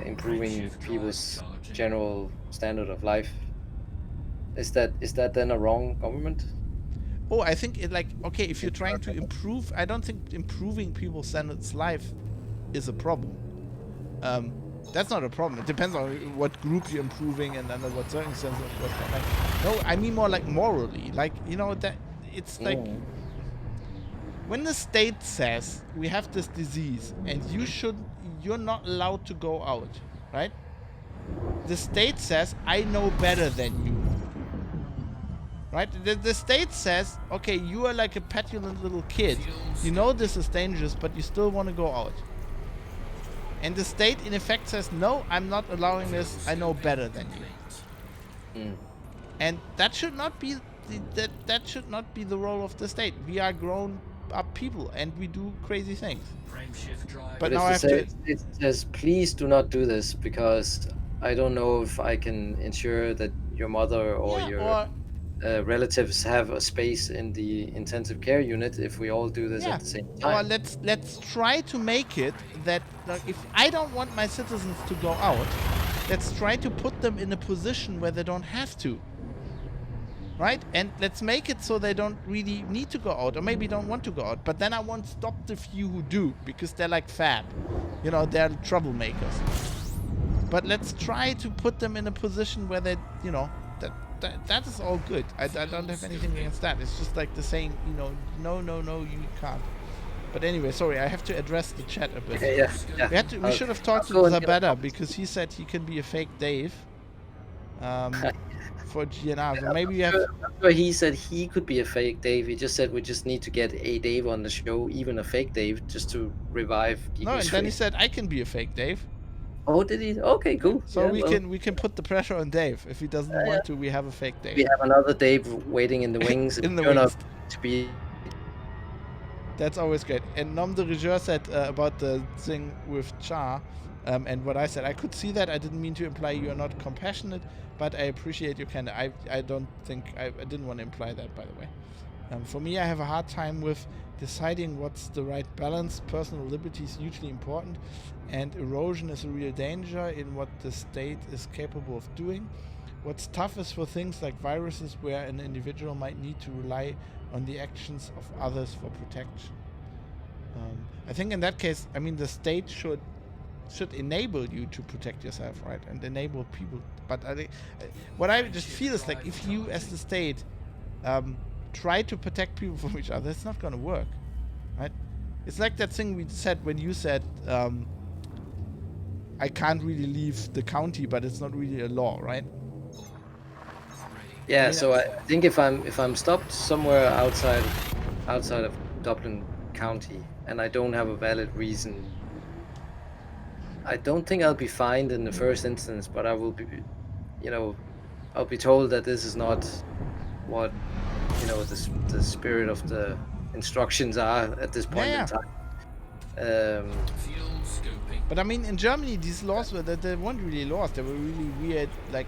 improving people's general standard of life, is that then a wrong government? Oh, I think it like, okay, if you're trying to improve, I don't think improving people's standards life is a problem. That's not a problem. It depends on what group you're improving and under what circumstances, of course. But like, no, I mean more like morally. Like, you know, that it's like when the state says we have this disease and you're not allowed to go out, right? The state says, I know better than you. Right? The state says, okay, you are like a petulant little kid. You know this is dangerous, but you still want to go out. And the state, in effect, says, no, I'm not allowing this. I know better than you. And that should not be that should not be the role of the state. We are grown-up people, and we do crazy things. But now I have to. It says, please do not do this because I don't know if I can ensure that your mother or your relatives have a space in the intensive care unit if we all do this at the same time. Or let's try to make it that if I don't want my citizens to go out, let's try to put them in a position where they don't have to. Right? And let's make it so they don't really need to go out or maybe don't want to go out. But then I won't stop the few who do because they're like fab. You know, they're troublemakers. But let's try to put them in a position where they, you know, that is all good. I don't have anything against that. It's just like the saying, you know, no, you can't. But anyway, sorry, I have to address the chat a bit. Yeah. We should have talked to Zabetta because he said he can be a fake Dave for GNR. So maybe we have. He said he could be a fake Dave. He just said we just need to get a Dave on the show, even a fake Dave, just to revive. No, and then he said I can be a fake Dave. Oh, did he? Okay, cool. So we can put the pressure on Dave. If he doesn't want to, we have a fake Dave. We have another Dave waiting in the wings. In the wings. To be. That's always great. And Nom de Rigueur said about the thing with Char, and what I said. I could see that. I didn't mean to imply you are not compassionate, but I appreciate your candor. I don't think I didn't want to imply that, by the way. For me, I have a hard time with deciding what's the right balance. Personal liberty is hugely important, and erosion is a real danger in what the state is capable of doing. What's tough is for things like viruses where an individual might need to rely on the actions of others for protection. I think in that case, I mean, the state should enable you to protect yourself, right, and enable people. But I think what I just feel is like if you, as the state, try to protect people from each other, it's not going to work, right? It's like that thing we said when you said, I can't really leave the county, but it's not really a law, right? Yeah, so I think if I'm stopped somewhere outside of Dublin County and I don't have a valid reason, I don't think I'll be fined in the first instance, but I will be, you know, I'll be told that this is not what, you know, the spirit of the instructions are at this point in time. But I mean, in Germany, these laws they weren't really laws. They were really weird, like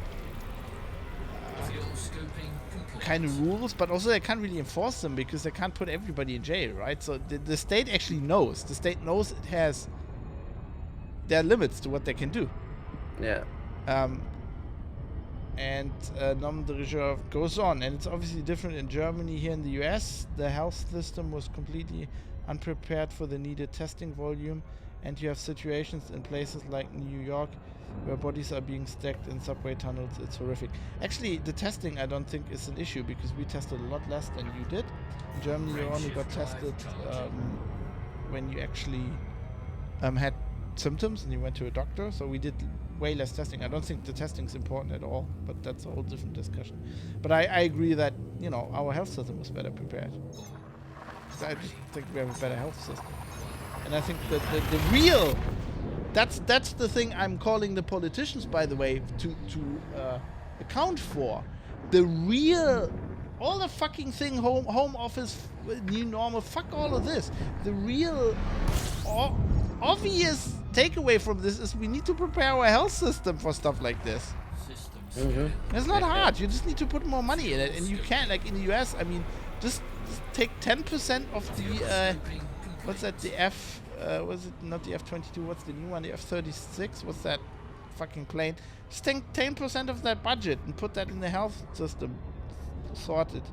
kind of rules. But also, they can't really enforce them because they can't put everybody in jail, right? So the state actually knows. The state knows it has. There are limits to what they can do. Yeah. And Nom de Rigueur goes on, and it's obviously different in Germany. Here in the US, the health system was completely unprepared for the needed testing volume, and you have situations in places like New York where bodies are being stacked in subway tunnels. It's horrific. Actually, the testing I don't think is an issue because we tested a lot less than you did. In Germany, you only got tested when you actually had symptoms and you went to a doctor, so we did way less testing. I don't think the testing is important at all, but that's a whole different discussion. But I agree that, you know, our health system was better prepared. I just think we have a better health system. And I think that the real, that's the thing I'm calling the politicians, by the way, to account for. The real, all the fucking thing, home office, new normal, fuck all of this. The real obvious takeaway from this is we need to prepare our health system for stuff like this. It's not hard. You just need to put more money in it, and you can, like in the US, I mean, just take 10% of the what's that? The F was it not the F-22? What's the new one? The F-36? What's that fucking plane? Just take 10% of that budget and put that in the health system. Sorted.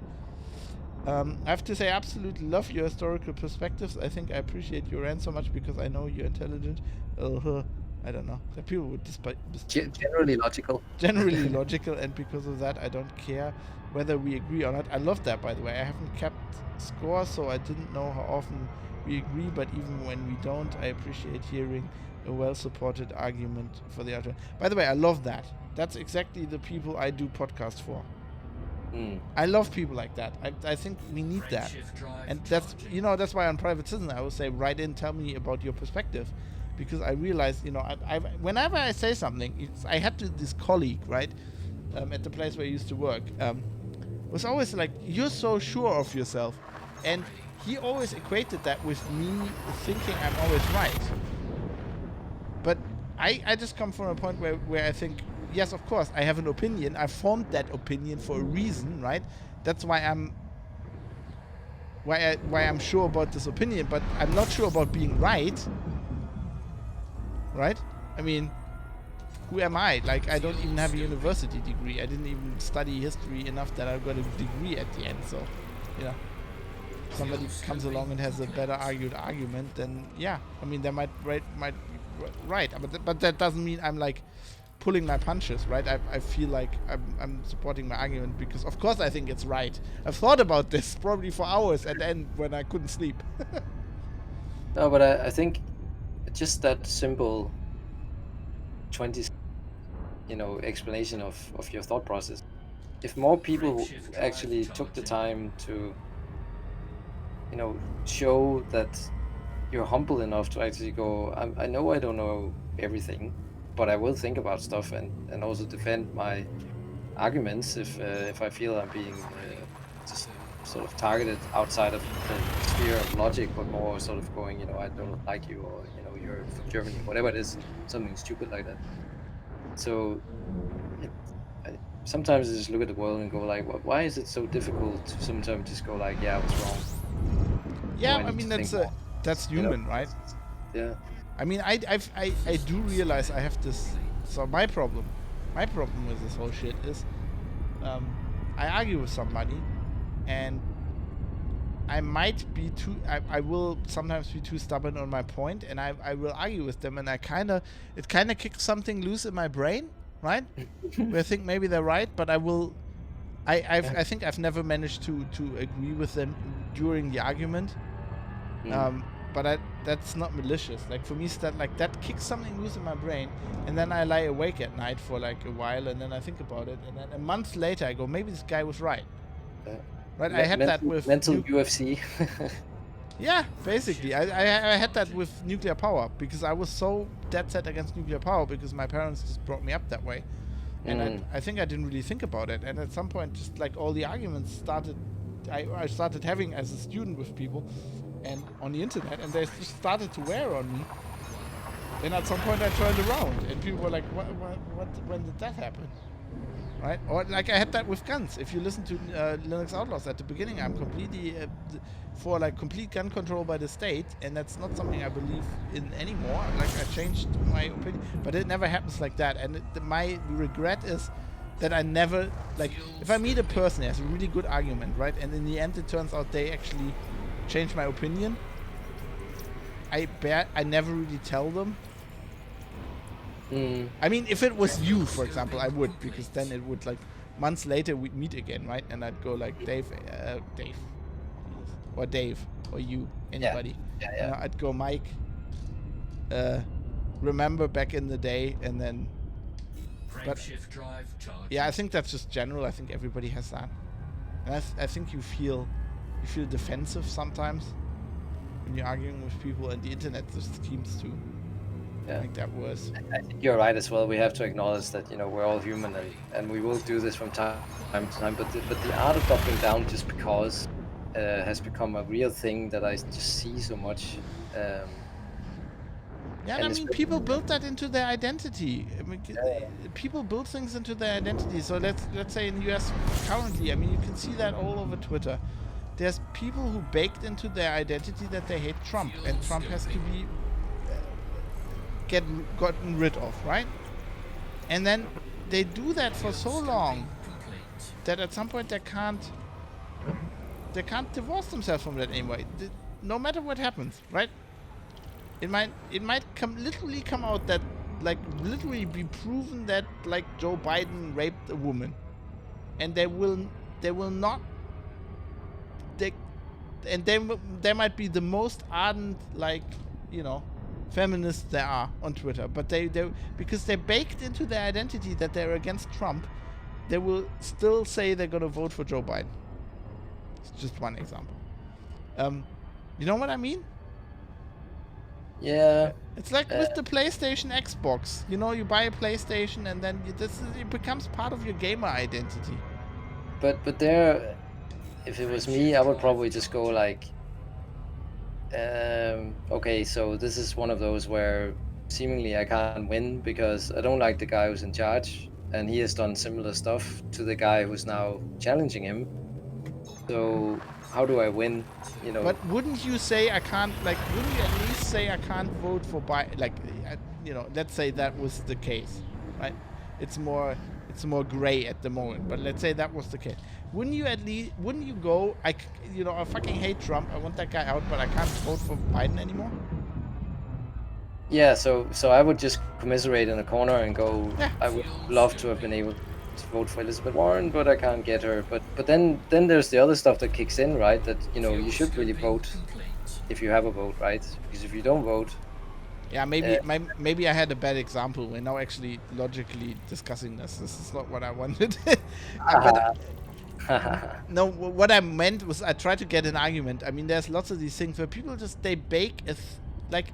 I have to say, I absolutely love your historical perspectives. I think I appreciate your rant so much because I know you're intelligent. I don't know. That people would Generally logical. generally logical, and because of that, I don't care whether we agree or not. I love that, by the way. I haven't kept score, so I didn't know how often we agree, but even when we don't, I appreciate hearing a well-supported argument for the other. By the way, I love that. That's exactly the people I do podcasts for. I love people like that. I think we need that. And that's, you know, that's why on Private Citizen I will say, write in, tell me about your perspective. Because I realized, you know, whenever I say something, I had this colleague, right, at the place where I used to work, was always like, you're so sure of yourself. And he always equated that with me thinking I'm always right. But I just come from a point where I think, yes, of course, I have an opinion. I formed that opinion for a reason, right? That's why I'm sure about this opinion, but I'm not sure about being right. Right? I mean, who am I? Like, I don't even have a university degree. I didn't even study history enough that I got a degree at the end. So, you know, if somebody comes along and has a better argument, then yeah, I mean, they might be right. But that doesn't mean I'm like pulling my punches, right? I feel like I'm supporting my argument because, of course, I think it's right. I've thought about this probably for hours at the end when I couldn't sleep. No, but I think just that simple 20, explanation of your thought process. If more people actually took the time to, show that you're humble enough to actually go, I know I don't know everything, but I will think about stuff and also defend my arguments if I feel I'm being just sort of targeted outside of the sphere of logic, but more sort of going, I don't like you, or you're from Germany, whatever it is, something stupid like that. So sometimes I just look at the world and go like, why is it so difficult to sometimes just go like, yeah, I was wrong? Yeah, I mean, that's human, right? Yeah. I mean, I do realize I have this. So my problem with this whole shit is, I argue with somebody, and I might be I will sometimes be too stubborn on my point, and I will argue with them, and it kind of kicks something loose in my brain, right? Where I think maybe they're right, but I think I've never managed to agree with them during the argument. But that's not malicious. Like, for me, that kicks something loose in my brain, and then I lie awake at night for like a while, and then I think about it, and then a month later I go, maybe this guy was right. Right? I had that with mental UFC. Yeah, basically. I had that with nuclear power, because I was so dead set against nuclear power because my parents just brought me up that way. And I think I didn't really think about it. And at some point, just like all the arguments I started having as a student with people and on the internet, and they just started to wear on me. Then at some point I turned around and people were like, what when did that happen? Right? Or like I had that with guns. If you listen to Linux Outlaws at the beginning, I'm completely for like complete gun control by the state, and that's not something I believe in anymore. Like, I changed my opinion, but it never happens like that. And my regret is that I never, like, if I meet a person who has a really good argument, right, and in the end it turns out they actually change my opinion, I never really tell them. I mean, if it was you, for example, I would, because then it would, like, months later we'd meet again, right? And I'd go like, Dave, or Dave, or you, anybody. Yeah. You know, I'd go, Mike, remember back in the day, and then. But yeah, I think that's just general. I think everybody has that, and I think you feel defensive sometimes when you're arguing with people, and the internet just seems to. Yeah. Make that worse. I think you're right as well. We have to acknowledge that we're all human, and we will do this from time to time. But the art of doubling down just because has become a real thing that I just see so much. Yeah, I mean, people build that into their identity. I mean, people build things into their identity. So let's say in the US currently, I mean, you can see that all over Twitter. There's people who baked into their identity that they hate Trump, and Trump has to be gotten rid of, right? And then they do that for so long that at some point they can't they can't divorce themselves from that anymore. No matter what happens, right? It might literally come out that, like, literally be proven that, like, Joe Biden raped a woman, and they will not. They might be the most ardent, like, you know, feminists there are on Twitter, but they because they're baked into their identity that they're against Trump, they will still say they're gonna vote for Joe Biden. It's just one example. You know what I mean? Yeah. It's like with the PlayStation, Xbox. You know, you buy a PlayStation and then it becomes part of your gamer identity. But there, if it was me, I would probably just go like, okay, so this is one of those where seemingly I can't win because I don't like the guy who's in charge, and he has done similar stuff to the guy who's now challenging him. So how do I win? You know. But wouldn't you say I can't, like, wouldn't you at least say I can't vote for Biden? Like, you know, let's say that was the case, right? It's more gray at the moment, but let's say that was the case. Wouldn't you go, I fucking hate Trump, I want that guy out, but I can't vote for Biden anymore? Yeah, so I would just commiserate in a corner and go, Yeah. I would love to have been able to vote for Elizabeth Warren, but I can't get her. But then there's the other stuff that kicks in, right? That, you know, you should really vote if you have a vote, right? Because if you don't vote, Yeah, maybe I had a bad example. We're now actually logically discussing this. This is not what I wanted. But, no, what I meant was I tried to get an argument. I mean, there's lots of these things where people just, they bake like,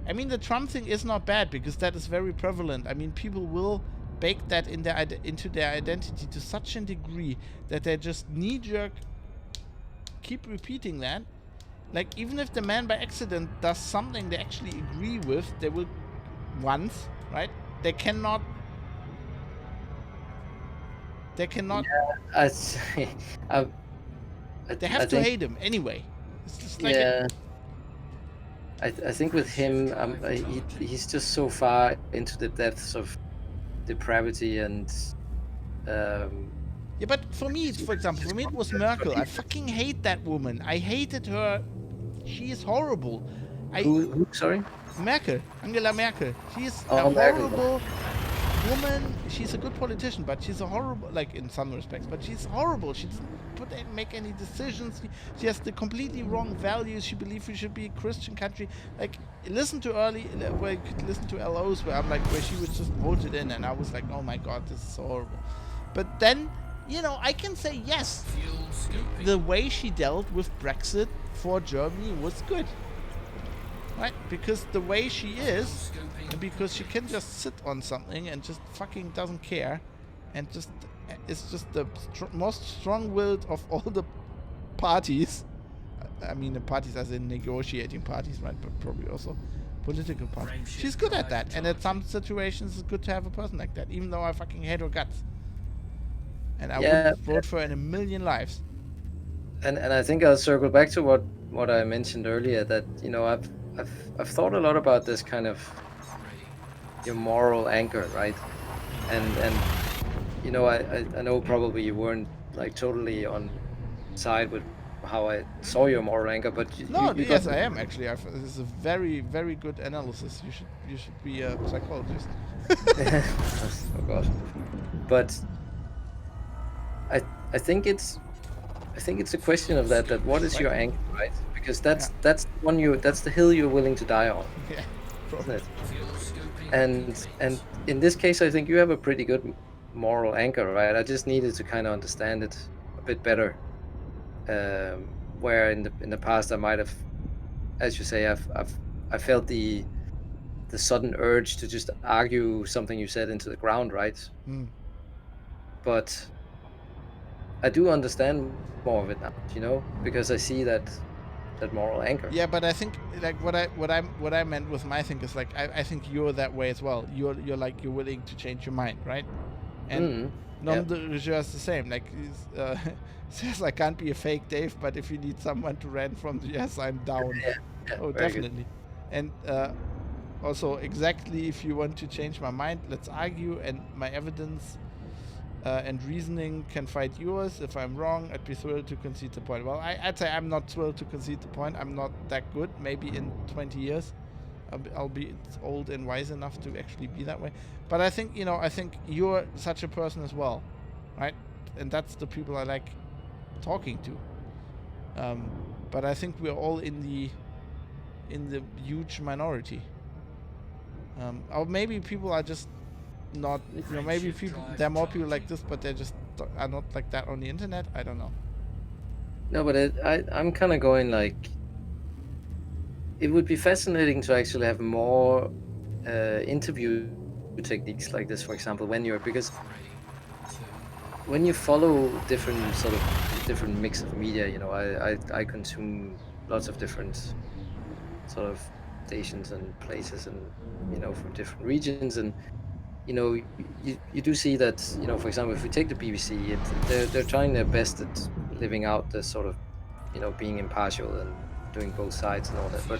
I mean, the Trump thing is not bad because that is very prevalent. I mean, people will bake that into their identity to such a degree that they just knee-jerk keep repeating that. Like, even if the man by accident does something they actually agree with, they will once, right? They cannot. yeah, They have to hate him anyway. It's just like yeah. I think with him, he's just so far into the depths of depravity and. Yeah, but for me, for example, it was Merkel. I fucking hate that woman. I hated her. She is horrible. Who? Sorry? Merkel. Angela Merkel. She is Oh, a Merkel. horrible woman. She's a good politician, but she's a horrible, like, in some respects, but she's horrible. She doesn't make any decisions. She has the completely wrong values. She believes we should be a Christian country. Like, listen to LOs where where she was just voted in, and I was like, oh my god, this is so horrible. But then, you know, I can say yes, the way she dealt with Brexit for Germany was good, right? Because the way she is, and because she can just sit on something and just fucking doesn't care, and just is just the most strong-willed of all the parties. I mean, the parties as in negotiating parties, right? But probably also political parties. She's good at that, and at some situations it's good to have a person like that, even though I fucking hate her guts. And I wouldn't vote for her in a million lives. And I think I'll circle back to what I mentioned earlier, that, you know, I've thought a lot about this kind of your moral anchor, right? And you know, I know probably you weren't like totally on side with how I saw your moral anchor, but yes, I am actually. This is a very, very good analysis. You should be a psychologist. Oh god. But I think it's a question of that what is your anchor, right? Because that's the hill you're willing to die on. Yeah, isn't it? And in this case, I think you have a pretty good moral anchor, right? I just needed to kind of understand it a bit better. Where in the past I might have, as you say, I felt the sudden urge to just argue something you said into the ground, right? But I do understand more of it now, you know, because I see that moral anchor. Yeah, but I think like what I meant with my thing is like I think you're that way as well. You're like you're willing to change your mind, right? And Nom de Rigueur is the same. Like says I can't be a fake Dave, but if you need someone to rant from the yes, I'm down. Oh, definitely. And also exactly if you want to change my mind, let's argue. And my evidence and reasoning can fight yours. If I'm wrong, I'd be thrilled to concede the point. Well, I'd say I'm not thrilled to concede the point. I'm not that good. Maybe in 20 years, I'll be old and wise enough to actually be that way. But I think, I think you're such a person as well, right? And that's the people I like talking to. But I think we're all in the huge minority. Or maybe people are just not, maybe there are more people like this, but they just are not like that on the internet. I don't know. No, but I'm kind of going like, it would be fascinating to actually have more interview techniques like this, for example, because when you follow different mix of media, I consume lots of different sort of stations and places, and from different regions, and you do see that, for example, if we take the BBC, they're trying their best at living out the sort of being impartial and doing both sides and all that, but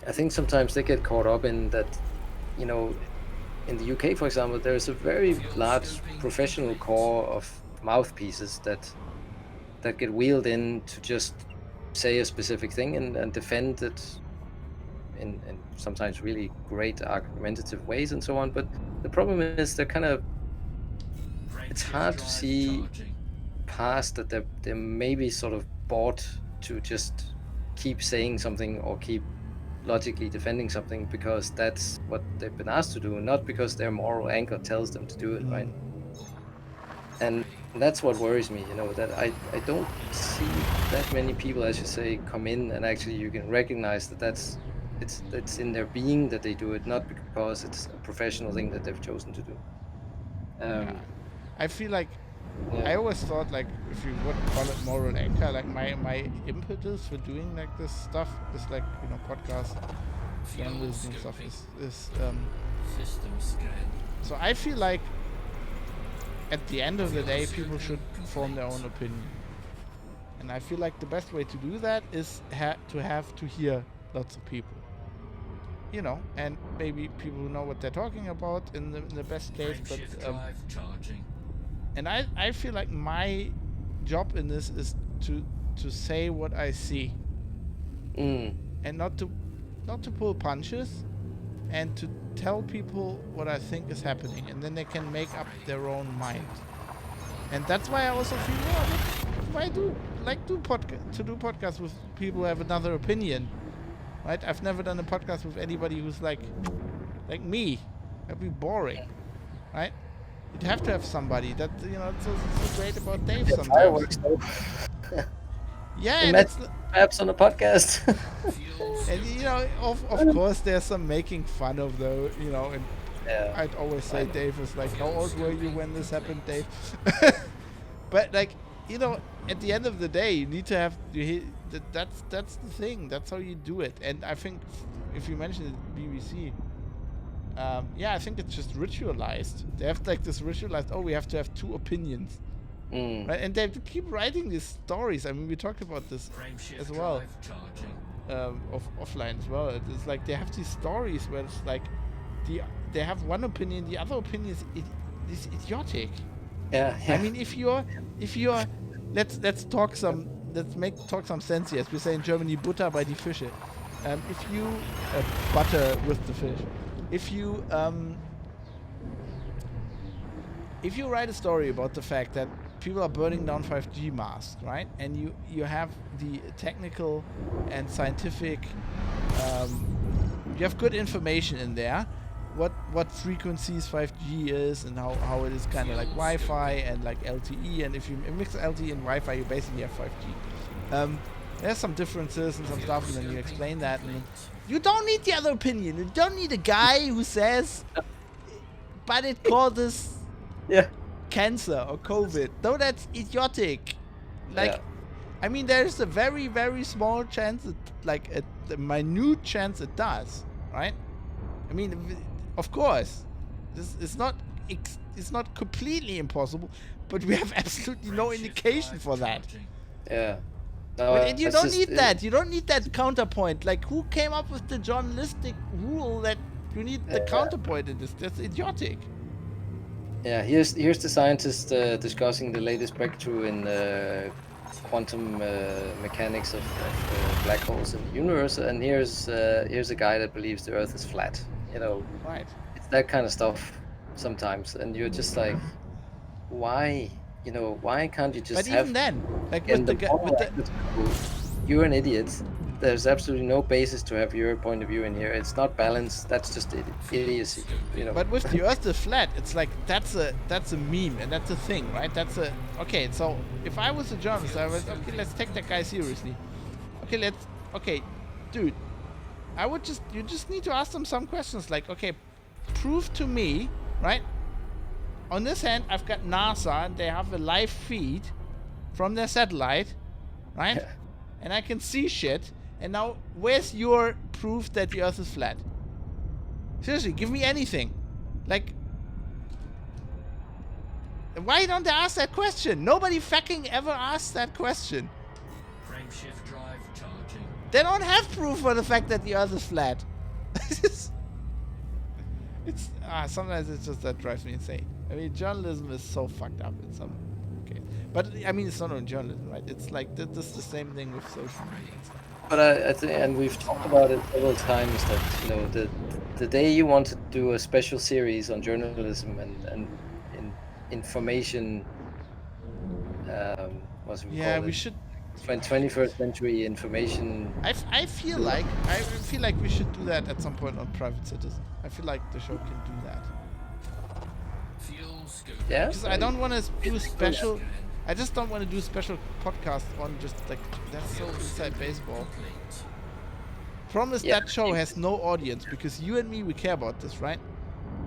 I think sometimes they get caught up in that, in the UK, for example, there's a very large professional core of mouthpieces that get wheeled in to just say a specific thing and defend it in sometimes really great argumentative ways and so on. But the problem is it's hard to see past that they're maybe sort of bought to just keep saying something or keep logically defending something because that's what they've been asked to do, not because their moral anchor tells them to do it, right? And that's what worries me, that I don't see that many people, as you say, come in and actually you can recognize that it's in their being that they do it, not because it's a professional thing that they've chosen to do. I feel like I always thought, like, if you would call it moral anchor, like my impetus for doing like this stuff is like, podcast journalism and stuff is so I feel like at the end of the day people should form their own opinion, and I feel like the best way to do that is to hear lots of people, and maybe people who know what they're talking about in the best case, but and I feel like my job in this is to say what I see, and not to pull punches, and to tell people what I think is happening, and then they can make up their own mind. And that's why I also feel do podcasts with people who have another opinion, right? I've never done a podcast with anybody who's like me. That'd be boring, right? You'd have to have somebody that, it's so great about Dave sometimes. Fireworks, yeah, and it's perhaps on a podcast. And of course there's some making fun of though, and I'd always say Dave was like, how old were you when this happened, Dave? But like, at the end of the day, you need to have that's the thing. That's how you do it. And I think if you mentioned it, BBC, I think it's just ritualized. They have like this ritualized, we have to have two opinions. Right? And they have to keep writing these stories. I mean, we talked about this as well. Offline as well. It's like they have these stories where it's like they have one opinion, the other opinion is idiotic. Yeah. I mean, if you're let's talk some sense here. As we say in Germany, Butter bei die Fische. If you butter with the fish. If you write a story about the fact that people are burning down 5G masts, right? And you have the technical and scientific, you have good information in there, what frequencies 5G is and how it is kind of like Wi-Fi and like LTE, and if you mix LTE and Wi-Fi, you basically have 5G. There's some differences and some stuff, and then you explain that, and you don't need the other opinion. You don't need a guy who says, but it causes cancer or COVID. No, that's idiotic. Like, I mean, there's a very, very small chance, a minute chance it does, right? I mean, of course, this is it's not completely impossible, but we have absolutely no indication for that. Yeah. And you don't need that. You don't need that counterpoint. Like, who came up with the journalistic rule that you need the counterpoint in this? That's idiotic. Yeah, here's the scientist discussing the latest breakthrough in quantum mechanics of black holes in the universe, and here's a guy that believes the Earth is flat. You know, Right. it's that kind of stuff sometimes, and you're just like, why? You know, why can't you just But have? even then, like And with the the guy, point with where I the just go, you're an idiot. There's absolutely no basis to have your point of view in here. It's not balanced. That's just idiocy. You know. but with the Earth is flat, it's like that's a meme and that's a thing, right? That's a okay. So if I was a journalist, I was okay. Let's take that guy seriously. Okay, dude. You just need to ask them some questions like, okay, prove to me, right? On this hand, I've got NASA and they have a live feed from their satellite, right? Yeah. And I can see shit. And now, where's your proof that the Earth is flat? Seriously, give me anything. Like, why don't they ask that question? Nobody fucking ever asks that question. Frameshift drive charging. They don't have proof for the fact that the Earth is flat. Sometimes it's just that drives me insane. I mean, journalism is so fucked up in some case. But I mean, it's not only journalism, right? It's like this is the same thing with social media and stuff. But I think, and we've talked about it several times, that you know the day you want to do a special series on journalism and information, what's it Yeah, called? we should. 21st century information. I feel like we should do that at some point on Private Citizen. I feel like the show can do that. Fuel scope. Yeah. Because I don't want to do special. I just don't want to do special podcasts on just like that's so inside baseball. Complete. Problem is Yeah. that show has no audience because you and me we care about this, right?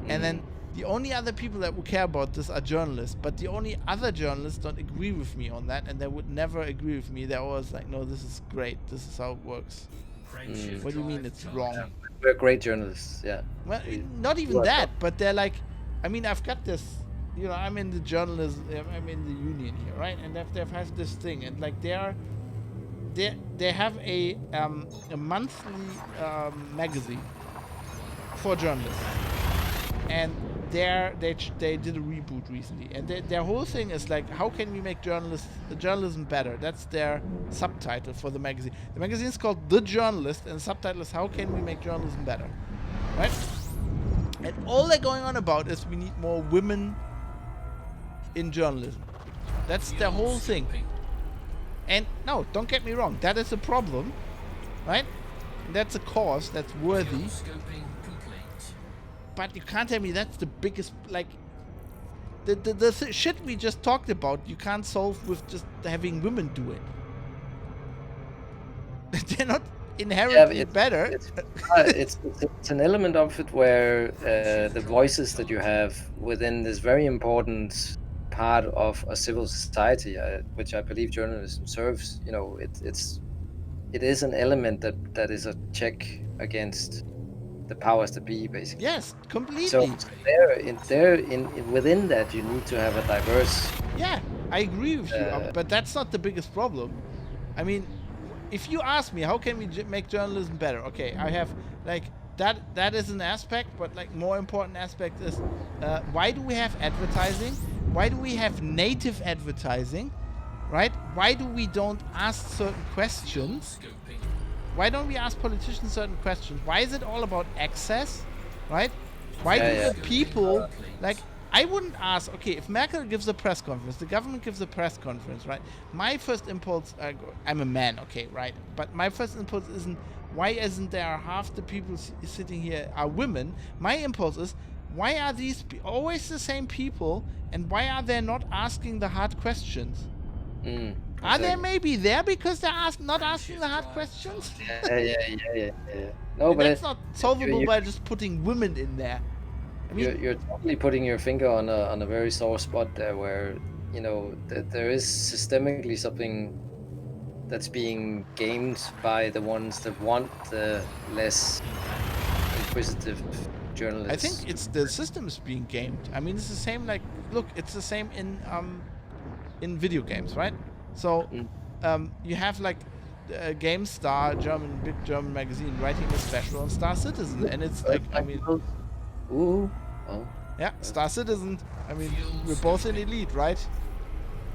And then the only other people that would care about this are journalists, but the only other journalists don't agree with me on that, and they would never agree with me. They're always like, "No, this is great. This is how it works." Frameshift What do you mean drive it's charging. wrong? We're great journalists. Yeah. Well, We- not even are that, but they're like, I mean, I've got this, you know, I'm in the journalism, I'm in the union here, right? And they've had this thing, and like they have a monthly magazine for journalists, and they did a reboot recently, and their whole thing is like, how can we make journalism better? That's their subtitle for the magazine. The magazine is called The Journalist, and the subtitle is how can we make journalism better, right? And all they're going on about is we need more women in journalism. That's their whole thing. And no, don't get me wrong, that is a problem, right? That's a cause that's worthy. Scoping complete. But you can't tell me that's the biggest, like, the shit we just talked about, you can't solve with just having women do it. They're not inherently better. It's an element of it where the voices that you have within this very important part of a civil society, which I believe journalism serves. You know, it is an element that is a check against the powers that be, basically. Yes, completely. So within that, you need to have a diverse. Yeah, I agree with you, but that's not the biggest problem. I mean, if you ask me, how can we make journalism better? Okay, I have like that is an aspect, but like more important aspect is why do we have advertising? Why do we have native advertising? Right? Why do we don't ask certain questions? Scoping. Why don't we ask politicians certain questions? Why is it all about access? Right? Why Yeah, do the people like I wouldn't ask, okay, if Merkel gives a press conference, the government gives a press conference, right? My first impulse, I'm a man, okay, right? But my first impulse isn't, why isn't there half the people sitting here are women? My impulse is, why are these always the same people, and why are they not asking the hard questions? Are they maybe there because they're not asking the hard questions? Yeah. No, And but that's not solvable you- by just putting women in there. I mean, you're totally putting your finger on a very sore spot there, where you know that there is systemically something that's being gamed by the ones that want the less inquisitive journalists. I think it's the system is being gamed. I mean, it's the same. Like, look, it's the same in video games, right? So, you have like GameStar, big German magazine, writing a special on Star Citizen, and it's like, I mean, Ooh, oh, Yeah, Star Citizen. I mean, we're both in Elite, right?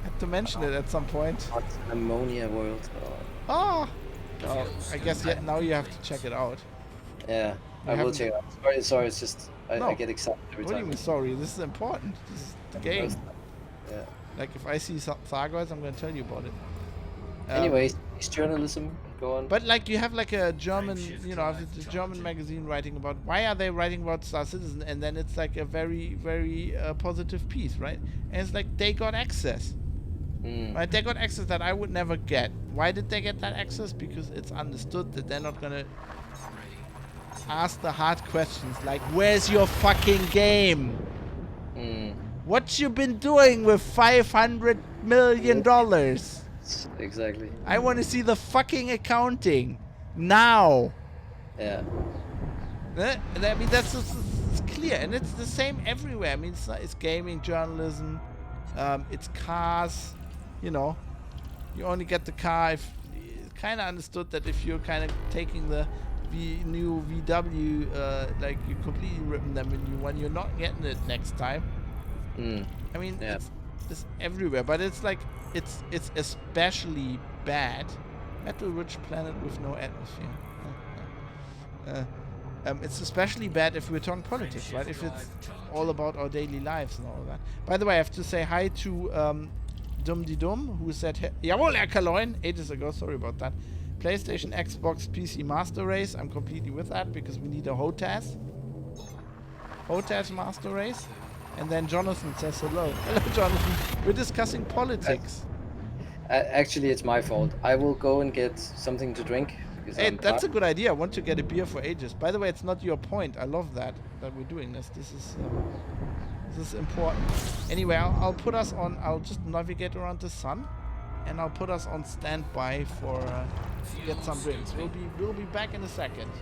Had to mention it at some point. What's an ammonia world? Oh! Oh, I guess now you have to check it out. Yeah, You I will haven't- check it out. Sorry, it's just I No. get excited every What do you time. mean sorry? This is important. This is the game. Yeah. Like, if I see Thargoids, I'm gonna tell you about it. Anyways, it's journalism. Go on. But like you have like a German, you know, the German magazine writing about why are they writing about Star Citizen, and then it's like a very, very positive piece, right? And it's like they got access, right? They got access that I would never get. Why did they get that access? Because it's understood that they're not gonna ask the hard questions like, "Where's your fucking game? What you been doing with $500 million?" Exactly. I want to see the fucking accounting now. Yeah. And I mean, it's clear, and it's the same everywhere. I mean, it's gaming, journalism, it's cars. You know, you only get the car if it's kind of understood that if you're kind of taking the new VW, like you're completely ripping them when you're not getting it next time. I mean, Yeah. it's everywhere, but it's like it's especially bad. Metal-rich planet with no atmosphere. It's especially bad if we're talking politics, right? If it's all about our daily lives and all of that. By the way, I have to say hi to Dum, who said, "Jawohl, Herr Kaloin," ages ago. Sorry about that. PlayStation, Xbox, PC Master Race. I'm completely with that because we need a HOTAS. HOTAS Master Race. And then Jonathan says hello. Hello, Jonathan. We're discussing politics. Actually, it's my fault. I will go and get something to drink. Because Hey, I'm that's a good idea. I want to get a beer for ages. By the way, it's not your point. I love that we're doing this. This is important. Anyway, I'll put us on. I'll just navigate around the sun, and I'll put us on standby for to get some drinks. We'll be back in a second.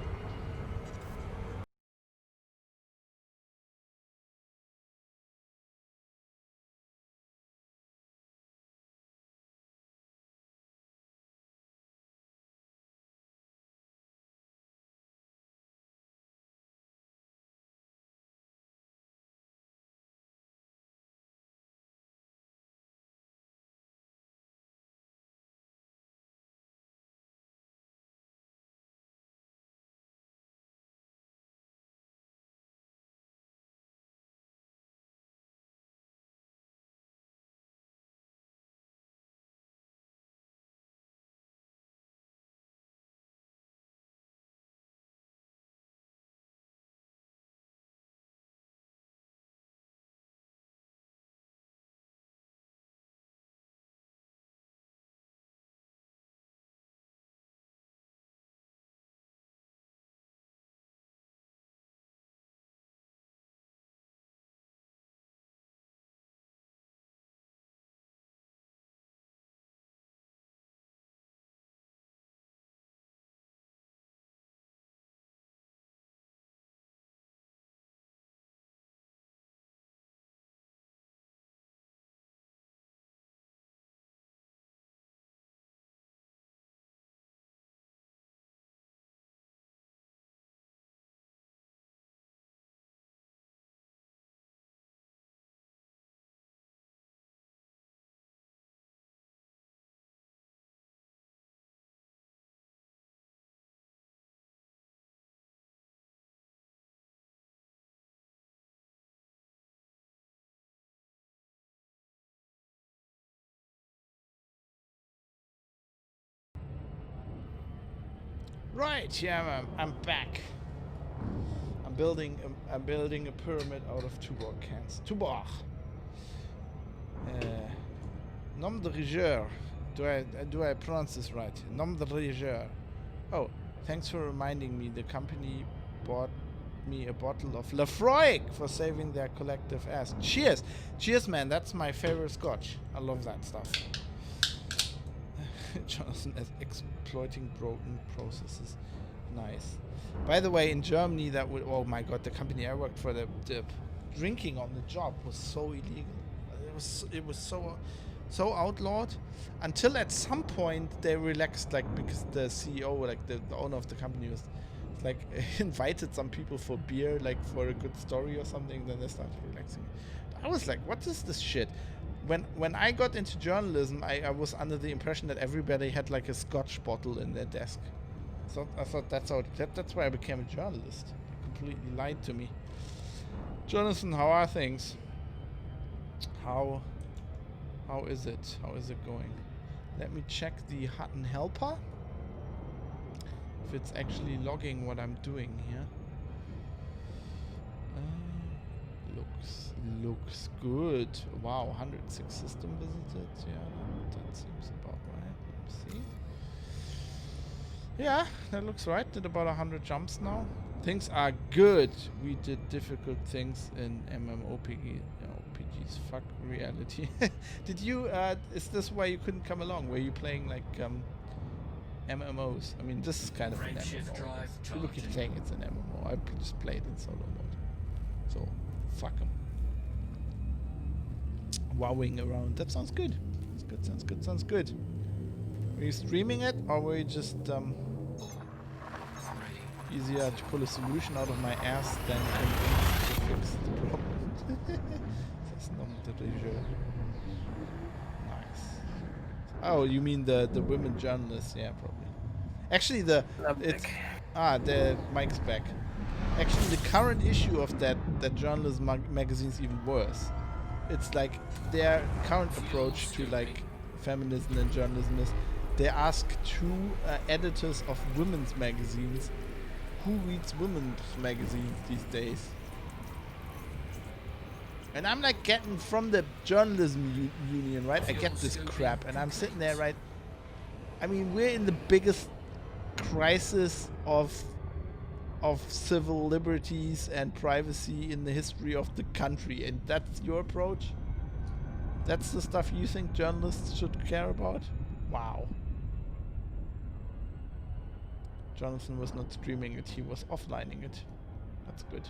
Right, yeah, I'm back. I'm building a pyramid out of Tuborg cans. Tuborg. Nom de rigueur. Do I pronounce this right? Nom de rigueur. Oh, thanks for reminding me. The company bought me a bottle of Lafroig for saving their collective ass. Cheers, cheers, man. That's my favorite scotch. I love that stuff. Jonathan as exploiting broken processes. Nice. By the way, in Germany, that would, oh my god, the company I worked for, the drinking on the job was so illegal. It was so outlawed until at some point they relaxed, like, because the CEO, like the owner of the company was like invited some people for beer, like for a good story or something. Then they started relaxing. I was like, what is this shit? When I got into journalism, I was under the impression that everybody had like a Scotch bottle in their desk. So I thought that's why I became a journalist. Completely lied to me. Jonathan, how are things? How is it? How is it going? Let me check the Hutton Helper. If it's actually logging what I'm doing here. Looks good. Wow, 106 system visited. Yeah, that seems about right. Let me see. Yeah, that looks right. Did about 100 jumps now. Things are good. We did difficult things in MMOPG. PG's fuck reality. Did you? Is this why you couldn't come along? Were you playing like MMOs? I mean, this is kind of an Frameshift MMO. drive People keep charging. saying it's an MMO. I just played in solo mode. So, fuck them. Wowing around. That sounds good. Sounds good. Were you streaming it, or were you just easier to pull a solution out of my ass than convince to fix the problem? That's not the usual. Nice. Oh, you mean the women journalists? Yeah, probably. Actually, the Mike's back. Actually, the current issue of that journalism magazine is even worse. It's like their current approach to like feminism and journalism is they ask two editors of women's magazines who reads women's magazines these days. And I'm like getting from the journalism union, right? I get this crap, and I'm sitting there, right? I mean, we're in the biggest crisis of civil liberties and privacy in the history of the country, and that's your approach? That's the stuff you think journalists should care about? Wow. Jonathan was not streaming it, he was offlining it. That's good.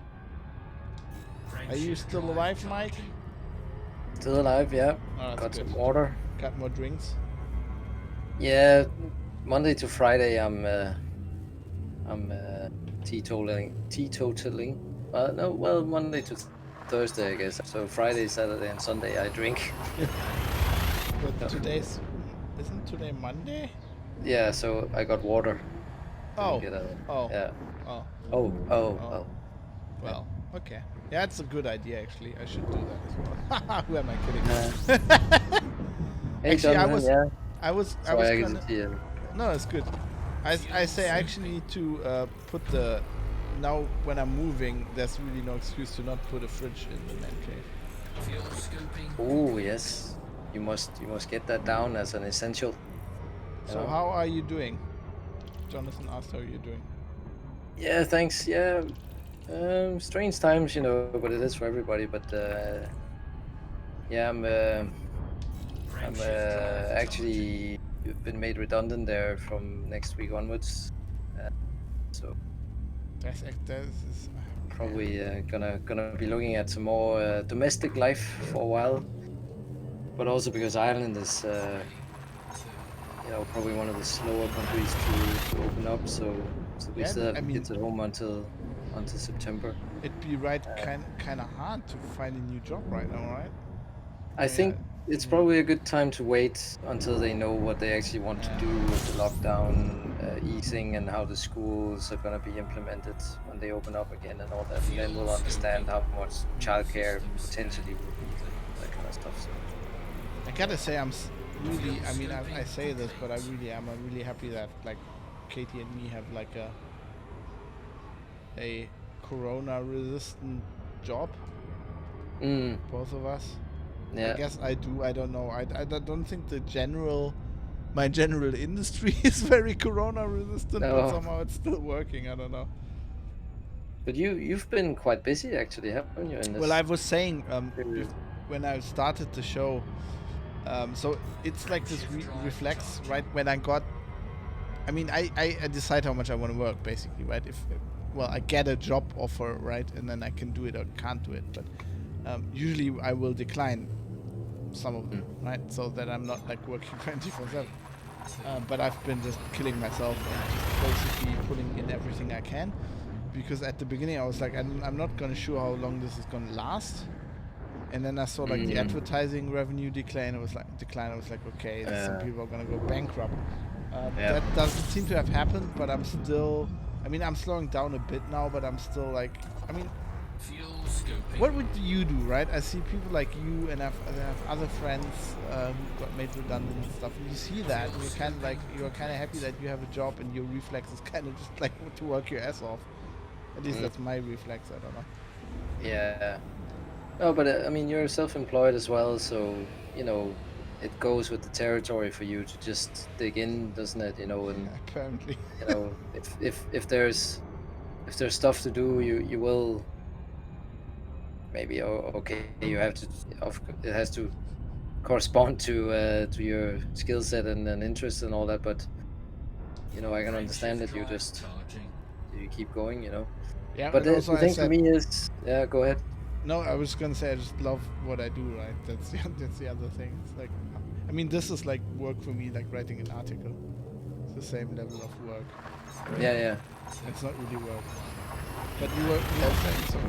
Are you still alive, Mike? Still alive, yeah. Oh, Got that's some good. water. Got more drinks? Yeah, Monday to Friday I'm teetotaling. Monday to Thursday I guess. So Friday, Saturday, and Sunday I drink. But isn't today Monday? Yeah, so I got water. Oh. Yeah. Oh. Oh. Well, okay. Yeah, it's a good idea actually. I should do that as well. Who am I kidding? Hey, Actually, Jonathan, I was gonna. No, it's good. I say I actually need to put the. Now when I'm moving, there's really no excuse to not put a fridge in the man cave. Fuel scooping. Oh yes, you must get that down as an essential. So how are you doing? Jonathan asked how you're doing. Yeah, thanks. Yeah, strange times, but it is for everybody. But yeah, I'm actually been made redundant there from next week onwards. So That is probably gonna be looking at some more domestic life for a while. But also because Ireland is probably one of the slower countries to open up. So we still have kids at home until September. It'd be kind of hard to find a new job right now, right? I think it's probably a good time to wait until they know what they actually want to do with the lockdown easing and how the schools are going to be implemented when they open up again and all that. And then we'll understand how much childcare potentially will be, that kind of stuff. So I gotta say, I say this, but I'm really happy that like Katie and me have like a corona-resistant job. Both of us. Yeah. I guess I do. I don't know. I don't think my general industry is very corona-resistant, but somehow it's still working. I don't know. But you've been quite busy actually, haven't you? In this? Well, I was saying when I started the show. So it's like this reflex, right? When I got, I decide how much I want to work, basically, right? I get a job offer, right, and then I can do it or can't do it. But usually I will decline some of them, right? So that I'm not like working 24/7. but I've been just killing myself and just basically pulling in everything I can, because at the beginning I was like, I'm not gonna sure how long this is gonna last, and then I saw like the advertising revenue decline. I was like, okay, some people are gonna go bankrupt. Yeah. That doesn't seem to have happened, but I'm still. I mean, I'm slowing down a bit now, but I'm still like. I mean, Fuel scoping. what would you do, right? I see people like you, and I have other friends who got made redundant and stuff. And you see that, and you're kind of happy that you have a job, and your reflex is kind of just like to work your ass off. At least that's my reflex. I don't know. Yeah. No, but I mean, you're self-employed as well, so you know, it goes with the territory for you to just dig in, doesn't it? You know, and Apparently. you know, if there's stuff to do, you will maybe okay. You have to. It has to correspond to your skill set and interest and all that. But you know, I can understand that you just you keep going. You know. Yeah, But and the also I thing for said, me is, yeah, go ahead. no, I was gonna say I just love what I do, right? That's the other thing. It's like, I mean, this is like work for me, like writing an article. It's the same level of work. Yeah. It's not really work. But you were saying so.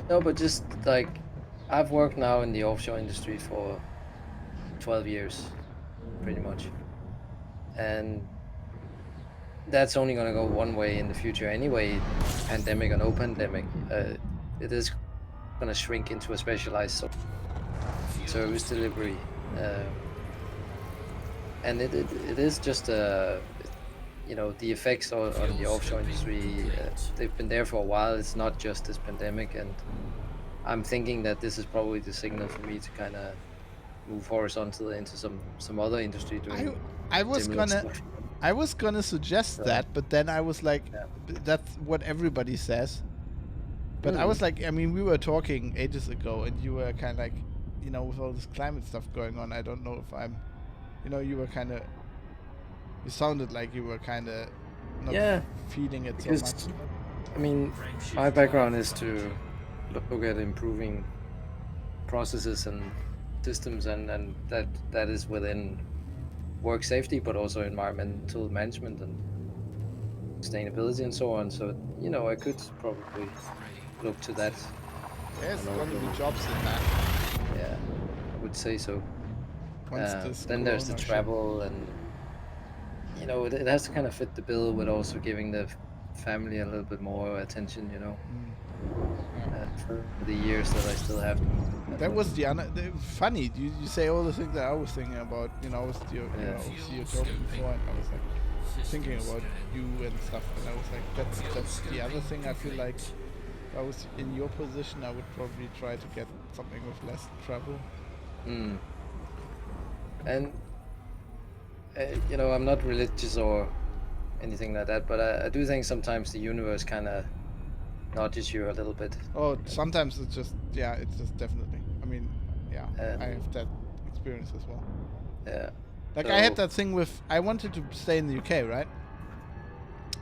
No, but just like I've worked now in the offshore industry for 12 years, pretty much, and that's only gonna go one way in the future anyway. Pandemic or no pandemic, it is gonna shrink into a specialized service delivery, and it is just you know, the effects on the offshore industry, they've been there for a while. It's not just this pandemic, and I'm thinking that this is probably the signal for me to kind of move horizontal into some other industry doing I was similar gonna stuff. I was gonna suggest that, but then I was like, that's what everybody says. But I was like, I mean, we were talking ages ago, and you were kind of like, you know, with all this climate stuff going on, I don't know if I'm, you know, you were kind of, you sounded like you were kind of not feeling it so because, much. I mean, my background is to look at improving processes and systems, and that is within work safety, but also environmental management and sustainability and so on. So, you know, I could probably look to that. There's gonna be jobs in that. Yeah, I would say so. Once this Then there's the corona shit- travel, and you know, it has to kind of fit the bill with also giving the family a little bit more attention, you know, for the years that I still have. That was funny. You say all the things that I was thinking about. You know, I was your talking before, and I was like thinking about you and stuff. And I was like, that's the other thing. I feel like if I was in your position, I would probably try to get something with less travel. And you know, I'm not religious or anything like that, but I do think sometimes the universe kind of nudges you a little bit. Oh, sometimes it's just definitely. I mean, yeah, I have that experience as well. Yeah. Like So- I had that thing with I wanted to stay in the UK, right?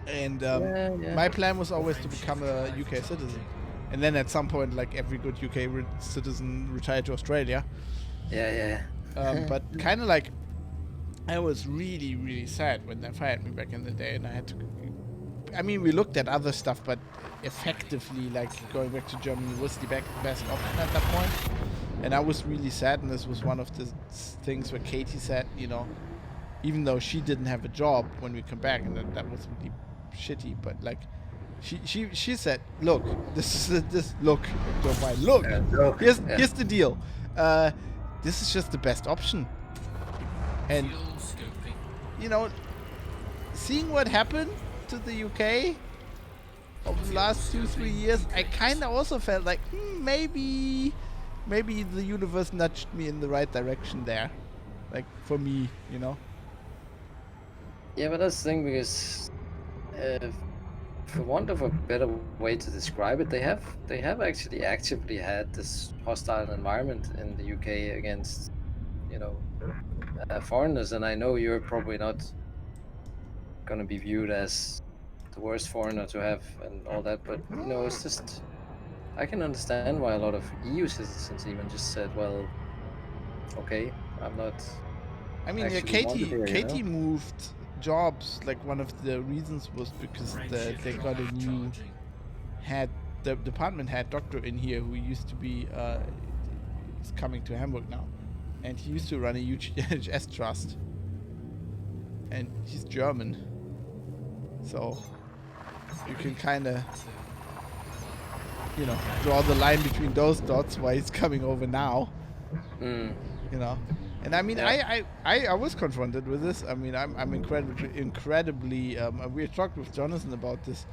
And Yeah. my plan was always to become a UK citizen, and then at some point, like every good UK citizen, retire to Australia. Yeah. But kind of like, I was really, really sad when they fired me back in the day, and I had to. I mean, we looked at other stuff, but effectively, like going back to Germany was the best option at that point. And I was really sad, and this was one of the things where Katie said, you know, even though she didn't have a job when we come back, and that was really shitty, but like, she said, look, look, Joe Biden, look, Look, here's the deal. This is just the best option. And Fuel scoping. you know, seeing what happened to the UK over the last 2-3 years, I kind of also felt like maybe the universe nudged me in the right direction there, like for me, you know. Yeah, but that's the thing, because for want of a better way to describe it, they have actually actively had this hostile environment in the UK against, you know, foreigners, and I know you're probably not gonna be viewed as the worst foreigner to have and all that, but you know, it's just, I can understand why a lot of EU citizens even just said, well, okay, I'm not I mean, yeah, actually wanted here, you know? Katie moved jobs. Like one of the reasons was because they got a new the department head doctor in here who used to be is coming to Hamburg now, and he used to run a huge NHS trust, and he's German, so you can kind of, you know, draw the line between those dots why he's coming over now. Mm. You know, and I mean, Yeah. I was confronted with this. I mean, I'm incredibly we talked with Jonathan about this.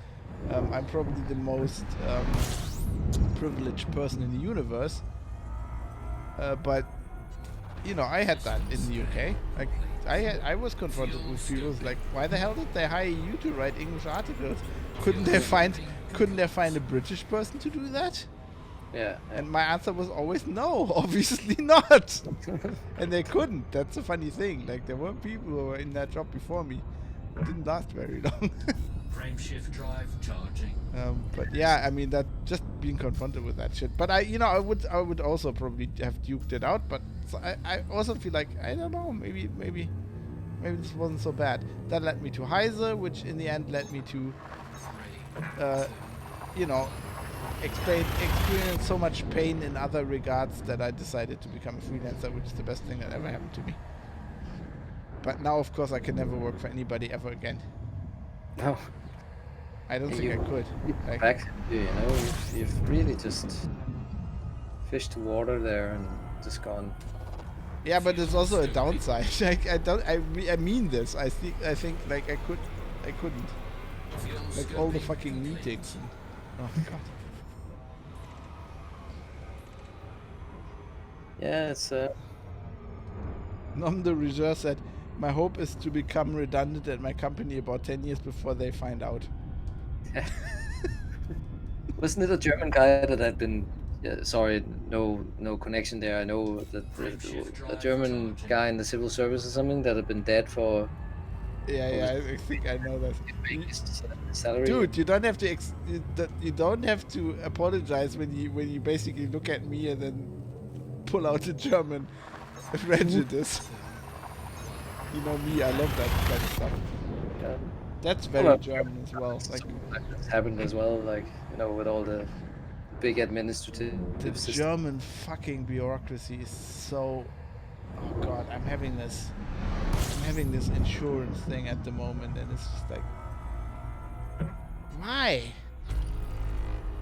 I'm probably the most privileged person in the universe, but you know, I had that in the UK. Like, I was confronted with people like, why the hell did they hire you to write English articles? Couldn't they find a British person to do that? Yeah. And my answer was always no, obviously not. And they couldn't. That's a funny thing. Like, there were people who were in that job before me. It didn't last very long. Frame shift drive charging. But yeah, I mean, that just being confronted with that shit. But I would also probably have duked it out. But so I also feel like, I don't know, maybe this wasn't so bad. That led me to Heise, which in the end led me to, you know, experience so much pain in other regards that I decided to become a freelancer, which is the best thing that ever happened to me. But now, of course, I can never work for anybody ever again. No. I don't And think I could. Like, Back, you know, you've really just fished the water there and just gone. yeah, but there's also a downside. Like, I mean this. I think like I couldn't. Like all the fucking meetings. And, oh god. Yeah, it's Nom de Rigueur said, my hope is to become redundant at my company about 10 years before they find out. wasn't it a German guy that had been? Yeah, sorry, no connection there. I know that a German guy in the civil service or something that had been dead for. Yeah, I think I know that. his salary. Dude, you don't have to you don't have to apologize when you basically look at me and then pull out the German prejudice. You know me, I love that kind of stuff. Yeah. That's very Well, German as well. Like It's happened as well, like, you know, with all the big administrative the systems. German fucking bureaucracy is so. Oh god, I'm having this insurance thing at the moment, and it's just like, why?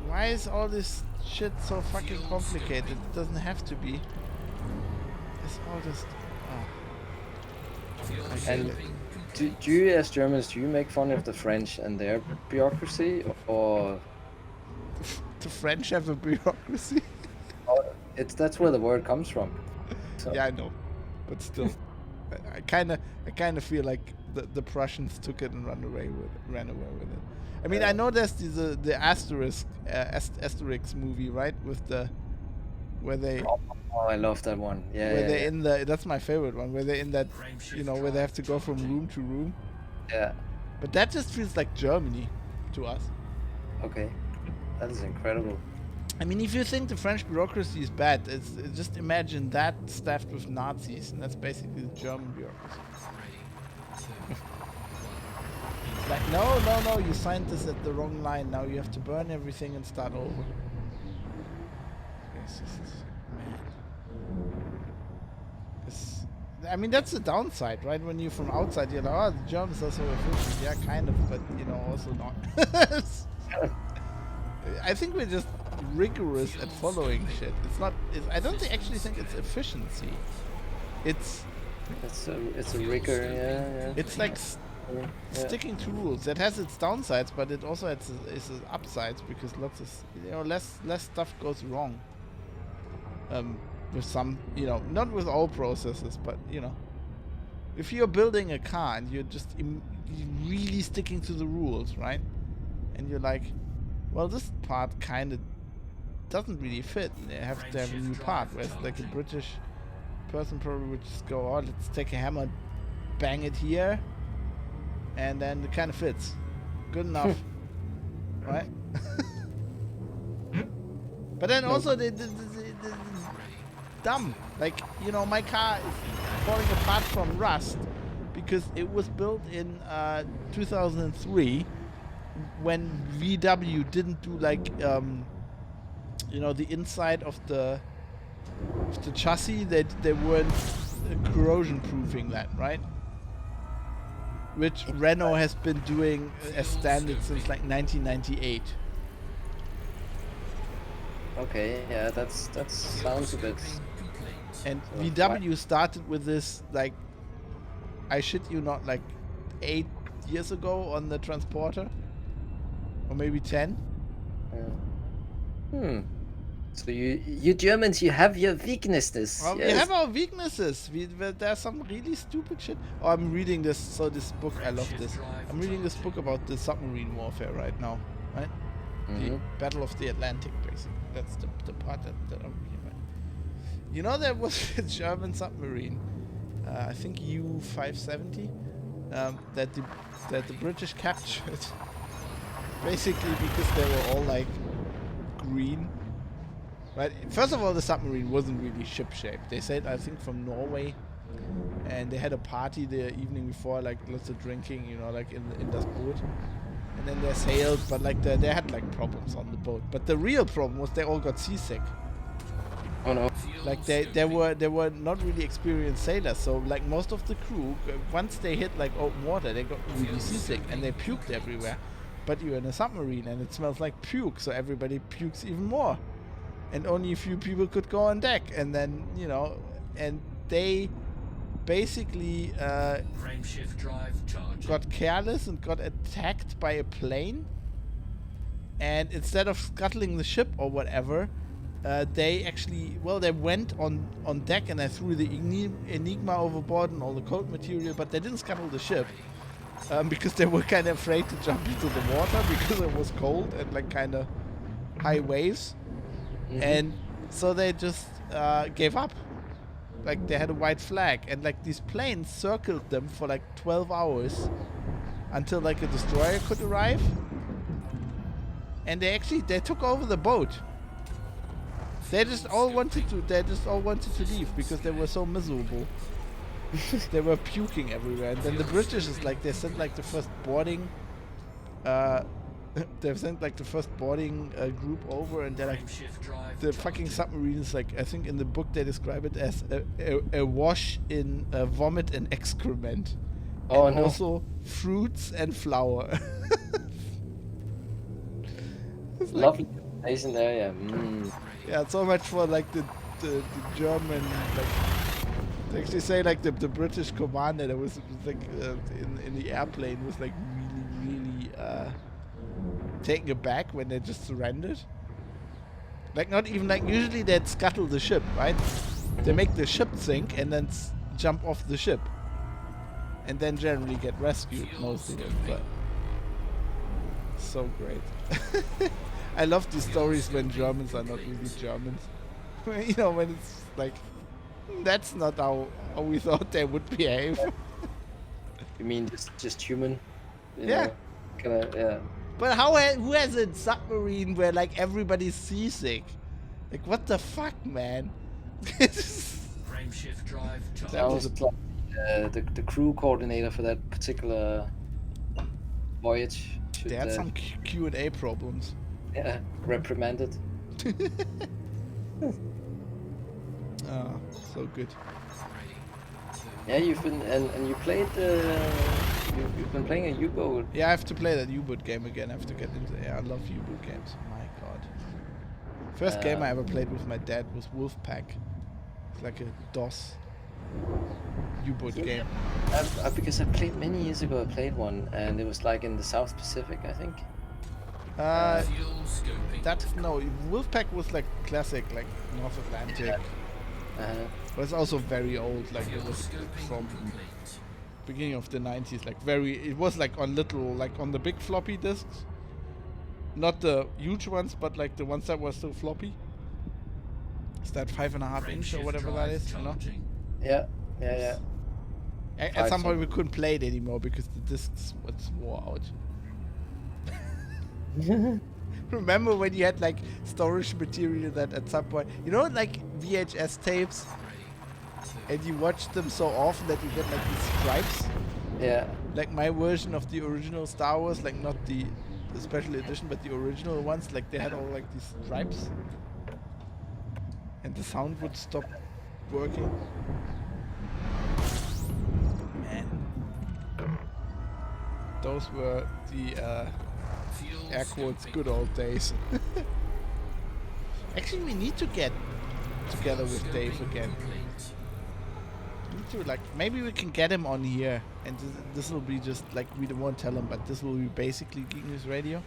Why is all this shit so fucking complicated? It doesn't have to be. It's all just. And do you, as Germans, do you make fun of the French and their bureaucracy, or The French have a bureaucracy. that's where the word comes from? So, Yeah, I know, but still, I kind of feel like the Prussians took it and ran away with it. I mean, I know there's the Asterix movie, right? With where they. Oh, I love that one. Yeah, Where yeah, they're yeah. in that's my favorite one, where they're in that, you know, where they have to go from room to room. Yeah. But that just feels like Germany to us. Okay, that is incredible. I mean, if you think the French bureaucracy is bad, it's just imagine that staffed with Nazis, and that's basically the German bureaucracy. It's like, no, you signed this at the wrong line, now you have to burn everything and start over. It's just, man. I mean, that's the downside, right? When you're from outside, you're like, oh, the Germans are so efficient. Yeah, kind of, but, you know, also not. I think we're just rigorous at following shit. It's not. I don't actually think it's efficiency. It's It's a rigor. Yeah. it's like Yeah. sticking to rules. That has its downsides, but it also has its upsides because lots of less stuff goes wrong. With some, not with all processes, but if you're building a car and you're just you're really sticking to the rules, right? And you're like, well, this part kind of doesn't really fit. They have to have a new part. Whereas like a British person probably would just go, oh, let's take a hammer, bang it here, and then it kind of fits. Good enough, right? But then also the dumb. Like, my car falling apart from rust because it was built in 2003 when VW didn't do like you know, the inside of the chassis. They weren't corrosion proofing that, right? Which Renault has been doing as standard since like 1998. Okay, yeah, that sounds a bit. And So VW started with this, like, I shit you not, like 8 years ago on the Transporter, or maybe 10. So you Germans, you have your weaknesses. Well, yes. we have our weaknesses. There's some really stupid shit. Oh, I'm reading this. So this book, I love this. I'm reading this book about the submarine warfare right now, right? The Battle of the Atlantic, basically. That's the part that I'm reading. Right? You know, there was a German submarine, I think U-570, that the British captured, basically because they were all like green. Right. First of all, the submarine wasn't really ship-shaped. They said, I think, from Norway, and they had a party the evening before, like lots of drinking, you know, like in das Boot. And then they sailed, but like they had like problems on the boat. But the real problem was they all got seasick. Oh no. Like they were not really experienced sailors, so like most of the crew, once they hit like open water, they got really seasick and they puked everywhere. But you're in a submarine and it smells like puke, so everybody pukes even more. And only a few people could go on deck, and then, you know, and they basically Frameshift drive charging. got careless and got attacked by a plane. And instead of scuttling the ship or whatever, they actually, well, they went on deck and they threw the Enigma overboard and all the code material, but they didn't scuttle the ship because they were kind of afraid to jump into the water because it was cold and like kind of high waves. And so they just gave up. Like they had a white flag, and like these planes circled them for like 12 hours until like a destroyer could arrive. And they took over the boat. They just all wanted to leave because they were so miserable. They were puking everywhere. And then the British is like, they sent like the first boarding they've sent like the first boarding group over, and they're like, the fucking submarine is like, I think in the book they describe it as a wash in vomit and excrement. Oh and no. Also fruits and flour. It's like, Lovely place in there, yeah. yeah, so much for like the German, like they actually say like the British commander that was like in the airplane was like really taken aback when they just surrendered. Like not even like, usually they'd scuttle the ship, right? They make the ship sink and then jump off the ship, and then generally get rescued, most of them. But so great. I love these stories when Germans are not really Germans. You know, when it's like, that's not how we thought they would behave. You mean just human? You Yeah. know, kinda, yeah. But who has a submarine where like everybody's seasick? Like what the fuck, man? Frameshift drive That I charging. was was like, the crew coordinator for that particular voyage. Should, They had some Q&A problems. yeah, reprimanded. Oh, so good. Yeah, you've been and you played. You've been playing a U-boat. Yeah, I have to play that U-boot game again. I have to get into. Yeah, I love U-boot games. My God. First game I ever played with my dad was Wolfpack. It's like a DOS U-boot Yeah. game. Because I played many years ago. I played one, and it was like in the South Pacific, I think. Fuel scoping. That no, Wolfpack was like classic, like North Atlantic. But it's also very old. Like it Fuel was scoping from complete. beginning of the 90s. Like very, it was like on little, like on the big floppy disks. Not the huge ones, but like the ones that were still floppy. It's that 5.5 inch or Frameshift whatever that drive is, you know? charging. Yeah. At some point we 5 couldn't play it anymore because the discs was wore out. Remember when you had like storage material that at some point, you know, like VHS tapes? and you watch them so often that you get like these stripes. Yeah. Like my version of the original Star Wars, like not the special edition, but the original ones, like they had all like these stripes. And the sound would stop working. Man. Those were the Fuel air quotes scoping. good old days. Actually, we need to get together with Dave Scoping again. complete. We need to, like, maybe we can get him on here, and this will be just like, we won't tell him, but this will be basically Geek News Radio.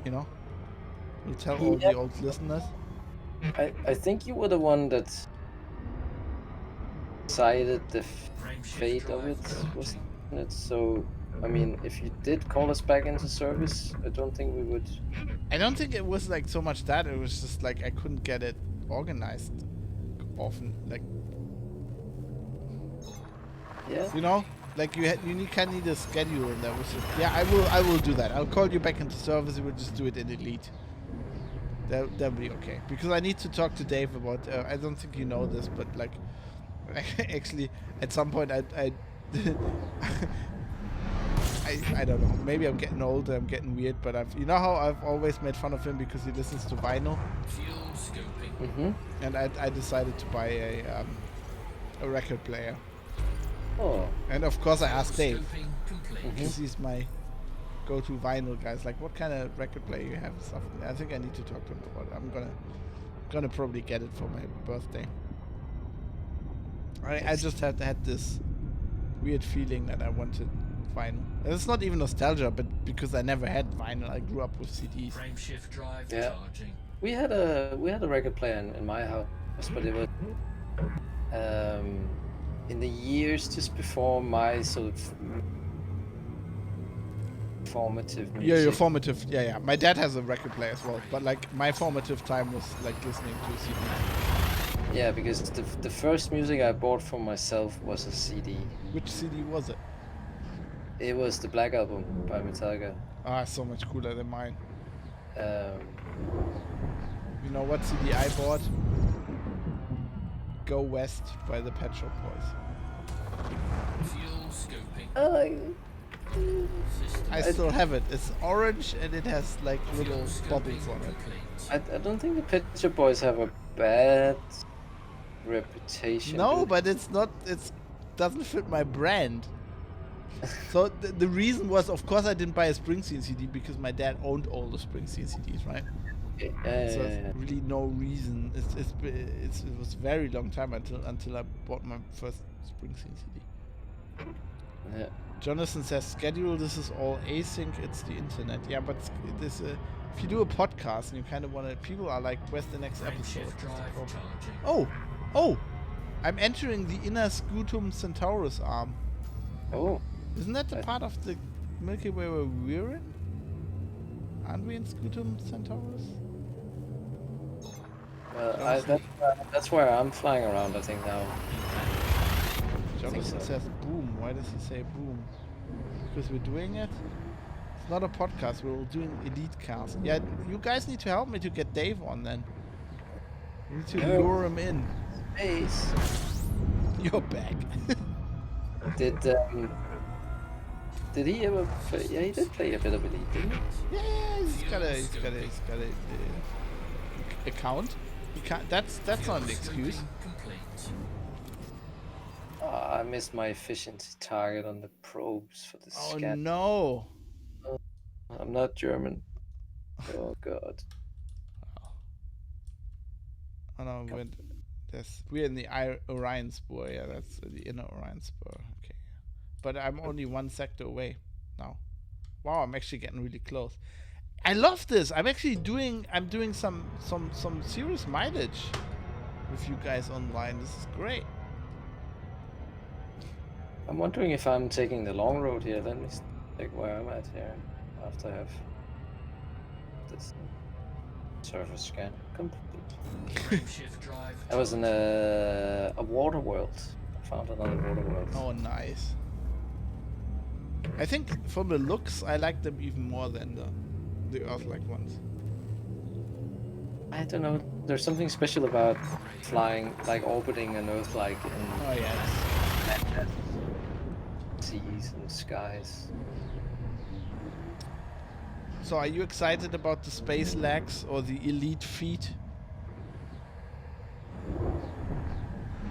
You know, we'll tell all Yeah. the old listeners. I think you were the one that decided the Frame shift fate of drive it, charging. wasn't it? So, I mean, if you did call us back into service, I don't think we would. I don't think it was like so much that, it was just like I couldn't get it organized often, like, Yeah. you know, like you kind of need a schedule, and that was just, yeah, I will do that. I'll call you back into service. We'll just do it in Elite. That'll be okay, because I need to talk to Dave about. I don't think you know this, but like, actually, at some point, I don't know. Maybe I'm getting older. I'm getting weird, but you know how I've always made fun of him because he listens to vinyl, Fuel scoping. Mm-hmm. and I decided to buy a record player, Oh. and of course I asked Dave Scoping complete. because he's my go-to vinyl guy. It's like, what kind of record player you have and stuff. I think I need to talk to him about it. I'm gonna probably get it for my birthday. I just had this weird feeling that I wanted vinyl. And it's not even nostalgia, but because I never had vinyl. I grew up with CDs. Frame shift drive Yeah. charging. We had a record player in my house, but it was in the years just before my sort of formative music. Yeah, your formative. Yeah. My dad has a record player as well, but like my formative time was like listening to CDs. Yeah, because the first music I bought for myself was a CD. Which CD was it? It was the Black Album by Metallica. Ah, so much cooler than mine. Um, You know what CD I bought? Go West by the Pet Shop Boys. Fuel scoping. I I- still have it. It's orange and it has like little Fuel bubbles scoping on it. complete. I don't think the Pet Shop Boys have a bad reputation. No, but it's not. It's doesn't fit my brand. So the reason was, of course, I didn't buy a Springsteen CD because my dad owned all the Springsteen CDs, right? Okay, So yeah. it's really no reason. It was a very long time until I bought my first Springsteen CD. Yeah. Jonathan says schedule. This is all async. It's the internet. Yeah, but this if you do a podcast and you kind of want to, people are like, where's the next Frame episode? shift drive charging. Oh, I'm entering the inner Scutum Centaurus arm. Oh, Isn't that the I- part of the Milky Way where we're in? Aren't we in Scutum Centaurus? well, that's where I'm flying around. I think now. Jonathan so. says boom. Why does he say boom? Because we're doing it? It's not a podcast, we're doing Elite Cast. Yeah, you guys need to help me to get Dave on then. We need to No. lure him in. Ace. You're back. Did he ever play? Yeah, he did play a bit of Elite, didn't he? Yeah, he's got a account. He can't, that's not an excuse. Scoping complete. I missed my efficiency target on the probes for the Oh scan. no. I'm not German. Oh god. Oh no, we're in the Orion Spur. Yeah, that's the inner Orion Spur. Okay, but I'm only one sector away now. Wow, I'm actually getting really close. I love this. I'm doing some serious mileage with you guys online. This is great. I'm wondering if I'm taking the long road here. Let me check where I'm at here after I have this surface scan complete. Frame shift drive I was in a water world. I found another water world. Oh, nice. I think from the looks, I like them even more than the Earth-like ones. I don't know. There's something special about flying, like orbiting an Earth, like in Oh yes. landmass, seas and skies. So are you excited about the space lags or the elite feat?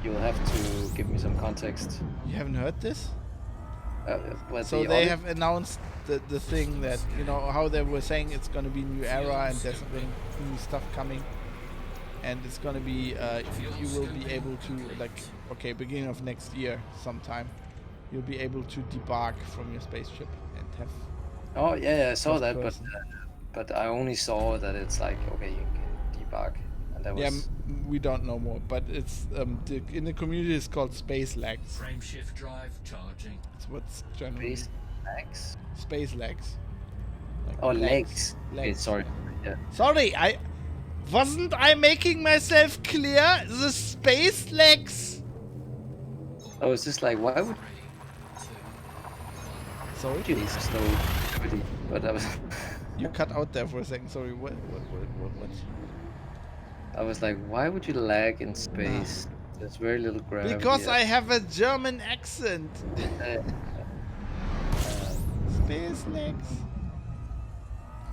You'll have to give me some context. You haven't heard this? What So the they audit- have announced the thing that, you know, how they were saying it's going to be new era and there's going to be new stuff coming. And it's going to be, you will be able to, like, okay, beginning of next year sometime, you'll be able to debark from your spaceship and have... Oh yeah, I saw first that, person. but I only saw that it's like, okay, you can debug, and that Yeah, was we don't know more, but it's, in the community it's called space lags. Frame shift drive charging. It's what's generally... space lags. Space lags. Like Oh, legs. Okay, Legs. sorry. Yeah. Sorry, wasn't I making myself clear? The space legs. I was just like, why would 3, 2, Sorry, you need slow gravity? But I was, you cut out there for a second. Sorry, what? I was like, why would you lag in space? There's very little gravity. Because I have a German accent. Uh, Space legs.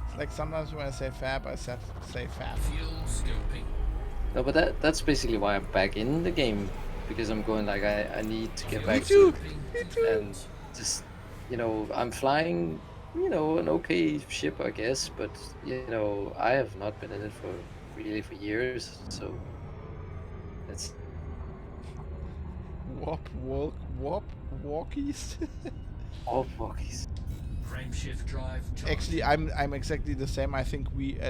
It's like sometimes when I say fab, I say fab. fuel scoping. no, but that's basically why I'm back in the game, because I'm going like I need to get Fuel back too. scoping and just I'm flying an okay ship, I guess, but I have not been in it for years, so it's Walkies. all walkies. Frame shift drive charging. Actually, I'm exactly the same. I think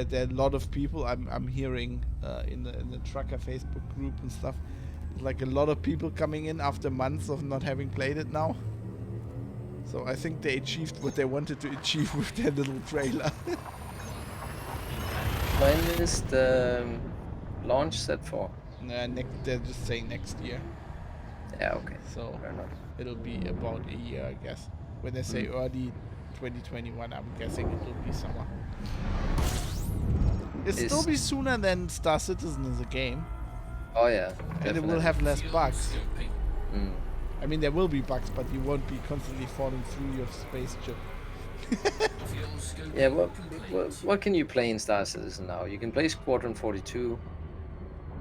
there are a lot of people I'm hearing in the trucker Facebook group and stuff. Like a lot of people coming in after months of not having played it now. So I think they achieved what they wanted to achieve with their little trailer. When is the launch set for? They're just saying next year. Yeah, okay, So fair enough. it'll be about a year, I guess. When they say early 2021, I'm guessing it'll be summer. It'll still Is- be sooner than Star Citizen as a game. Oh yeah, And it will definitely. have less Fuel bugs. scoping. Mm. I mean, there will be bugs, but you won't be constantly falling through your spaceship. Fuel scoping Yeah, complete. what can you play in Star Citizen now? You can play Squadron 42.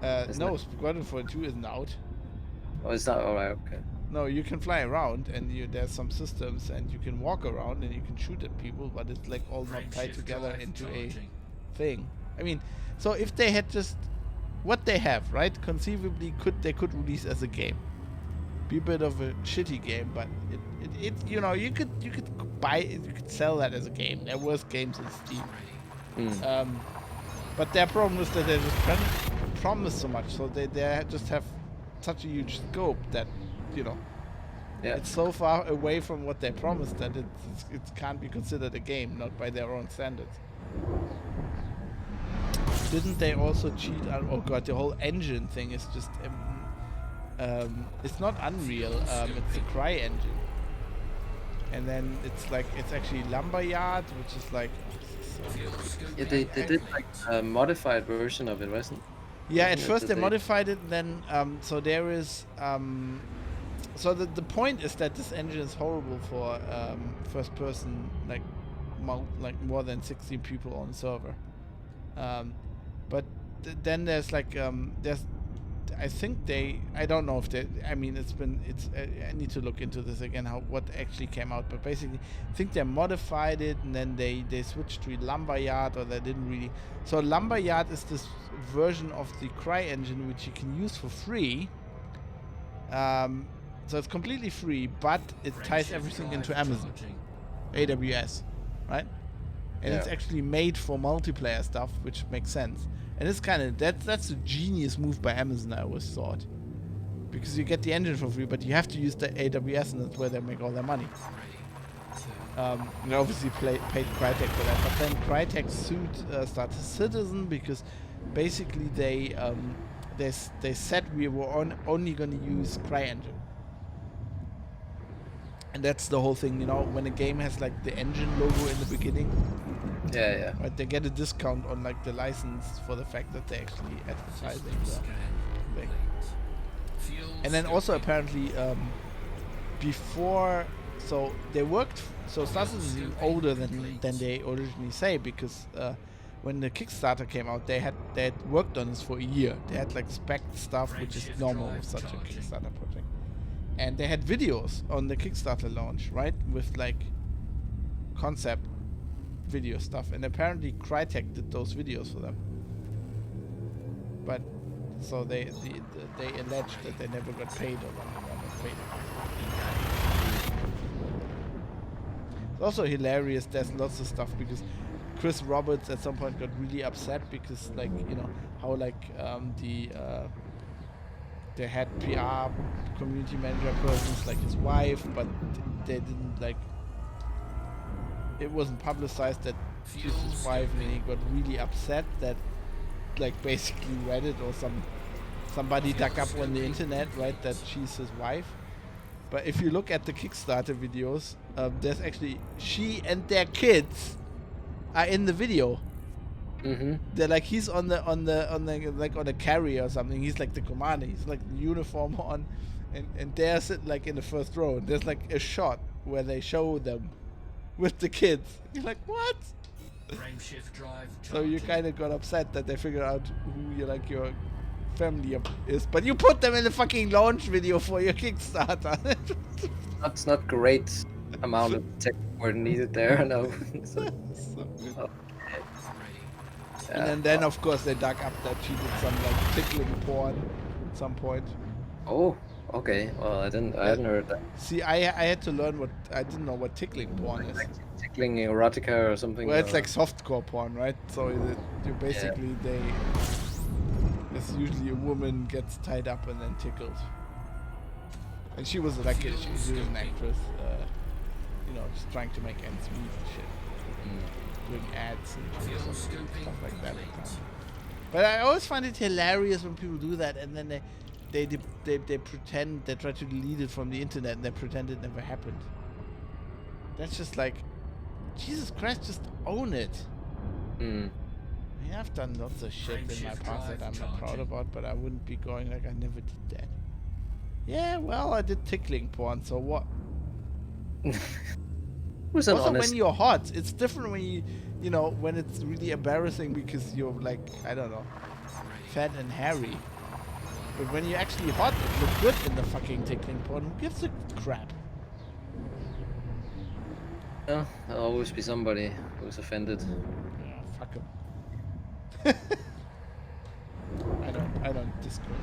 Isn't No, it? Squadron 42 isn't out. Oh, it's not alright. Okay. No, you can fly around, and there's some systems, and you can walk around, and you can shoot at people, but it's like all Frame not tied shift together drive into a charging. thing. I mean, so if they had just what they have, right? Conceivably, they could release as a game. Be a bit of a shitty game, but it you could buy it, you could sell that as a game. There was games in Steam. Mm. But their problem is that they just promise so much, so they just have such a huge scope that Yeah. it's so far away from what they promised that it can't be considered a game, not by their own standards. Didn't they also cheat? Oh god, the whole engine thing is just it's not Unreal, it's the Cry engine, and then it's actually Lumberyard, which is like Fuel scoping. Yeah, they did like a modified version of it, wasn't? yeah. At Yeah, first did they they- modified it, then so there is so the point is that this engine is horrible for first person, like more than 16 people on server. But then there's there's I think I don't know if they, I mean I need to look into this again, what actually came out, but basically I think they modified it, and then they switched to Lumberyard, or they didn't really. So Lumberyard is this version of the Cry engine which you can use for free. So it's completely free, but it Frame ties shift everything drive into Amazon, charging. AWS, right? And it's Yeah. actually made for multiplayer stuff, which makes sense. And it's kind of that's a genius move by Amazon, I always thought, because you get the engine for free, but you have to use the AWS, and that's where they make all their money. 3, 2, And obviously paid Crytek for that, but then Crytek sued Star Citizen because basically they said we were only going to use CryEngine. And that's the whole thing, when a game has like the engine logo in the beginning, Yeah, yeah. Right, they get a discount on like the license for the fact that they're actually advertising the thing. And then also apparently before, so they worked. So Star Citizen is older than they originally say, because when the Kickstarter came out, they had worked on this for a year. They had like spec stuff, which is normal with such a Kickstarter project, and they had videos on the Kickstarter launch, right, with like concept video stuff, and apparently Crytek did those videos for them. But so they alleged that they never got paid or got paid. It's also hilarious. There's lots of stuff because Chris Roberts at some point got really upset because, like, you know how like they had PR community manager persons like his wife, but they didn't like. It wasn't publicized that she's his wife, and he got really upset that, like, basically Reddit or somebody dug up on the internet, right, that she's his wife. But if you look at the Kickstarter videos, there's actually she and their kids are in the video. Mm-hmm. They're like, he's on the like on a carrier or something. He's like the commander. He's like the uniform on, and they're sitting like in the first row. And there's like a shot where they show them with the kids. You're like, what? So you kind of got upset that they figured out who your family is, but you put them in the fucking launch video for your Kickstarter. That's not great amount of tech work needed there, no. So, okay. And then of course they dug up that she did some like tickling porn at some point. Oh, okay. Well, I hadn't heard that. See, I had to learn I didn't know what tickling porn is. Like tickling erotica or something. Well, it's like softcore porn, right? So you basically it's usually a woman gets tied up and then tickled. And she was like she was an actress, just trying to make ends meet and shit. Doing ads and stuff like that. But I always find it hilarious when people do that, and then they pretend, they try to delete it from the internet and they pretend it never happened. That's just like, Jesus Christ, just own it. I mean, I've done lots of shit in my past that I'm not proud about, but I wouldn't be going like I never did that. Yeah, well, I did tickling porn, so what? Also, when you're hot, it's different when when it's really embarrassing because you're like, I don't know, fat and hairy. But when you're actually hot and look good in the fucking tickling porn, who gives a crap? Yeah, there'll always be somebody who's offended. Yeah, fuck him. I don't discriminate.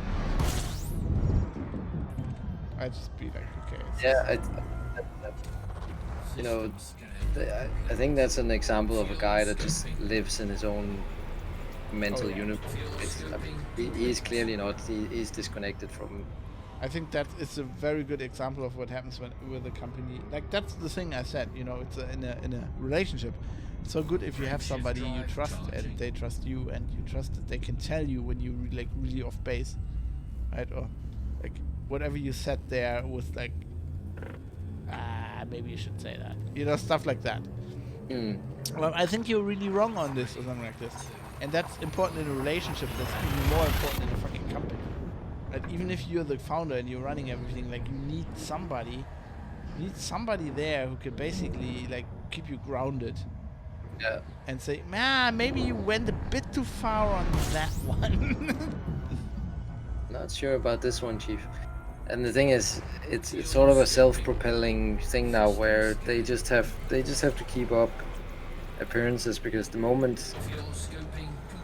I just be like, okay. Yeah, I think that's an example of a guy that just lives in his own mental universe. He's clearly not. He's disconnected from. I think that is a very good example of what happens with a company. Like, that's the thing I said. It's in a relationship. It's so good if you have somebody you trust and they trust you, and you trust that they can tell you when you really off base, right? Or like whatever you said there was like, maybe you should say that. Stuff like that. Well, I think you're really wrong on this or something like this. And that's important in a relationship. That's even more important in a fucking company. Right? Even if you're the founder and you're running everything, like, you need somebody there who can basically like keep you grounded. Yeah. And say, man, maybe you went a bit too far on that one. Not sure about this one, Chief. And the thing is, it's sort of a self-propelling thing now, where they just have to keep up appearances, because the moment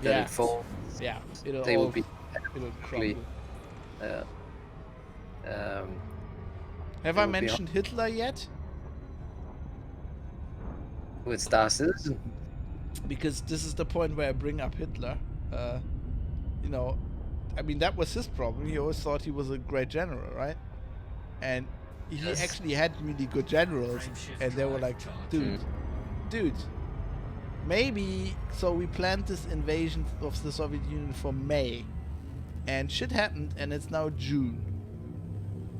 that it falls, they will be crumble. Have I mentioned Hitler yet? With Star Citizen? Because this is the point where I bring up Hitler. I mean, that was his problem. He always thought he was a great general, right? And he actually had really good generals, and they were like, dude, maybe, so we planned this invasion of the Soviet Union for May, and shit happened, and it's now June.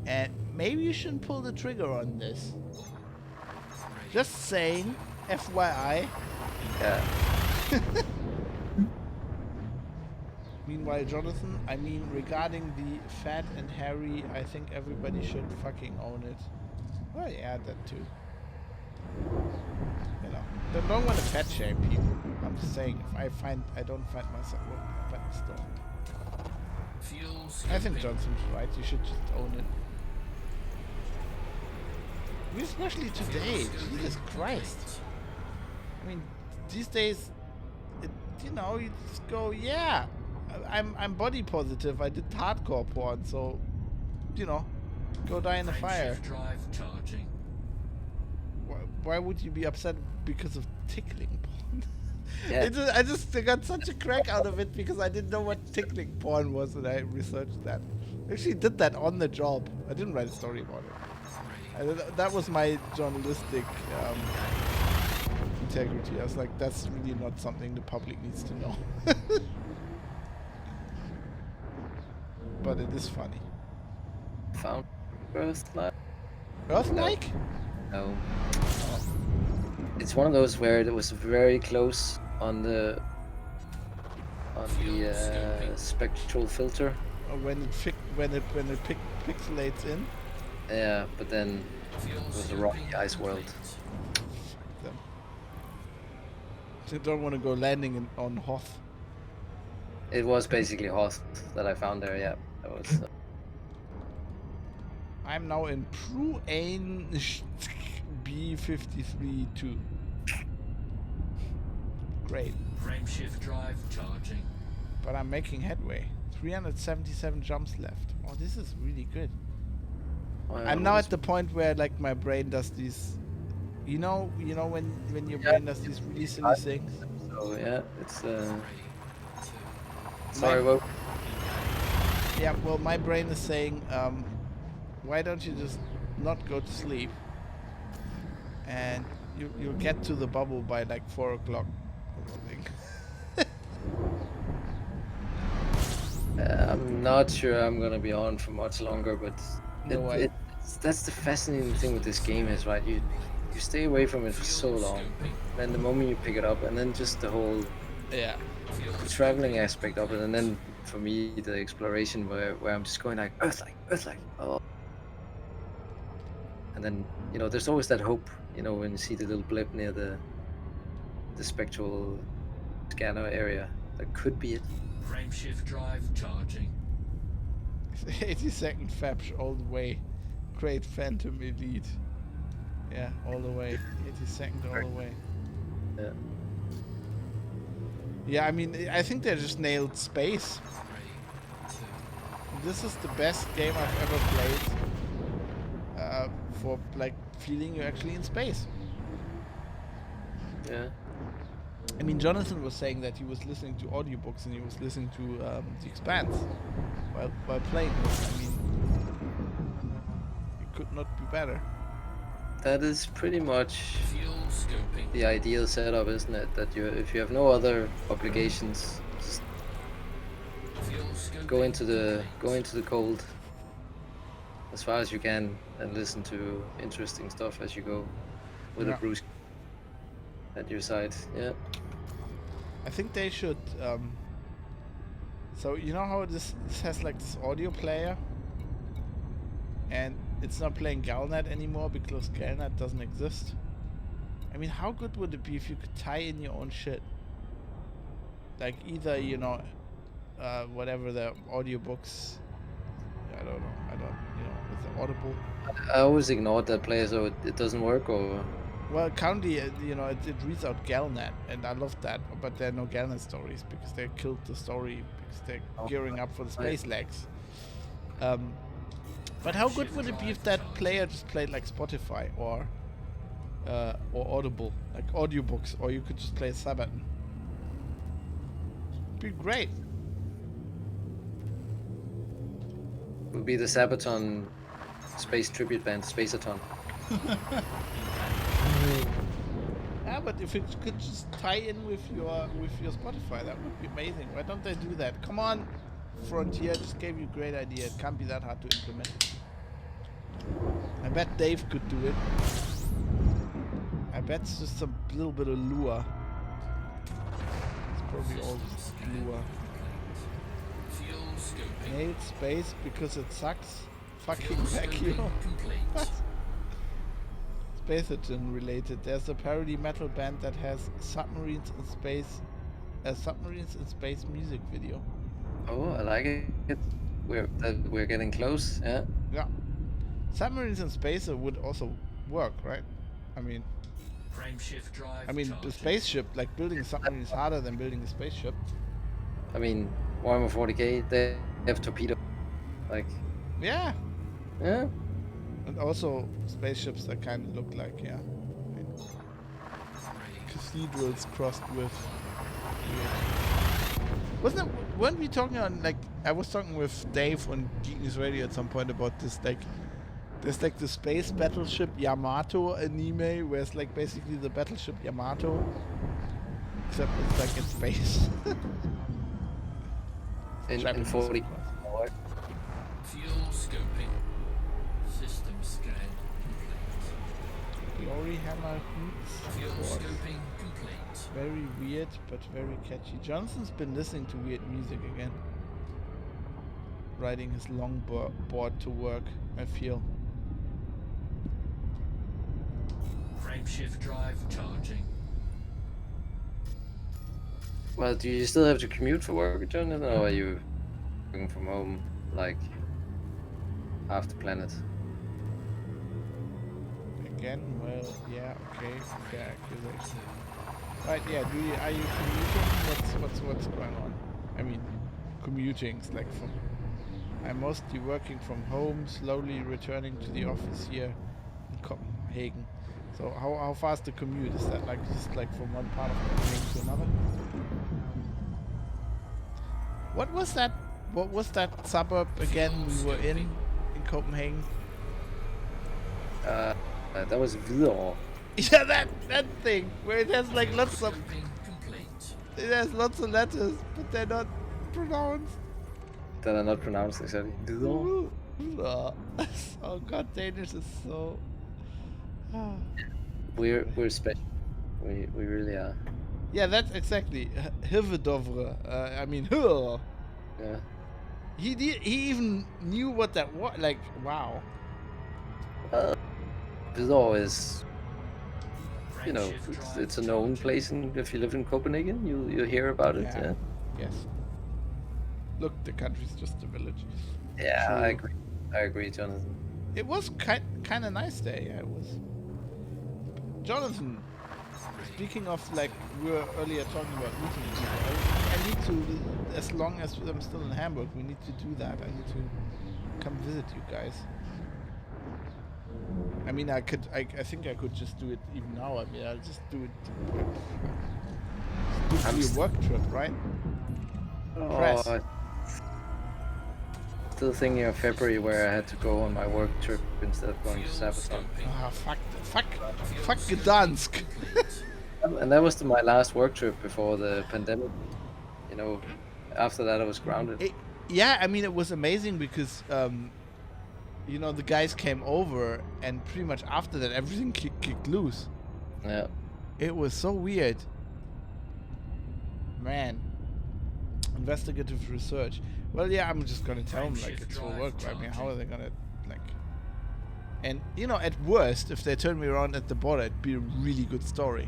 And maybe you shouldn't pull the trigger on this. Just saying, FYI, Yeah. Meanwhile, Jonathan, I mean, regarding the fat and hairy, I think everybody should fucking own it. Well, yeah, that too. You know, don't want to fat shame people. I'm just saying, if I don't find myself, well, but still. I think Johnson's right. You should just own it. Especially today, Jesus Christ. I mean, these days, you know, you just go, yeah, I'm body positive. I did hardcore porn, so, you know, go die in the fire. Why would you be upset because of tickling porn? Yeah. I just got such a crack out of it because I didn't know what tickling porn was, and I researched that. I actually did that on the job. I didn't write a story about it. That was my journalistic integrity. I was like, that's really not something the public needs to know. But it is funny. Found Earth-like? Earth-like? No. It's one of those where it was very close on the spectral filter. When it pixelates in. Yeah, but then it was a rocky ice world. They don't want to go landing on Hoth. It was basically Hoth that I found there. Yeah, that was. I'm now in Pruane B53-2. Great. Frameshift drive charging. But I'm making headway. 377 jumps left. Oh, this is really good. I'm now at the point where like my brain does these, you know when your brain does these really silly things. So yeah, it's sorry, well. Yeah, well, my brain is saying, why don't you just not go to sleep, and you'll get to the bubble by like 4 o'clock or something. I'm not sure I'm gonna be on for much longer, but that's the fascinating thing with this game is, right, you stay away from it for so long, then the moment you pick it up, and then just the whole the traveling aspect of it, and then for me the exploration where I'm just going like Earth-like, oh, and then there's always that hope, when you see the little blip near the spectral scanner area, that could be it. Frameshift drive charging. 82nd Fabsh all the way. Great Phantom Elite. Yeah, all the way. 82nd all the way. Yeah. Yeah, I mean, I think they just nailed space. This is the best game I've ever played for like feeling you're actually in space. Yeah. I mean, Jonathan was saying that he was listening to audiobooks and he was listening to The Expanse while playing this. I mean, it could not be better. That is pretty much the ideal setup, isn't it? That if you have no other obligations, just go into the cold as far as you can and listen to interesting stuff as you go with a Bruce at your side. Yeah. I think they should. So you know how this has like this audio player, and it's not playing Galnet anymore because Galnet doesn't exist. I mean, how good would it be if you could tie in your own shit? Like either whatever the audiobooks. I don't know. With the Audible. I always ignored that player, so it doesn't work, or. Well, currently, it reads out Galnet, and I love that, but there are no Galnet stories because they killed the story because they're gearing up for the space legs. But how good would it be if that player just played like Spotify or Audible, like audiobooks, or you could just play Sabaton? It'd be great. It would be the Sabaton space tribute band, Spaceaton. Yeah, but if it could just tie in with your Spotify, that would be amazing. Why don't they do that? Come on, Frontier just gave you a great idea. It can't be that hard to implement. I bet Dave could do it. I bet it's just a little bit of lure. probably all bluer. Fuel scoping. Nailed space because it sucks. Fucking vacuum. Complete. What? Spaceogen related. There's a parody metal band that has submarines in space music video. Oh, I like it. We're getting close. Yeah. Yeah. Submarines in space would also work, right? I mean, Frameshift drive. the charging. spaceship, like building a submarine is harder than building a spaceship. I mean, Warhammer 40k, they have torpedo. Like, Yeah. yeah. And also spaceships that kind of look like, yeah. I mean, cathedrals crossed with weird. Weren't we talking on, like, I was talking with Dave on Geek News Radio at some point about this, like, there's like the space battleship Yamato anime, where it's like basically the battleship Yamato, except it's like in space. In Japanese, 40. of course. Fuel scoping. System scan complete. Glory Hammer hoots. Fuel Of course. scoping complete. Very weird, but very catchy. Johnson's been listening to weird music again. Riding his longboard to work, I feel. Frameshift drive charging. Well, do you still have to commute for work, Jonathan, or are you working from home, like, half the planet? Again, well, yeah, okay, fair accusation. Right, yeah, are you commuting? What's going on? I mean, commuting's like I'm mostly working from home, slowly returning to the office here in Copenhagen. So how fast the commute? Is that like just like from one part of Copenhagen to another? What was that suburb again we were in Copenhagen? That was Hvidovre. Yeah, that thing where it has like lots of Scoping complete. it has lots of letters, but they're not pronounced. That are not pronounced exactly. Hvidovre. Oh god, Danish is so. We're special. We really are. Yeah, that's exactly Hvidovre. I mean, huh. Yeah. He even knew what that was. Like, wow. Hvidovre is, you know, Frameshift drive it's a known place, and if you live in Copenhagen, you hear about it. Yeah. Yeah. Yes. Look, the country's just a village. Yeah, True. I agree, Jonathan. It was kind of nice day. Yeah, it was. Jonathan, speaking of, like, we were earlier talking about meeting people, I need to, as long as I'm still in Hamburg, we need to do that. I need to come visit you guys. I mean, I think I could just do it even now. I mean, I'll just do it. I'm Do a work trip, right? Press. Oh, still thinking of February where I had to go on my work trip instead of going to Fuel Sabaton. scoping. Ah, fuck Gdansk. And that was my last work trip before the pandemic. You know, after that I was grounded. Yeah, I mean, it was amazing because, you know, the guys came over, and pretty much after that, everything kicked loose. Yeah. It was so weird. Man. Investigative research. Well, yeah, I'm just gonna tell them, like, it's for work. I mean, how are they gonna, like... And, you know, at worst, if they turn me around at the border, it'd be a really good story.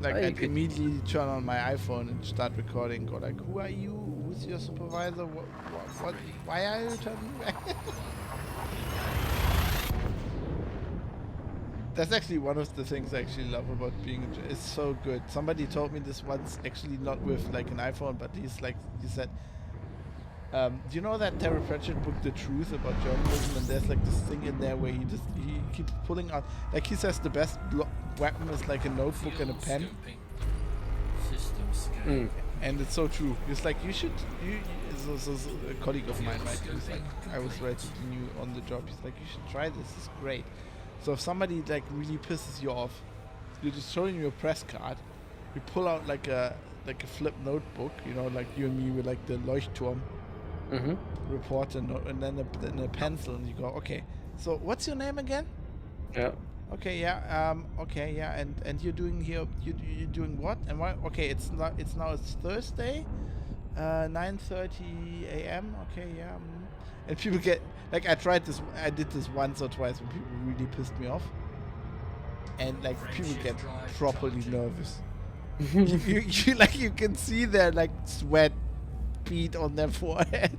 Like, Oh, you I'd could- immediately turn on my iPhone and start recording, go like, who are you? Who's your supervisor? What? Why are you turning me back? That's actually one of the things I actually love about being a it's so good. Somebody told me this once, actually not with like an iPhone, but he said, do you know that Terry Pratchett book, The Truth About Journalism? And there's like this thing in there where he keeps pulling out, like he says the best weapon is like a notebook and a pen. Scoping. System scan. And it's so true. It's like you should. So a colleague of mine, right? He was like, I was writing new on the job. He's like, you should try this. It's great. So if somebody like really pisses you off, you're just showing your press card. You pull out like a flip notebook, you know, like you and me with like the Leuchtturm reporter, and then a pencil, and you go, okay. So what's your name again? Yeah. Okay, yeah. Okay, yeah. And you're doing here. You're doing what? And why? Okay, it's Thursday, 9:30 a.m. Okay, yeah. And people get like I did this once or twice when people really pissed me off. And like people get properly nervous. you like you can see their like sweat bead on their foreheads.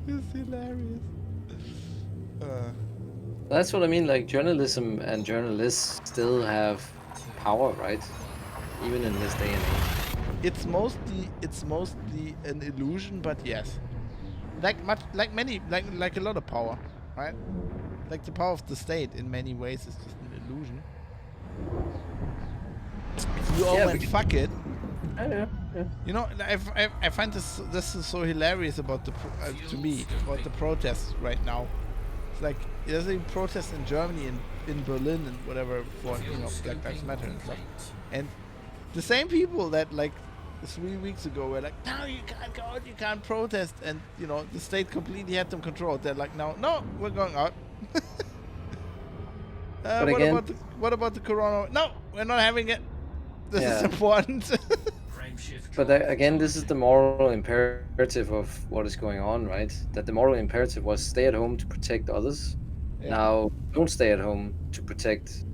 It's hilarious. That's what I mean. Like journalism and journalists still have power, right? Even in this day and age. It's mostly an illusion, but yes, like a lot of power, right? Like the power of the state in many ways is just an illusion. If you all went fuck it, Yeah. you know, I find this is so hilarious about to me about the protests right now. It's like there's a protest in Germany and in Berlin and whatever for Black Lives Matter and stuff, and the same people that like 3 weeks ago were like, no, you can't go out, you can't protest, and the state completely had them controlled. They're like, no, we're going out. What about the corona? No, we're not having it. This is important. But again, this is the moral imperative of what is going on, right? That the moral imperative was stay at home to protect others. Yeah. Now, don't stay at home to protect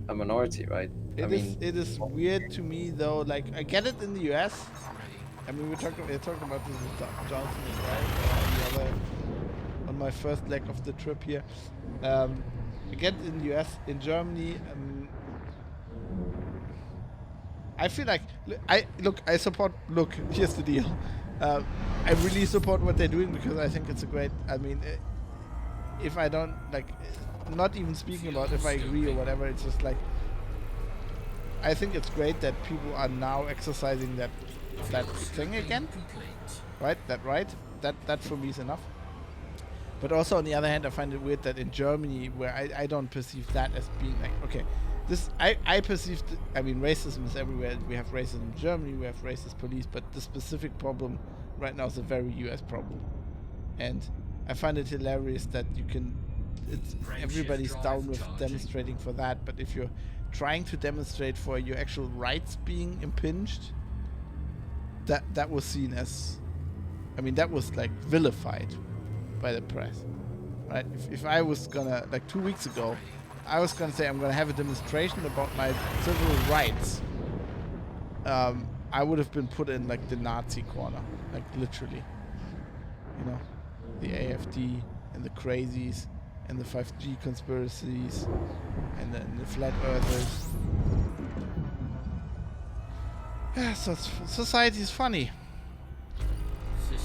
a minority, right? It is weird to me though. Like I get it in the US. I mean, we're talking about this with Johnson as well. On my first leg of the trip here. I get it in the US. In Germany, I feel like I support. Look, here's the deal. I really support what they're doing because I think it's a great. I mean, if I don't like, not even speaking about if I agree or whatever, it's just like. I think it's great that people are now exercising that thing again, right? That for me is enough. But also on the other hand, I find it weird that in Germany, where I don't perceive that as being like, okay, this I perceive. I mean, racism is everywhere. We have racism in Germany. We have racist police. But the specific problem right now is a very US problem, and I find it hilarious that everybody's down with demonstrating for that. But if you're trying to demonstrate for your actual rights being impinged, that was seen as, I mean, that was like vilified by the press, right? If I was gonna, like 2 weeks ago, I was gonna say I'm gonna have a demonstration about my civil rights, I would have been put in like the Nazi corner, like literally, the AfD and the crazies and the 5G conspiracies and the flat earthers. Yeah, so society is funny.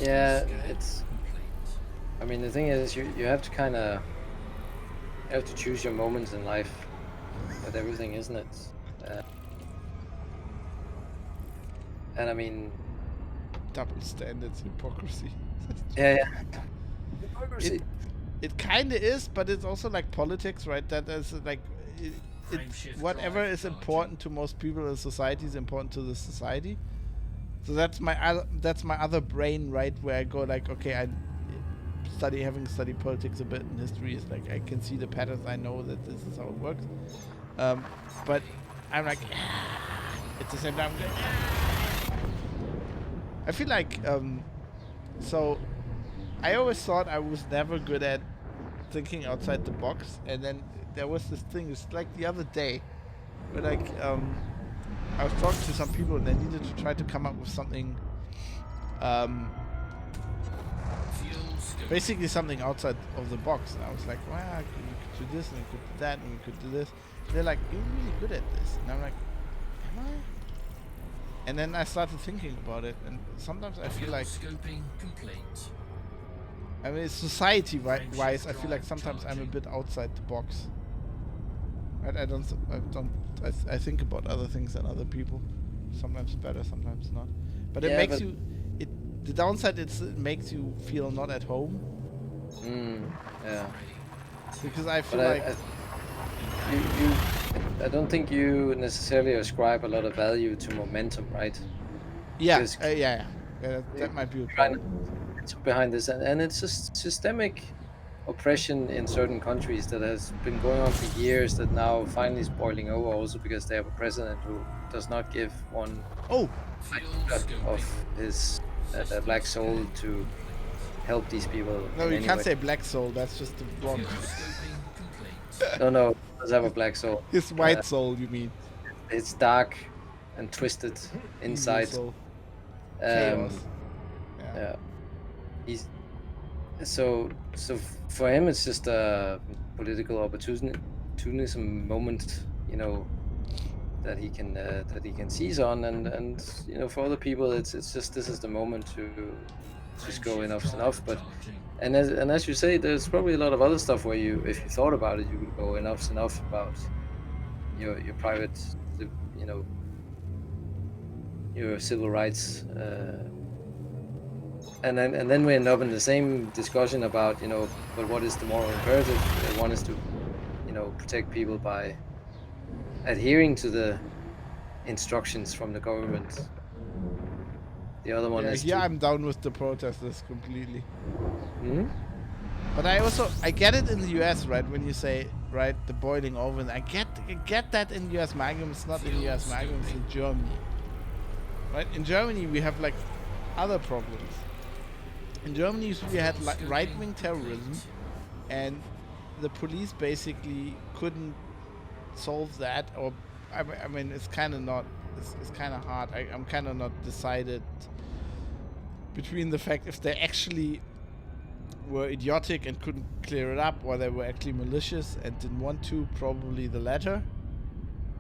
Yeah, it's. I mean, the thing is, you have to kind of choose your moments in life with everything, isn't it? And I mean, double standards, hypocrisy. Yeah. Hypocrisy. It kind of is, but it's also like politics, right? That is like, whatever is important to most people in society is important to the society. So that's my other brain, right? Where I go like, okay, having studied politics a bit and history is like I can see the patterns. I know that this is how it works. But I'm like, at the same time, I feel like so. I always thought I was never good at thinking outside the box, and then there was this thing. It's like the other day, where like I was talking to some people and they needed to try to come up with something, basically something outside of the box. And I was like, well, we could do this and we could do that and we could do this. And they're like, you're really good at this, and I'm like, am I? And then I started thinking about it, and sometimes I feel like. I mean, society-wise, I feel like sometimes I'm a bit outside the box. Right? I think about other things than other people. Sometimes better, sometimes not. But it makes you. The downside is it makes you feel not at home. Yeah. Because I feel like. I don't think you necessarily ascribe a lot of value to momentum, right? Yeah. Yeah. That might be a problem. Behind this, and it's just systemic oppression in certain countries that has been going on for years that now finally is boiling over, also because they have a president who does not give one Oh, Fuel cut scoping. of his black soul to help these people. no, in you any can't way. say black soul. That's just the wrong. Fuel scoping complete. No, he does have a black soul. His white soul, you mean? It's dark and twisted inside. Evil soul. Um, Chaos. yeah. He's so for him it's just a political opportunism moment, you know, that he can seize on, and you know, for other people it's just this is the moment to just go enough's enough. But and as you say, there's probably a lot of other stuff where you, if you thought about it, you could go enough's enough about your private, you know, your civil rights. And then we end up in the same discussion about, you know, but what is the moral imperative? One is to, you know, protect people by adhering to the instructions from the government. The other one Yeah, is here to... I'm down with the protesters completely. Hmm? But I get it in the US, right? When you say, right, the boiling over, and I get that in US. My argument's not in US. My argument's in Germany, right? In Germany, we have like other problems. In Germany, we had like right-wing terrorism, and the police basically couldn't solve that. Or I mean, it's kind of not. It's kind of hard. I'm kind of not decided between the fact if they actually were idiotic and couldn't clear it up, or they were actually malicious and didn't want to. Probably the latter.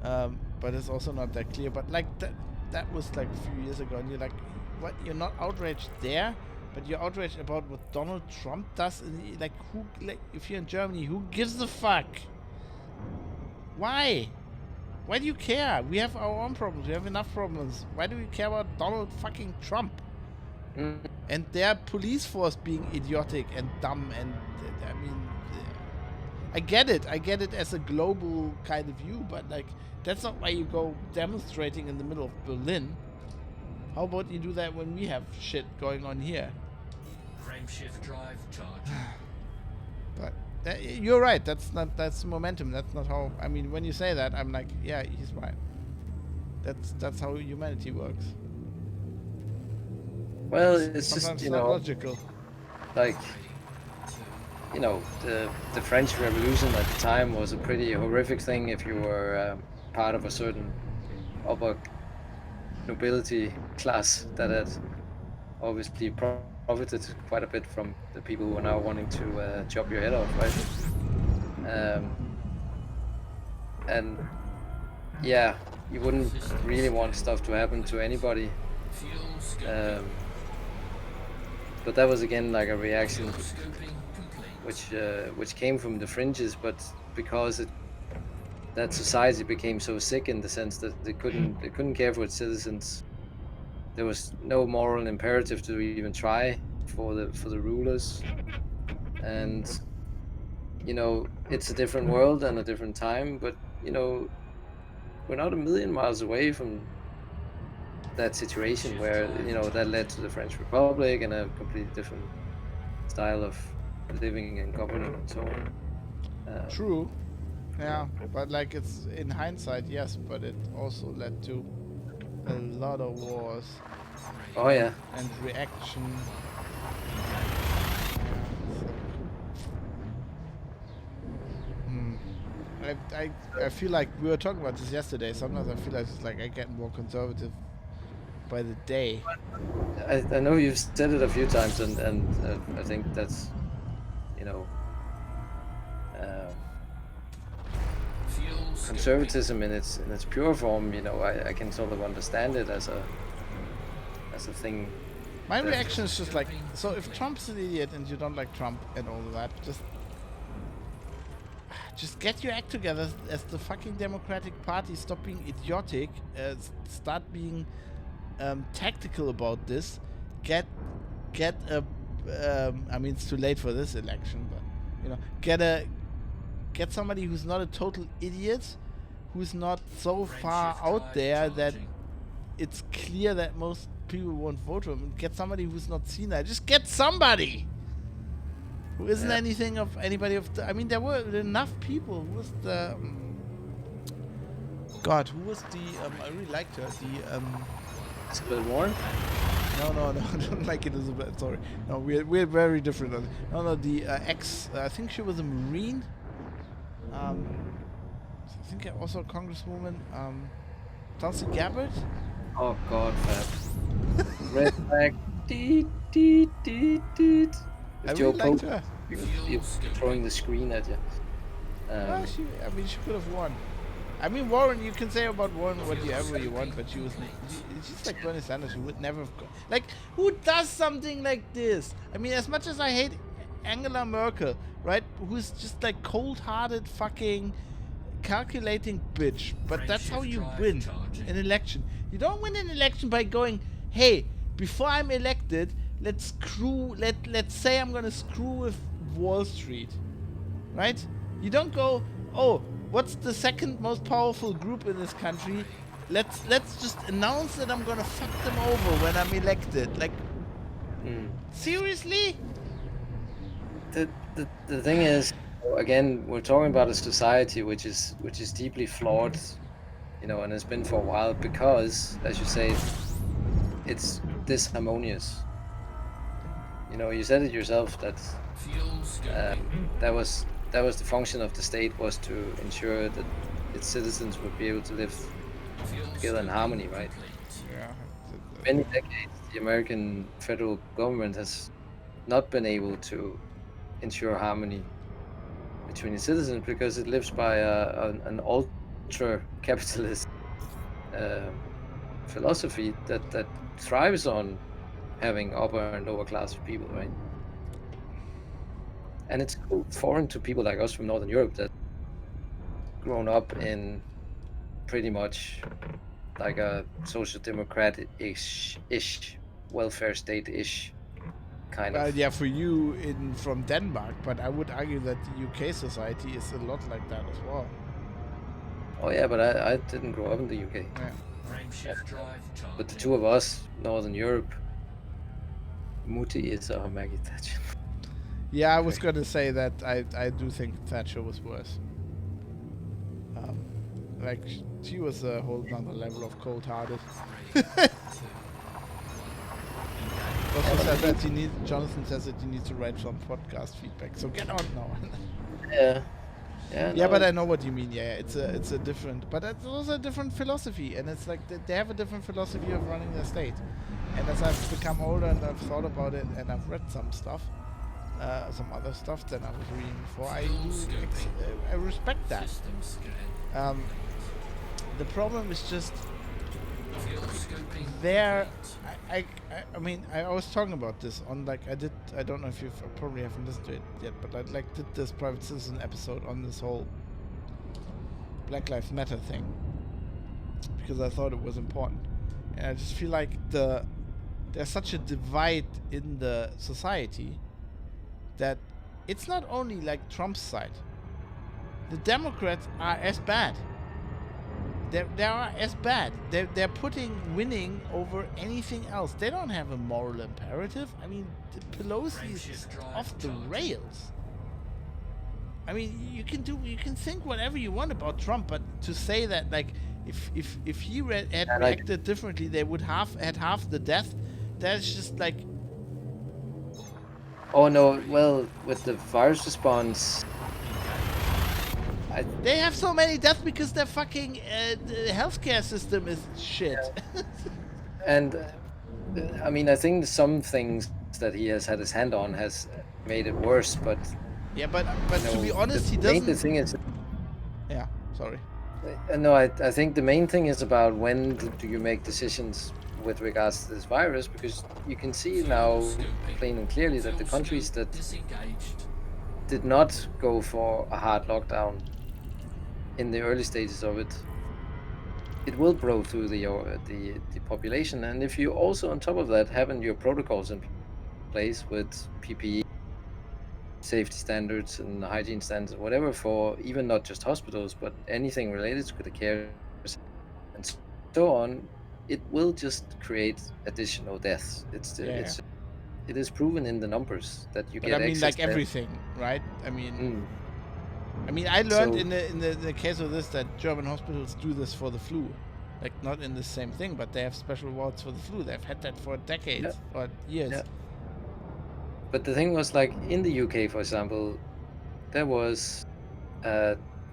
But it's also not that clear. But like that was like a few years ago, and you're like, what? You're not outraged there, but you're outraged about what Donald Trump does. Like, who? Like, if you're in Germany, who gives a fuck? Why? Why do you care? We have our own problems. We have enough problems. Why do we care about Donald fucking Trump? Mm. And their police force being idiotic and dumb, and I mean, I get it. I get it as a global kind of view, but like, that's not why you go demonstrating in the middle of Berlin. How about you do that when we have shit going on here? Frameshift drive charging. But you're right. That's momentum. That's not how. I mean, when you say that, I'm like, yeah, he's right. That's how humanity works. Well, it's Sometimes just, you not know, logical. like, you know, the French Revolution at the time was a pretty horrific thing if you were part of a certain upper nobility class that had obviously profited quite a bit from the people who are now wanting to chop your head off, right? And yeah, you wouldn't really want stuff to happen to anybody. Fuel scoping. But that was again like a reaction Scoping complete. which came from the fringes, but because that society became so sick in the sense that they couldn't care for its citizens. There was no moral imperative to even try for the rulers, and you know, it's a different world and a different time, but you know, we're not a million miles away from that situation where, you know, that led to the French Republic and a completely different style of living and governing and so on. True. Yeah, but like, it's in hindsight, yes, but it also led to a lot of wars Oh yeah. and reaction. I feel like we were talking about this yesterday. Sometimes I feel like it's like I get more conservative by the day. I know you've said it a few times, and I think that's, you know, Fuel scoping. conservatism in its pure form. You know, I can sort of understand it as a thing. My reaction is just like, so if Trump's an idiot and you don't like Trump and all of that, just get your act together as the fucking Democratic Party. Stop being idiotic. Start being tactical about this. Get a. I mean, it's too late for this election, but you know, get somebody who's not a total idiot, who's not so far out there that it's clear that most people won't vote for him. Get somebody who's not senile. Just get somebody. Who isn't Yeah. anything of anybody of the... I mean, there were enough people. Who was the... God, who was the... I really liked her. The... Elizabeth Warren. No, I don't like Elizabeth. Sorry. No, we're very different. No, the ex... I think she was a Marine. I think also a congresswoman. Tulsi Gabbard. Oh God, Fab. Red flag. Deet, deet, deet, deet. I With really Joe liked Pope her. throwing the screen at you. Well, she could have won. I mean, Warren, you can say about Warren whatever you want, but she's like Bernie Sanders, who would never have like, who does something like this? I mean, as much as I hate Angela Merkel, right, who's just like cold-hearted fucking calculating bitch, but that's how you win an election. You don't win an election by going, hey, before I'm elected, let's say I'm gonna screw with Wall Street, right? You don't go, oh, what's the second most powerful group in this country? Let's just announce that I'm gonna fuck them over when I'm elected. Like, seriously? The thing is, again, we're talking about a society which is deeply flawed, you know, and has been for a while because, as you say, it's disharmonious. You know, you said it yourself that that was the function of the state, was to ensure that its citizens would be able to live together in harmony, right? Yeah. Many decades, the American federal government has not been able to ensure harmony between its citizens because it lives by an ultra-capitalist philosophy that thrives on having upper and lower class of people, right? And it's foreign to people like us from Northern Europe that grown up in pretty much like a social democratic-ish, welfare state-ish kind Well, of. yeah, for you from Denmark, but I would argue that the UK society is a lot like that as well. Oh yeah, but I didn't grow up in the UK. Yeah. Frameshift drive But the charging. two of us, Northern Europe, Mutti is our Maggie Thatcher. Yeah, I was gonna say that I do think Thatcher was worse. Like, she was a whole nother level of cold-hearted. Also said that Jonathan says that you need to write some podcast feedback. So get on now. Yeah. Yeah, no, but I know what you mean. Yeah, it's a different, but it's also a different philosophy, and it's like they have a different philosophy of running their state. And as I've become older and I've thought about it and I've read some stuff, some other stuff than I was reading before, I respect that. System scan. The problem is just Fuel scoping. there. I mean, I was talking about this on, like, I don't know if you've probably haven't listened to it yet, but I did this Private Citizen episode on this whole Black Lives Matter thing because I thought it was important, and I just feel like there's such a divide in the society that it's not only like Trump's side. The Democrats are as bad. They are as bad. They're putting winning over anything else. They don't have a moral imperative. I mean, Pelosi is off the rails. I mean, you can think whatever you want about Trump, but to say that, like, if he had reacted differently, they would had half the death. That's just like. Oh no, well, with the virus response, They have so many deaths because their fucking the healthcare system is shit. and I mean, I think some things that he has had his hand on has made it worse, but Yeah, but you to know, be honest, he the doesn't. thing is, Yeah, sorry. no, I think the main thing is about when do you make decisions with regards to this virus, because you can see now plain and clearly that the countries that Disengaged. did not go for a hard lockdown in the early stages of it, it will grow through the population. And if you also on top of that having your protocols in place with PPE, safety standards and hygiene standards, whatever, for even not just hospitals but anything related to the care and so on, it will just create additional deaths. It's it is proven in the numbers that you But get I mean, excess like death. everything, right? I Mm. mean, I learned So- in the case of this that German hospitals do this for the flu, like not in the same thing, but they have special wards for the flu. They've had that for decades or years. Yeah. But the thing was, like, in the UK, for example, there was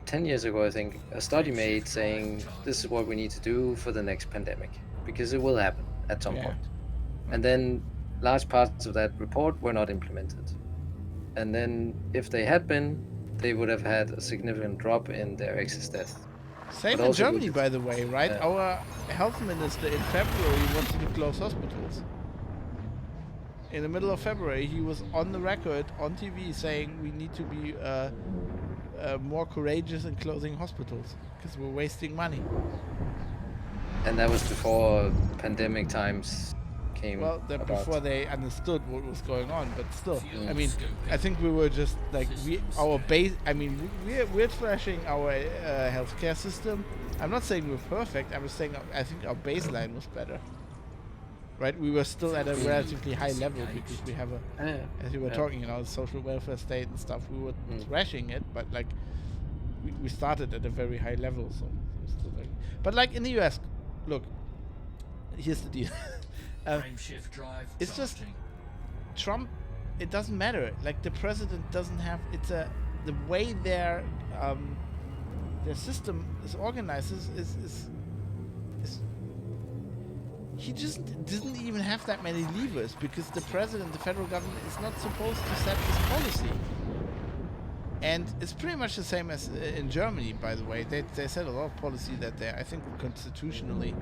10 years ago, I think, a study made saying this is what we need to do for the next pandemic because it will happen at some Yeah. point. And then large parts of that report were not implemented. And then if they had been, they would have had a significant drop in their excess death. Same But in also Germany, with- by the way, right? Yeah. Our health minister in February wanted to close hospitals. In the middle of February, he was on the record on TV saying we need to be more courageous in closing hospitals because we're wasting money. And that was before pandemic times came Well, that about. before they understood what was going on, but still, I mean, Scoping. I think we were just like our base. I mean, we're trashing our healthcare system. I'm not saying we're perfect. I'm just saying I think our baseline was better. Right, we were still at a relatively high level because we have a, as you were Yeah. talking, the social welfare state and stuff. We were thrashing it, but like we started at a very high level, so it's still very. But like in the US, look, here's the deal. Frame shift drive. it's just- charging. Trump, it doesn't matter. Like the president doesn't have. The way their system is organized is he just doesn't even have that many levers because the president, the federal government, is not supposed to set this policy. And it's pretty much the same as in Germany, by the way. They set a lot of policy that I think constitutionally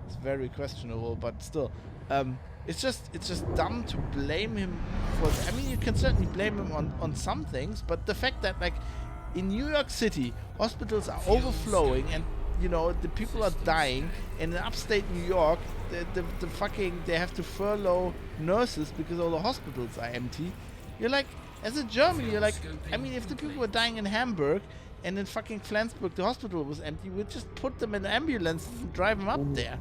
it's very questionable, but still, it's just dumb to blame him for. I mean, you can certainly blame him on some things, but the fact that like in New York City, hospitals are overflowing and the people are dying, and in upstate New York, the fucking they have to furlough nurses because all the hospitals are empty. You're like, as a German, you're like, I mean, if the people were dying in Hamburg and in fucking Flensburg the hospital was empty, we'd just put them in ambulances and drive them up there,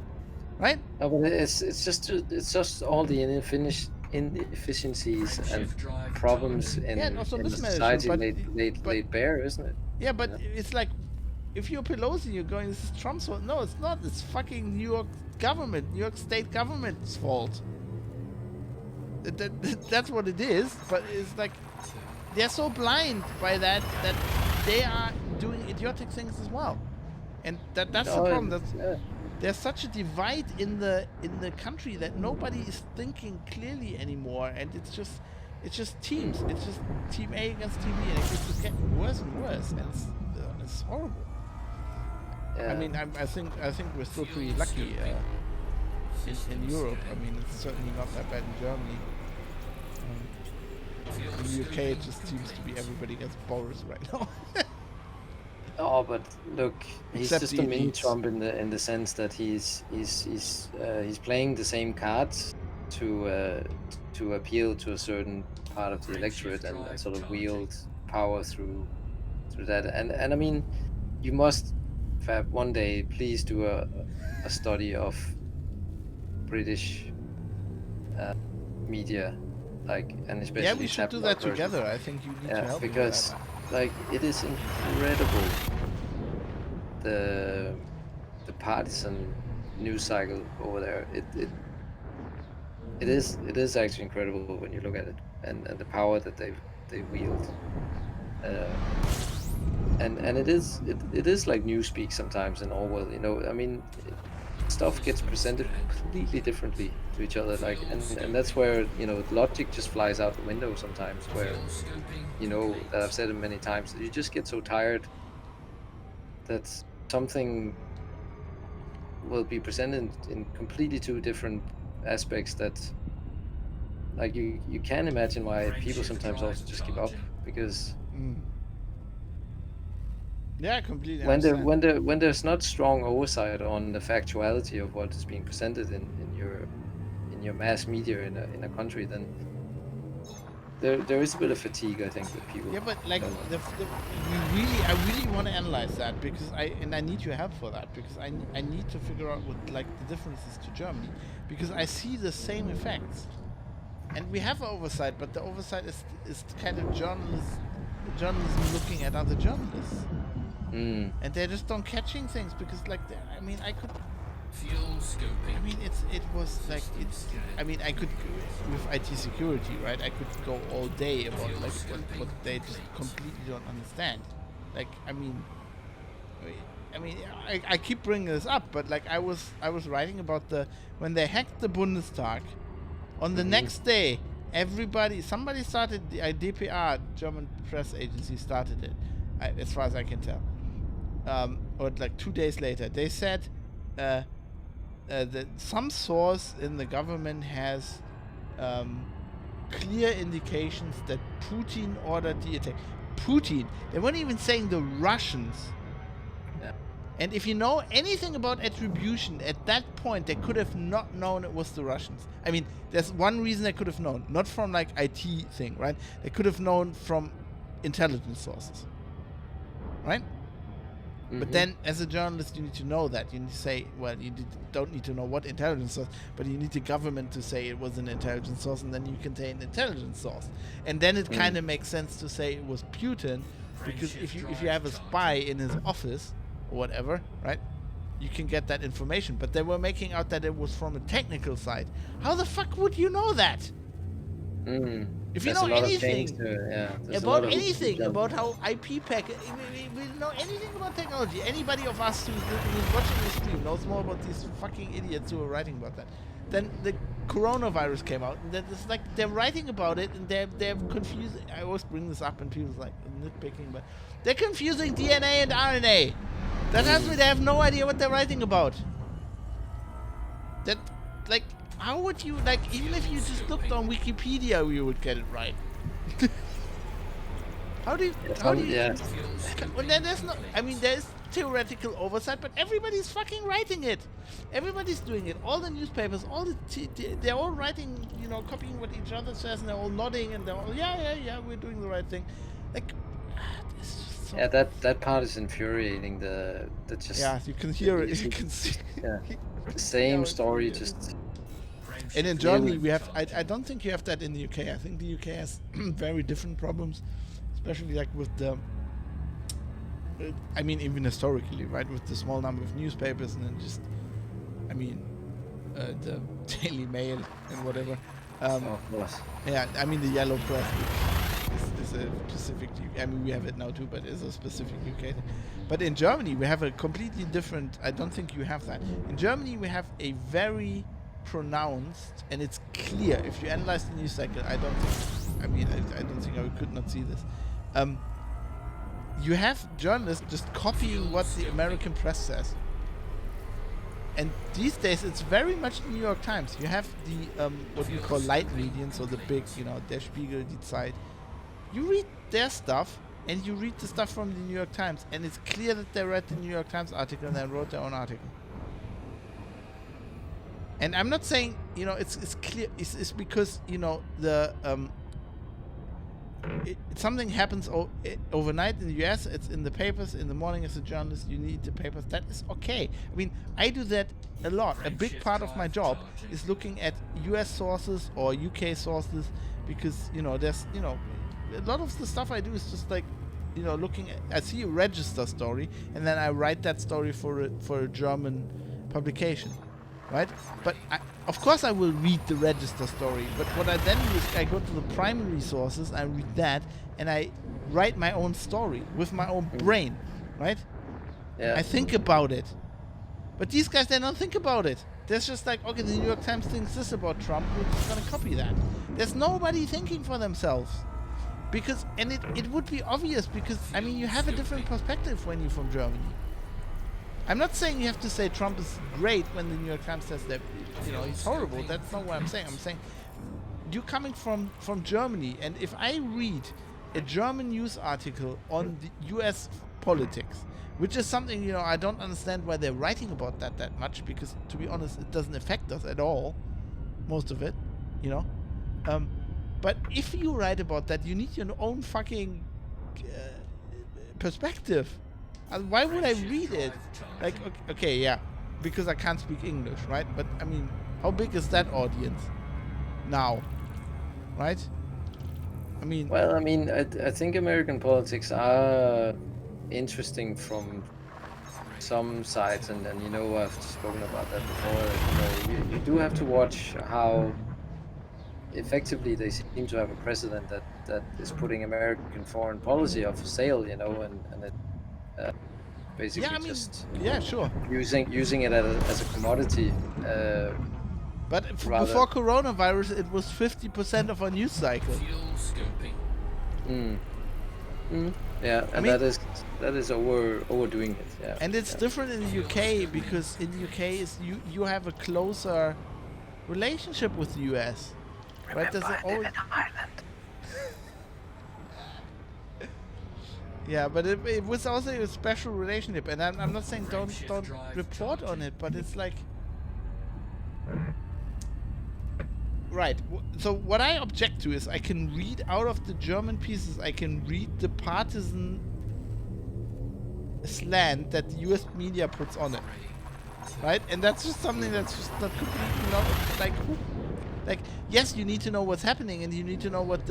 right? No, but it's just all the inefficiencies and Shift drive. problems charging. in, Yeah, and also in the mismanagement, society but- laid bare, isn't it? Yeah, but it's like, if you're Pelosi, you're going, this is Trump's fault. No, it's not. It's fucking New York state government's fault. That's what it is. But it's like, they're so blind by that they are doing idiotic things as well. And that's the No, problem. yeah. There's such a divide in the country that nobody is thinking clearly anymore, and it's just teams. It's just team A against team B, and it's just getting worse and worse, and it's horrible. Yeah. I mean, I think we're still pretty lucky in Europe. I mean, it's certainly not that bad in Germany. In the UK, it just seems to be everybody gets Boris right now. Oh, but look, he's Except just the a mini elites. Trump in the sense that he's playing the same cards to appeal to a certain part of the electorate and sort of wield power through that. And I mean, you must, Fab, one day please do a study of British media, like, and especially Yeah, we should do that tabloid versions. together. I think you need to Yeah, help because me like it is incredible the partisan news cycle over there. It is actually incredible when you look at it and the power that they wield. And it is like newspeak sometimes in Orwell. I mean, stuff gets presented completely differently to each other. Like, and that's where logic just flies out the window sometimes. Where Scoping. that I've said it many times, that you just get so tired that something will be presented in completely two different aspects that, like, you can imagine why people sometimes also just give up, because Yeah, I completely when understand. when there's not strong oversight on the factuality of what is being presented in your mass media in a country, then there is a bit of fatigue, I think, with people. Yeah, but like don't know. I really want to analyze that because I need your help for that because I need to figure out what like the differences to Germany because I see the same effects. and we have oversight, but the oversight is kind of journalism looking at other journalists, and they're just don't catching things because I mean I could. Fuel scoping. I mean, it was like it's. I mean, I could with IT security, right? I could go all day about like what they just completely don't understand. Like, I mean, I keep bringing this up, but like I was writing about when they hacked the Bundestag. On the next day, somebody started the DPA, German press agency started it, as far as I can tell. Or like 2 days later, they said. That some source in the government has clear indications that Putin ordered the attack. Putin. They weren't even saying the Russians. Yeah. And if you know anything about attribution, at that point they could have not known it was the Russians. I mean, there's one reason they could have known, not from like IT thing, right? They could have known from intelligence sources, right? But then, as a journalist, you need to know that. You need to say, well, don't need to know what intelligence source, but you need the government to say it was an intelligence source, and then you can say an intelligence source. And then it kind of makes sense to say it was Putin, because if you have a spy in his office or whatever, right, you can get that information. But they were making out that it was from a technical side. How the fuck would you know that? If you know anything about anything, about how IP packet, we know anything about technology. Anybody of us who's watching this stream knows more about these fucking idiots who are writing about that. Then the coronavirus came out, and it's like they're writing about it, and they're confusing. I always bring this up, and people's like nitpicking, but they're confusing DNA and RNA. That tells me they have no idea what they're writing about. That, like. How would you, like, even if you just looked on Wikipedia, you would get it right. How do you, well, then there's no, I mean, there's theoretical oversight, but everybody's fucking writing it. Everybody's doing it. All the newspapers, they're all writing, you know, copying what each other says, and they're all nodding, and they're all, yeah, we're doing the right thing. Like, it's just so... Yeah, that part is infuriating, just... Yeah, you can hear it, you can see. Yeah, the same story, just... And in Germany, we have. I don't think you have that in the UK. I think the UK has very different problems, especially like with the. I mean, even historically, right, with the small number of newspapers, and then just, I mean, the Daily Mail and whatever. Of course. Yeah, I mean the yellow press is a specific. I mean, we have it now too, but it's a specific UK thing. But in Germany, we have a completely different. I don't think you have that. In Germany, we have a very pronounced, and it's clear if you analyze the news cycle. I don't think I could not see this. You have journalists just copying what the American press says, and these days it's very much the New York Times. You have the what you call light media, so the big, you know, Der Spiegel, Die Zeit. You read their stuff, and you read the stuff from the New York Times, and it's clear that they read the New York Times article and they wrote their own article. And I'm not saying, you know, it's clear. It's because, you know, the something happens overnight in the US. It's in the papers in the morning. As a journalist, you need the papers. That is okay. I mean, I do that a lot. A big part of my job is looking at US sources or UK sources, because, you know, there's, you know, a lot of the stuff I do is just like, you know, looking at, I see a register story, and then I write that story for a German publication. Right? But of course I will read the register story, but what I then do is I go to the primary sources, I read that, and I write my own story with my own brain, right? Yeah. I think about it. But these guys, they don't think about it. There's just like, okay, the New York Times thinks this about Trump, we're just gonna copy that. There's nobody thinking for themselves. Because, and it would be obvious, because, I mean, you have a different perspective when you're from Germany. I'm not saying you have to say Trump is great when the New York Times says that, you know, he's horrible. That's not what I'm saying. I'm saying you're coming from Germany, and if I read a German news article on the US politics, which is something, you know, I don't understand why they're writing about that much, because, to be honest, it doesn't affect us at all, most of it, you know. But if you write about that, you need your own fucking perspective. Why would I read it? Like, okay, yeah, because I can't speak English, right? But I mean, how big is that audience now? right? I mean, Well, I mean, I think American politics are interesting from some sides, and you know, I've spoken about that before. You know, you do have to watch how effectively they seem to have a president that is putting American foreign policy up for sale. You know, and it basically yeah, I mean, just yeah, sure. using it as a commodity. But rather- before coronavirus, it was 50% of our news cycle. Fuel scoping. Yeah, and mean- that is overdoing it. Yeah, And it's different in the UK because in the UK is you have a closer relationship with the US, right? There's always yeah, but it was also a special relationship, and I'm not saying don't report on it, but it's like right. So what I object to is I can read out of the German pieces, I can read the partisan slant that the US media puts on it, right? And that's just something that's just not completely not like yes, you need to know what's happening, and you need to know what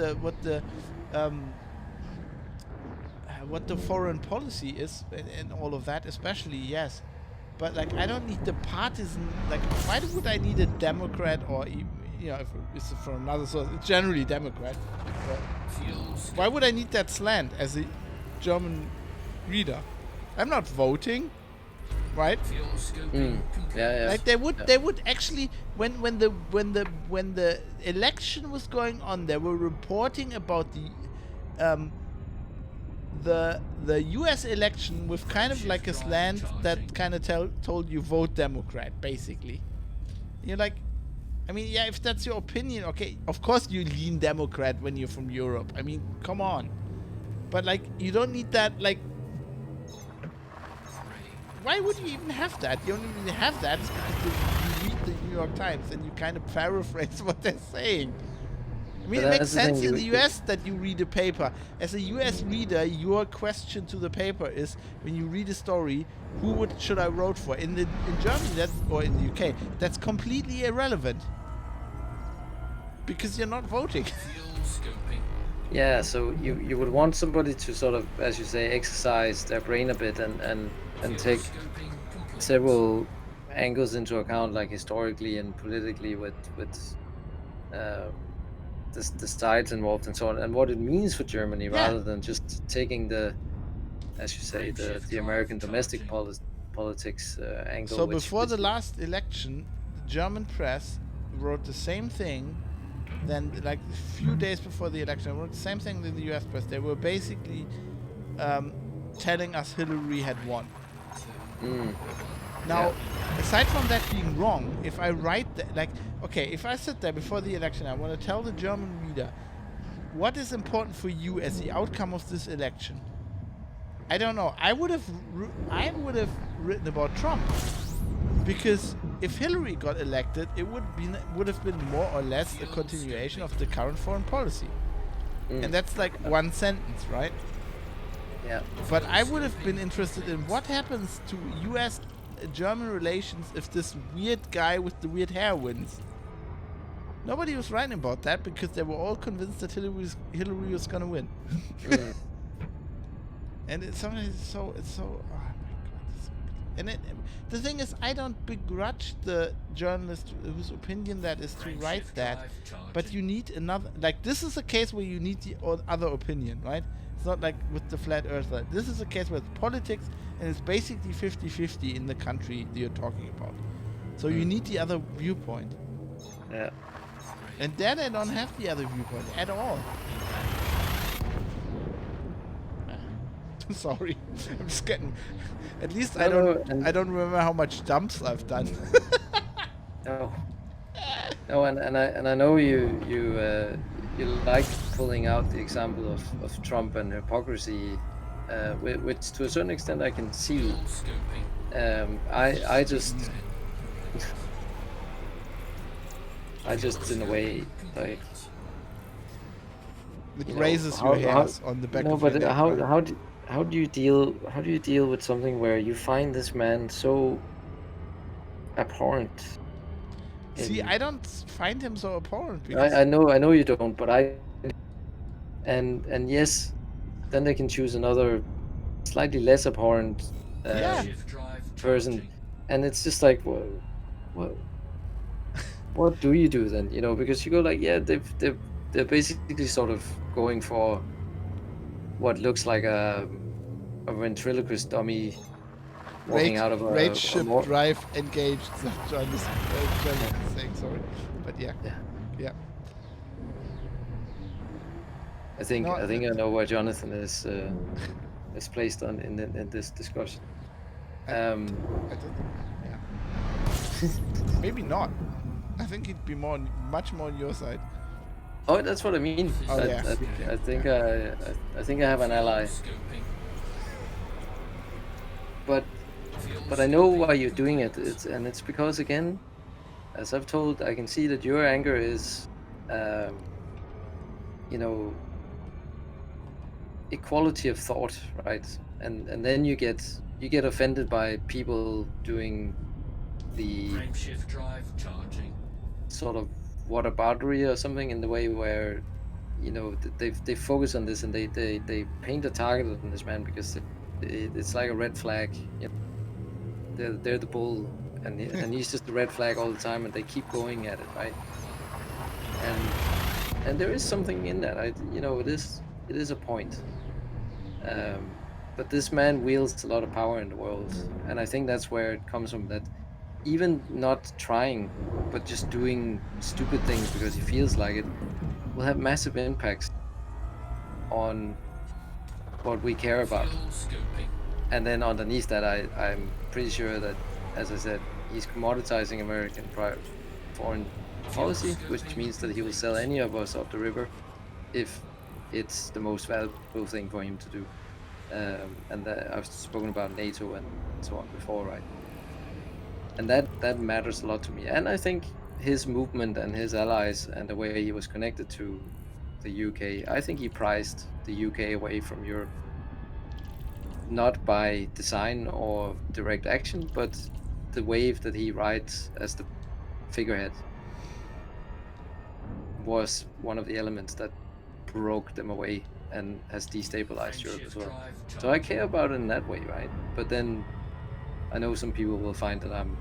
the foreign policy is, and all of that, especially, yes. But like, I don't need the partisan. Like, why would I need a Democrat or you know, if it's from another source, it's generally Democrat. Why would I need that slant as a German reader? I'm not voting, right? Fuel scoping. yeah. Like they would actually when the election was going on, they were reporting about the US election with kind of like a slant that kind of told you vote Democrat, basically. You're like, I mean, yeah, if that's your opinion, okay, of course you lean Democrat when you're from Europe. I mean, come on. But like, you don't need that, like, why would you even have that? You don't even have that because you read the New York Times and you kind of paraphrase what they're saying. I mean, But it makes that's the sense thing, in the you- US that you read a paper. As a US reader, your question to the paper is, when you read a story, should I vote for? In Germany, or in the UK, that's completely irrelevant. Because you're not voting. Fuel scoping. Yeah, so you would want somebody to sort of, as you say, exercise their brain a bit and take Scoping complete. several angles into account, like historically and politically, with the sides involved and so on, and what it means for Germany, Yeah. rather than just taking the, as you say, the American domestic politics angle. So which- before the which- last election, the German press wrote the same thing. Then, like a few days before the election, wrote the same thing in the US press. They were basically telling us Hillary had won. Now, aside from that being wrong, if I write that, like, okay, if I sit there before the election, I want to tell the German reader what is important for you as the outcome of this election. I don't know. I would have written about Trump, because if Hillary got elected, it would have been more or less a continuation of the current foreign policy, and that's like one sentence, right? Yeah. But I would have been interested in what happens to US-German relations if this weird guy with the weird hair wins. Nobody was writing about that because they were all convinced that Hillary was gonna win. And it's sometimes it's so. Oh my god! And the thing is, I don't begrudge the journalist whose opinion that is to write that, but you need another. Like, this is a case where you need the other opinion, right? It's not like with the flat earther. This is a case where it's politics, and it's basically 50-50 in the country that you're talking about. So you need the other viewpoint. Yeah. And there they don't have the other viewpoint at all. Sorry, I'm just getting. At least I don't remember how much dumps I've done. No. No, and I know you like pulling out the example of Trump and hypocrisy, which to a certain extent I can see. I just in a way, like, It you know, raises how- your hairs on the back no, of your but neck. right? how do you deal with something where you find this man so abhorrent? See, in- I don't find him so abhorrent because I know you don't, but and yes, then they can choose another slightly less abhorrent Yeah. Shift drive person, charging. and it's just like, what do you do then? You know, because you go like, yeah, they're basically sort of going for what looks like a ventriloquist dummy walking out of a rage shift mor- drive engaged. John is saying sorry, but yeah, Yeah. yeah. I think No, I know where Jonathan is placed on in this discussion. I don't think, yeah. Maybe not. I think he'd be much more on your side. Oh, that's what I mean. Oh, yeah. I think I have an ally, Scoping. but I know why you're doing it. It's because, again, as I've told, I can see that your anger is, you know, equality of thought, right? And then you get offended by people doing the Frame shift drive charging. sort of whataboutery or something, in the way where, you know, they focus on this and they paint a target on this man because it's like a red flag. You know, they're the bull, and he's just the red flag all the time, and they keep going at it, right? And there is something in that. You know, it is a point. But this man wields a lot of power in the world, and I think that's where it comes from. That even not trying, but just doing stupid things because he feels like it, will have massive impacts on what we care about. Fuel scoping. And then underneath that, I'm pretty sure that, as I said, he's commoditizing American foreign policy, which means that he will sell any of us up the river if it's the most valuable thing for him to do. And I've spoken about NATO and so on before, right? And that matters a lot to me. And I think his movement and his allies and the way he was connected to the UK, I think he prized the UK away from Europe. Not by design or direct action, but the wave that he rides as the figurehead was one of the elements that broke them away and has destabilized Frame Europe as shift well. drive So I charging. care about it in that way, right? But then I know some people will find that I'm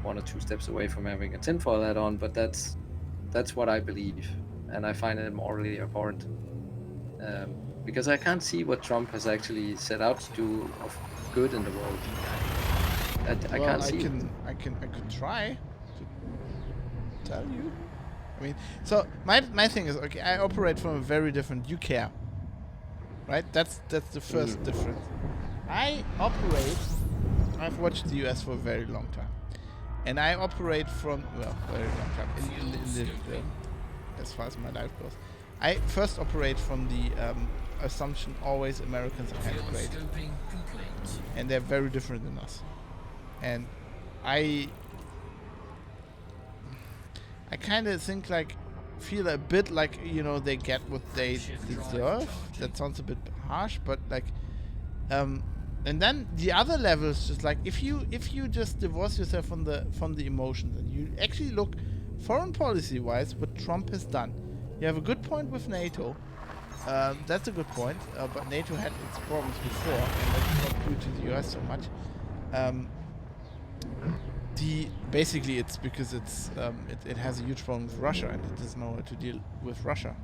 1 or 2 steps away from having a tinfoil hat on, but that's what I believe, and I find it morally abhorrent. Because I can't see what Trump has actually set out to do of good in the world. I Well, can't see it. I could try to tell you. I mean, so my thing is, okay, I operate from a very different. You care, right? That's the first difference. I've watched the US for a very long time, and I operate from, well, very long time in the as far as my life goes. I first operate from the assumption always Americans are kind of Fuel great, scoping complete. and they're very different than us. And I kind of think, like, feel a bit like, you know, they get what they deserve. That sounds a bit harsh, but like, and then the other level is just like, if you just divorce yourself from the emotions and you actually look foreign policy wise what Trump has done. You have a good point with NATO. That's a good point, but NATO had its problems before, and that's not due to the US so much. Basically it's because it has a huge problem with Russia, and it doesn't know how to deal with Russia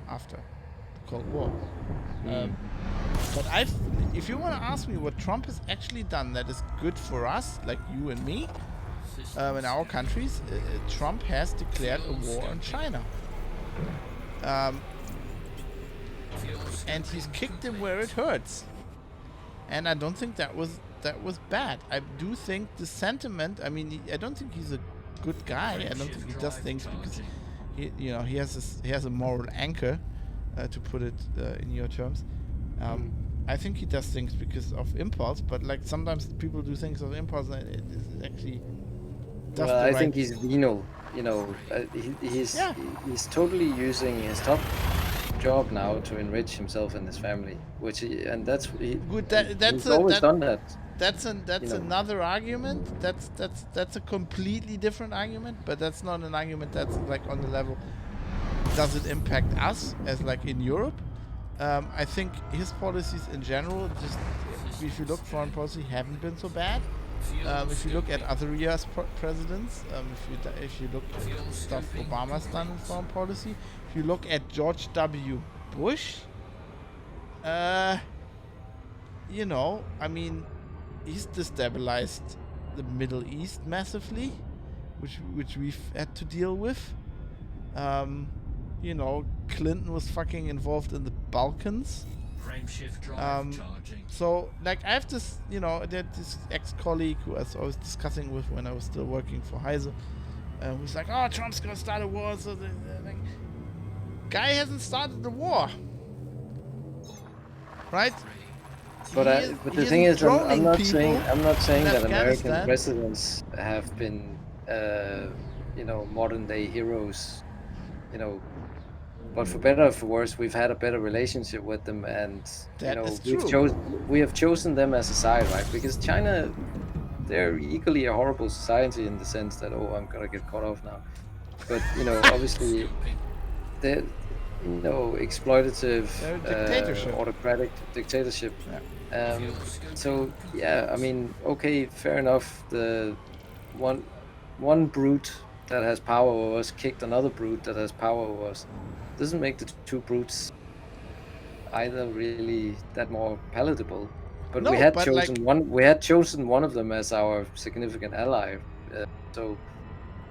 after the Cold War. But if you want to ask me what Trump has actually done that is good for us, like you and me, in our countries, Trump has declared a war on China. And he's kicked him where it hurts. And I don't think that was bad. I do think the sentiment, I mean, I don't think he's a good guy. I don't think he does things because he has a moral anchor, to put it in your terms. I think he does things because of impulse, but like sometimes people do things of impulse and it is actually does Well, the I right think he's venal. You know, he's totally using his top job now to enrich himself and his family, and that's Good, he's always done that. That's You know. another argument. That's a completely different argument, but that's not an argument that's like on the level. Does it impact us as like in Europe? I think his policies in general, just if you look foreign policy, haven't been so bad. If you look at other US presidents, if you look at stuff Obama's done in foreign policy, if you look at George W. Bush, you know, I mean, he's destabilized the Middle East massively, which we've had to deal with. You know, Clinton was fucking involved in the Balkans. Frameshift drive charging. So, like, I have this, you know, this ex-colleague who I was discussing with when I was still working for Heise, who's like, oh, Trump's gonna start a war. So, like, guy hasn't started the war, right? But the thing is, I'm not saying that American presidents have been, you know, modern day heroes, you know. But for better or for worse, we've had a better relationship with them, and you That know, is true. we have chosen them as a side, right? Because China, they're equally a horrible society in the sense that, oh, I'm gonna get cut off now. But you know, obviously, they're, you know, exploitative, They're a dictatorship. autocratic dictatorship. Yeah. So yeah, I mean, okay, fair enough. The one brute that has power over us kicked another brute that has power over us. Doesn't make the two brutes either really that more palatable. But No, we had but, chosen like- one. We had chosen one of them as our significant ally. So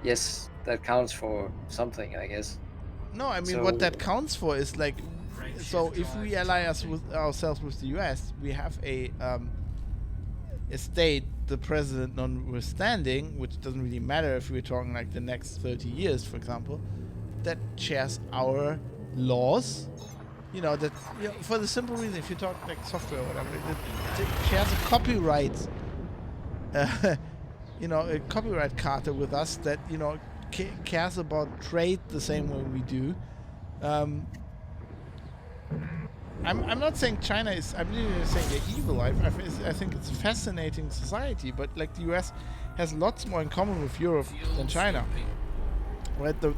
yes, that counts for something, I guess. No, I mean, So- what that counts for is like, so if we ally ourselves with the US, we have a state, the president notwithstanding, which doesn't really matter if we're talking like the next 30 years, for example, that shares our laws. You know, that, you know, for the simple reason, if you talk like software or whatever, it shares a copyright, you know, a copyright charter with us that, you know, cares about trade the same way we do. I'm not saying China is, I'm really saying they're evil. I think it's a fascinating society, but like the US has lots more in common with Europe than China. Right? The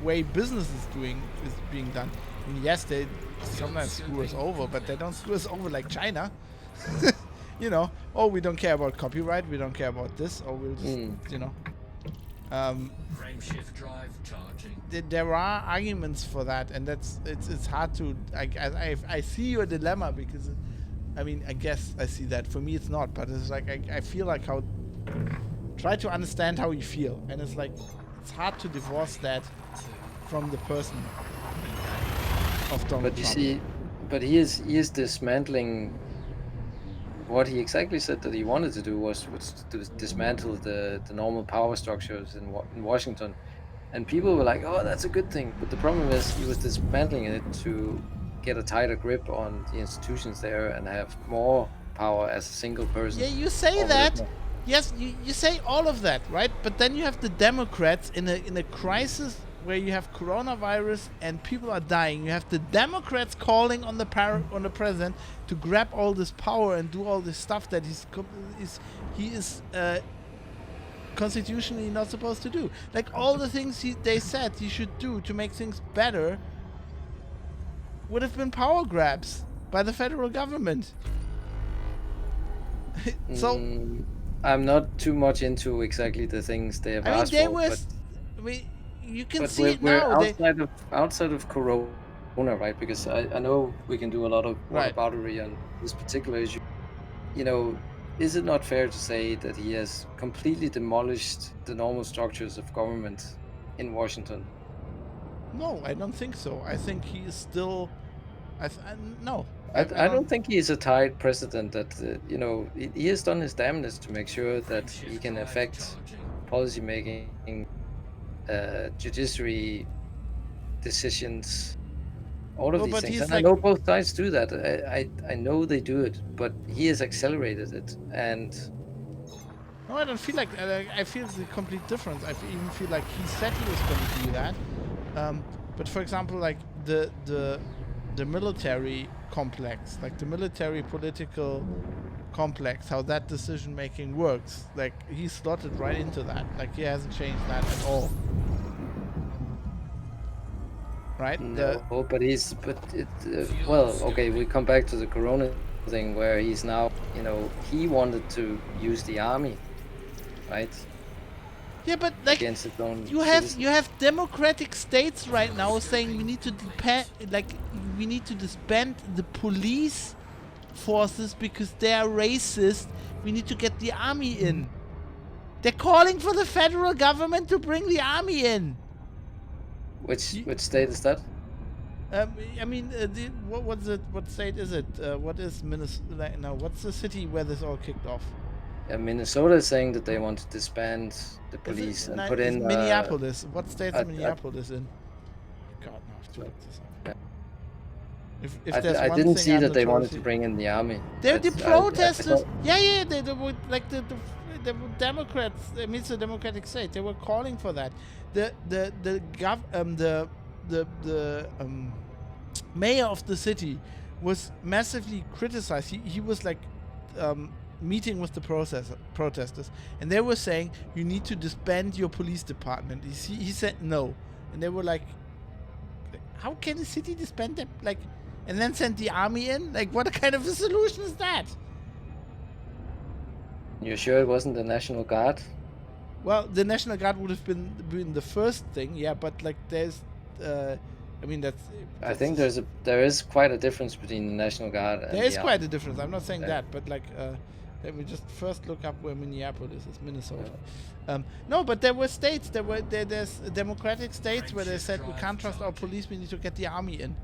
way business is being done. I mean, yes, they sometimes screw us over, but they don't screw us over like China. You know, oh, we don't care about copyright, we don't care about this, or we'll just, you know. Frameshift drive charging. There are arguments for that, and it's hard to. I see your dilemma because, I mean, I guess I see that. For me, it's not, but it's like I feel like how. Try to understand how you feel, and it's like it's hard to divorce that from the person of Donald But you Trump. see, but he is dismantling. What he exactly said that he wanted to do was to dismantle the normal power structures in Washington, and people were like, "Oh, that's a good thing." But the problem is, he was dismantling it to get a tighter grip on the institutions there and have more power as a single person. Yeah, you say over that. the- Yes, you say all of that, right? But then you have the Democrats in a crisis where you have coronavirus and people are dying. You have the Democrats calling on the president to grab all this power and do all this stuff that he is constitutionally not supposed to do. Like all the things they said he should do to make things better would have been power grabs by the federal government. So. I'm not too much into exactly the things they have I mean, asked they for, were. but You can but see we're, it we're now. outside of Corona, right? Because I know we can do a lot of Right. whataboutery on this particular issue. You know, is it not fair to say that he has completely demolished the normal structures of government in Washington? No, I don't think so. I think he is still. No. I don't think he is a tied president that, you know, he has done his damnedest to make sure that he can affect policy making, judiciary decisions, all of No, these but things. he's And like- I know both sides do that. I know they do it, but he has accelerated it. And No, I don't feel like. I feel the complete difference. I even feel like he said he was going to do that. But for example, like the military complex, like the military political complex, how that decision making works. Like he's slotted right into that. Like he hasn't changed that at all. Right? No, but well, okay, we come back to the Corona thing where he's now, he wanted to use the army, right? Yeah, but like Against its own you have democratic states right now saying we need to disband the police forces because they are racist. We need to get the army in. They're calling for the federal government to bring the army in. Which state is that? I mean, what state is it? What is Minnesota? No, what's the city where this all kicked off? Minnesota is saying that they want to disband the police and put in Minneapolis. What state is Minneapolis in? God, no, I have to look this up. If there's I one didn't thing see I'm that they wanted notoriously- to bring in the army. They're the That's- protesters. Yeah, they were like the Democrats. I mean, it's a democratic state. They were calling for that. The mayor of the city was massively criticized. He was like meeting with the protesters, and they were saying you need to disband your police department. He said no, and they were like, how can the city disband them? Like, and then send the army in? Like, what kind of a solution is that? You're sure it wasn't the National Guard? Well, the National Guard would have been the first thing, yeah. But like, there's, I mean, I think there is quite a difference between the National Guard and there is the quite army. a difference. I'm not saying Yeah. that, but like, let me just first look up where Minneapolis is, Minnesota. No, but there were states. There's democratic states where they said we can't trust our police. We need to get the army in.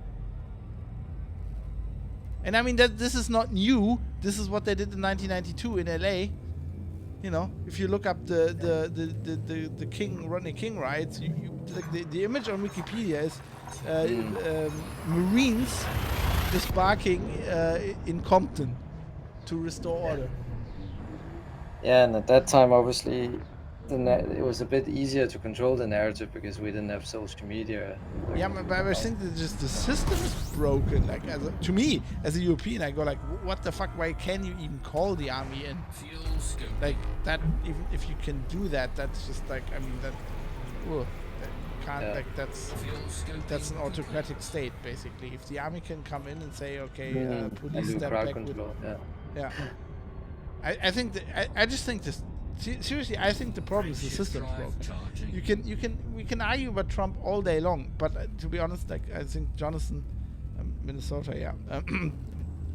And I mean this is not new. This is what they did in 1992 in LA. You know, if you look up the Rodney King riots, like the image on Wikipedia is Marines disembarking in Compton to restore order. Yeah, and at that time, obviously, it was a bit easier to control the narrative because we didn't have social media. Yeah, but I think that just the system is broken. Like, to me, as a European, I go like, what the fuck? Why can you even call the army in? Like that, even if you can do that, that's just like, I mean, that can't. Yeah. Like that's an autocratic state basically. If the army can come in and say, okay, And police do step crowd back with, control. Yeah. yeah. I think I just think this. Seriously, I think the problem is the system's broken. We can argue about Trump all day long, but to be honest, like I think Jonathan, Minnesota, yeah,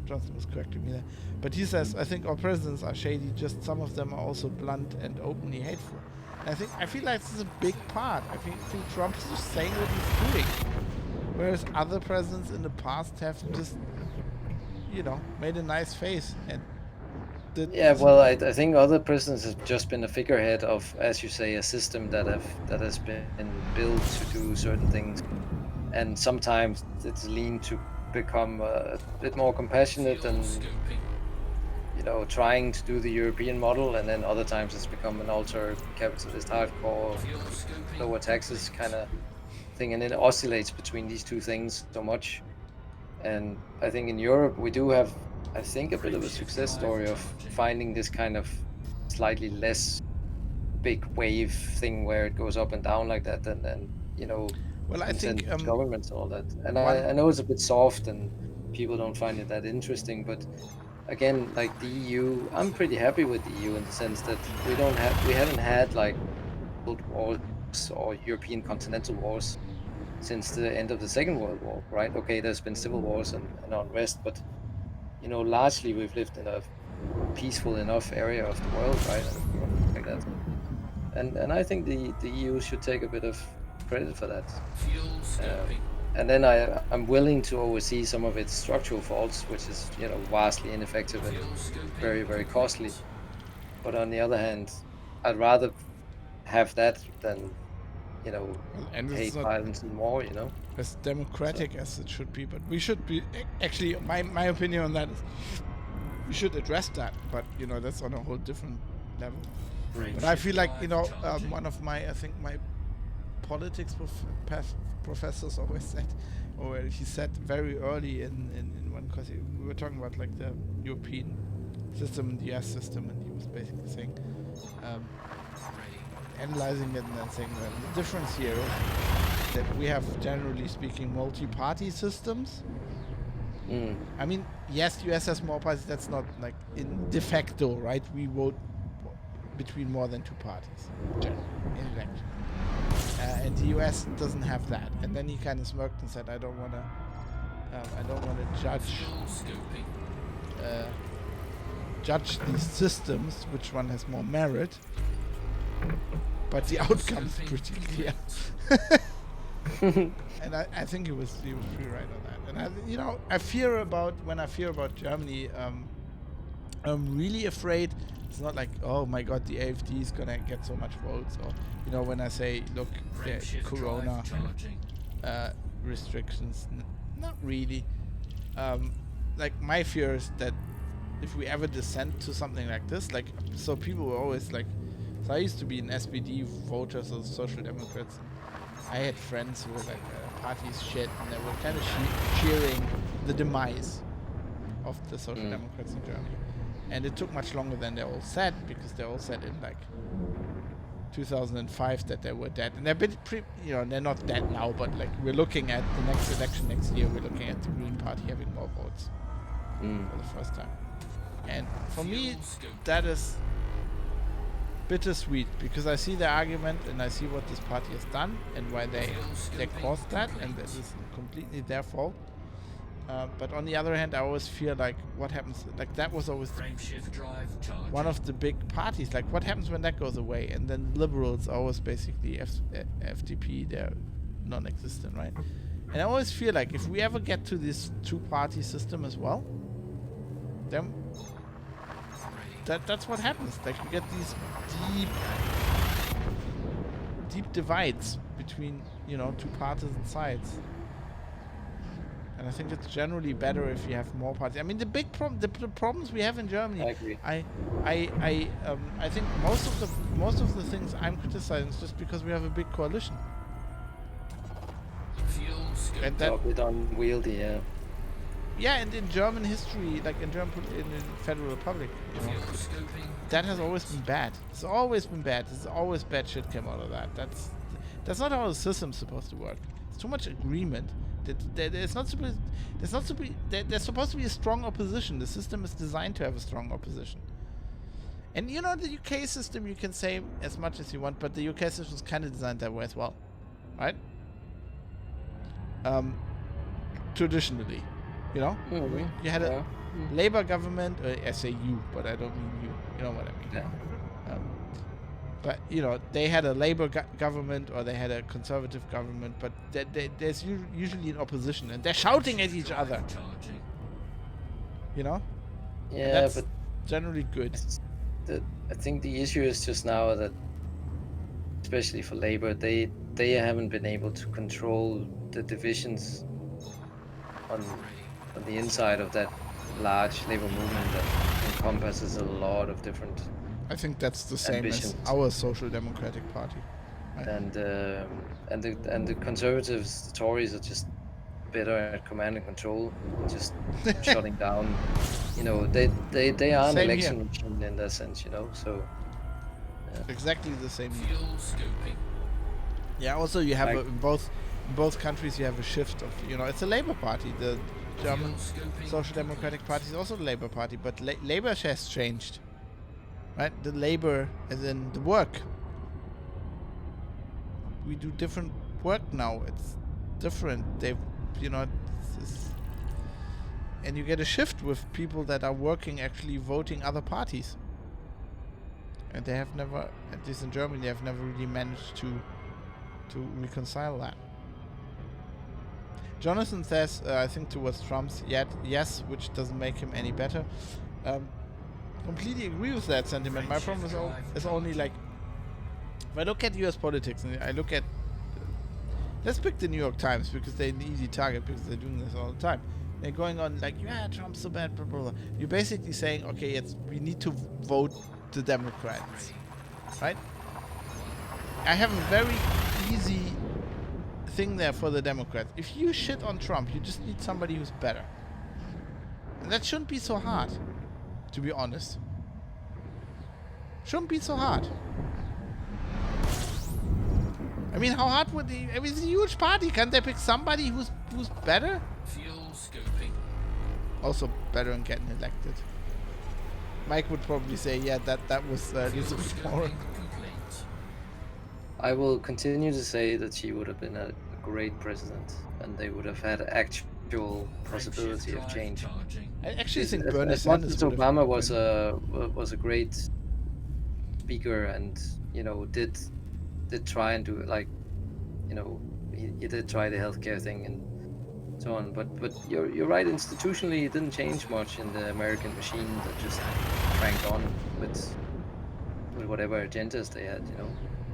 Jonathan was correcting me there, but he says I think our presidents are shady. Just some of them are also blunt and openly hateful. And I feel like this is a big part. I think Trump is just saying what he's doing, whereas other presidents in the past have just, made a nice face and. Yeah, well, I think other presidents have just been a figurehead of, as you say, a system that has been built to do certain things, and sometimes it's leaned to become a bit more compassionate and trying to do the European model, and then other times it's become an ultra-capitalist, hardcore, lower taxes kind of thing, and it oscillates between these two things so much. And I think in Europe we do have, I think, a bit of a success story of finding this kind of slightly less big wave thing where it goes up and down like that, and well, I think governments and all that. And I know it's a bit soft and people don't find it that interesting, but again, like the EU, I'm pretty happy with the EU in the sense that we haven't had like world wars or European continental wars since the end of the Second World War, right? Okay, there's been civil wars and unrest, but largely we've lived in a peaceful enough area of the world, right? And like that. And I think the EU should take a bit of credit for that. And then I'm willing to oversee some of its structural faults, which is vastly ineffective and very, very costly. But on the other hand, I'd rather have that than and hate it's not violence and more. as democratic as it should be, but we should be actually. My opinion on that is we should address that, but that's on a whole different level. But I feel like one of my politics professors always said, or he said very early in one course, we were talking about like the European system and the US system, and he was basically saying, analyzing it and then saying that the difference here is that we have, generally speaking, multi-party systems. I mean, yes, US has more parties. That's not like in de facto, right? We vote between more than 2 parties generally in election, and the US doesn't have that. And then he kind of smirked and said, "I don't want to judge these systems, which one has more merit, but the outcome's pretty clear." And I think he was pretty right on that. And I fear about Germany. I'm really afraid. It's not like, oh my God, the AfD is gonna get so much votes, or when I say, look, the Corona restrictions, not really. Like my fear is that if we ever descend to something like this, like, so people were always like, so I used to be an SPD voter, so Social Democrats. I had friends who were like, party's shit, and they were kind of cheering the demise of the Social Democrats in Germany. And it took much longer than they all said, because they all said in like 2005 that they were dead. And they're a bit they're not dead now, but like we're looking at the next election next year, we're looking at the Green Party having more votes for the first time. And for me, that is bittersweet, because I see the argument and I see what this party has done and why they caused that, and this is completely their fault. But on the other hand, I always fear like what happens, like that was always one of the big parties, like what happens when that goes away, and then liberals are always basically FDP, they're non-existent, right? And I always feel like if we ever get to this 2-party system as well, then that's what happens. Like you get these deep divides between 2 partisan sides. And I think it's generally better if you have more parties. I mean, the big problem, the problems we have in Germany. I agree. I think most of the things I'm criticizing is just because we have a big coalition. And that a bit unwieldy, yeah. Yeah, and in German history, like in the Federal Republic, that has always been bad. It's always been bad. There's always bad shit came out of that. That's not how the system's supposed to work. It's too much agreement. There's supposed to be a strong opposition. The system is designed to have a strong opposition. And the UK system, you can say as much as you want, but the UK system is kind of designed that way as well, right? Traditionally, you had a Labour government. I say you, but I don't mean you. You know what I mean? Yeah. But they had a Labour government or they had a Conservative government, but there's usually an opposition, and they're shouting at each other. Yeah, that's but generally good. I think the issue is just now that, especially for Labour, they haven't been able to control the divisions on the inside of that large Labour movement that encompasses a lot of different. I think that's the same ambitions. as our Social Democratic Party. Right? And the Conservatives, the Tories, are just better at command and control, just shutting down. They are an Same election here. machine in that sense, So Exactly the same. Yeah. Also, you have in both countries you have a shift of it's a Labour Party. The German Social Democratic Party is also the Labour Party, but Labour has changed. Right, the labor, as in the work. We do different work now. It's different. And you get a shift with people that are working, actually voting other parties. And they have never, at least in Germany, they have never really managed to reconcile that. Jonathan says, I think towards Trump's yes, which doesn't make him any better. Completely agree with that sentiment. My problem is only like, if I look at US politics and I look at, let's pick the New York Times, because they're an easy target because they're doing this all the time. They're going on like, yeah, Trump's so bad, blah, blah, blah. You're basically saying, okay, we need to vote the Democrats, right? I have a very easy thing there for the Democrats. If you shit on Trump, you just need somebody who's better. And that shouldn't be so hard. to be honest. Shouldn't be so hard. I mean, how hard would they? I mean, it's a huge party. Can't they pick somebody who's better? Fuel scoping. Also better in getting elected. Mike would probably say, yeah, that was Fuel Elizabeth Warren. scoping complete. I will continue to say that she would have been a great president, and they would have had actual possibility of Frameshift drive change. charging. I actually As- think as- Bernie as much Sanders as would have Obama been- was a great speaker, and did try and do like, he did try the healthcare thing and so on. But you're right. Institutionally, it didn't change much in the American machine that just cranked on with whatever agendas they had.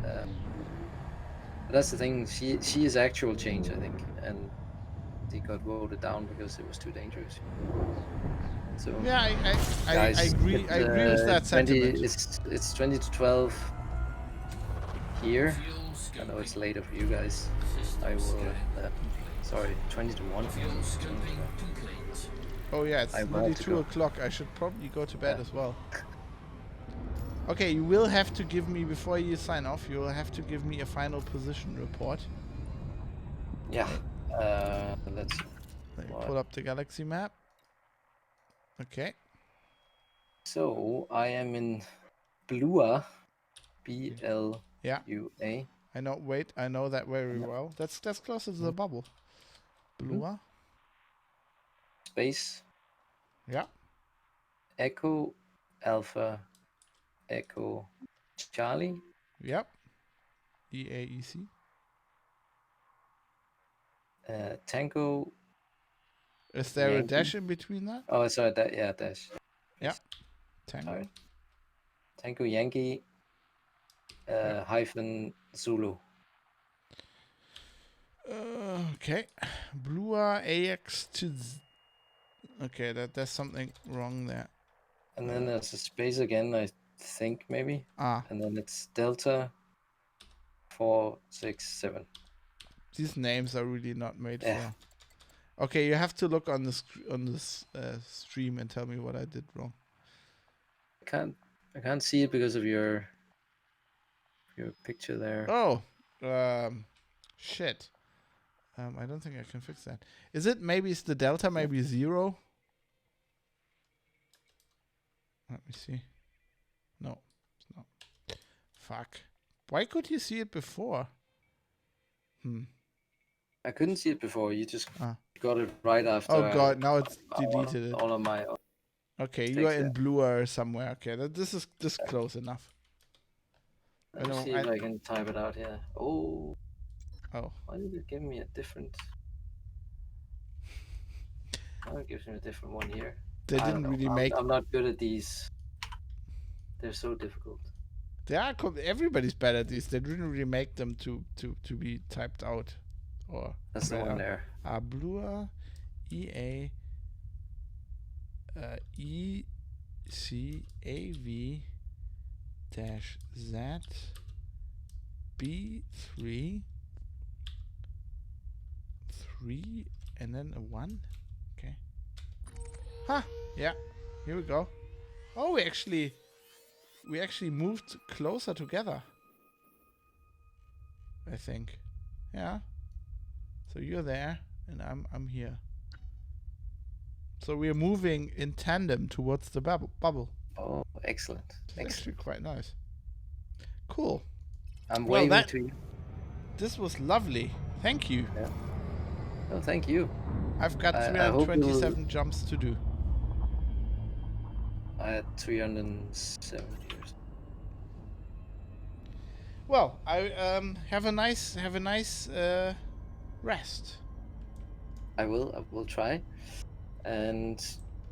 But that's the thing. She is actual change, I think, and he got voted down because it was too dangerous. So Yeah, I guys, agree. I agree with that 20 sentiment. it's 20 to 12 here. Fuel I know it's scoping. later for you guys. System I will. scan. Sorry, 20 to 1. Fuel scoping complete. Oh yeah, it's I will nearly have to 2 go. o'clock. I should probably go to bed Yeah. as well. Okay, you will have to give me, before you sign off, you will have to give me a final position report. Yeah. Let's. Let me What? pull up the galaxy map. Okay. So I am in Blua, BLUA. Yeah. I know. Wait, I know that very Yeah. well. That's closer to the bubble. Blua. Space Yeah. Echo Alpha Echo Charlie. Yep. EAEC. Tango. Is there a Yankee. dash in between that? Oh, sorry. Dash. Tango. Sorry. Tango Yankee. Hyphen Zulu. Okay. Blua AX to. Okay, there's something wrong there. And then there's a space again, I think, maybe. Ah, And then it's Delta 467. these names are really not made Yeah. for. Okay, you have to look on this stream and tell me what I did wrong. I can't see it because of your picture there. Oh, shit. I don't think I can fix that. Is it maybe it's the delta, maybe 0? Let me see. No, it's not. Fuck. Why could you see it before? I couldn't see it before. You just Ah. got it right after. Oh god, now it's all- deleted it. All of my. Okay, you Fix are in that. Blua somewhere. Okay, this is close enough. Let me know, see if I can type it out here. Oh, Oh, why did it give me a different? Oh, it gives me a different one here. they I don't didn't know. really I'm, make. I'm not good at these. They're so difficult. They are. Everybody's bad at these. They didn't really make them to be typed out, or. That's the read one out. there. Blua EA ECAV dash Z B3 3 and then a 1. Okay. Ha! Yeah. Here we go. Oh, we actually moved closer together. I think. Yeah. So you're there and I'm here. So we're moving in tandem towards the bubble. Oh, excellent. It's Excellent. actually quite nice. Cool. I'm Well, waving that- to you. This was lovely. Thank you. Oh, thank you. I've got I hope 327 jumps to do. I had 370 years. Well, I have a nice rest. I will try, and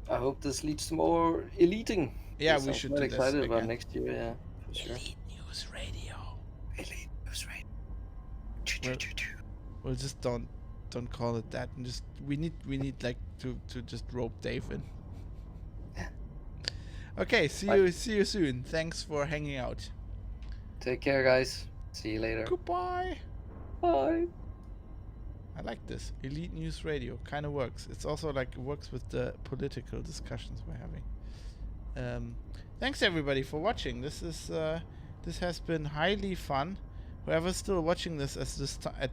I hope this leads to more eliting. Yeah, Yes, we I'm should quite do this excited about again. next year. Yeah, for sure. News Radio. Elite News Radio. Well, just don't call it that, and just we need like to just rope Dave in. Okay, see you soon. Thanks for hanging out. Take care, guys. See you later. Goodbye. Bye. I like this. Elite News Radio kind of works. It's also like it works with the political discussions we're having. Thanks everybody for watching. This has been highly fun. Whoever's still watching this at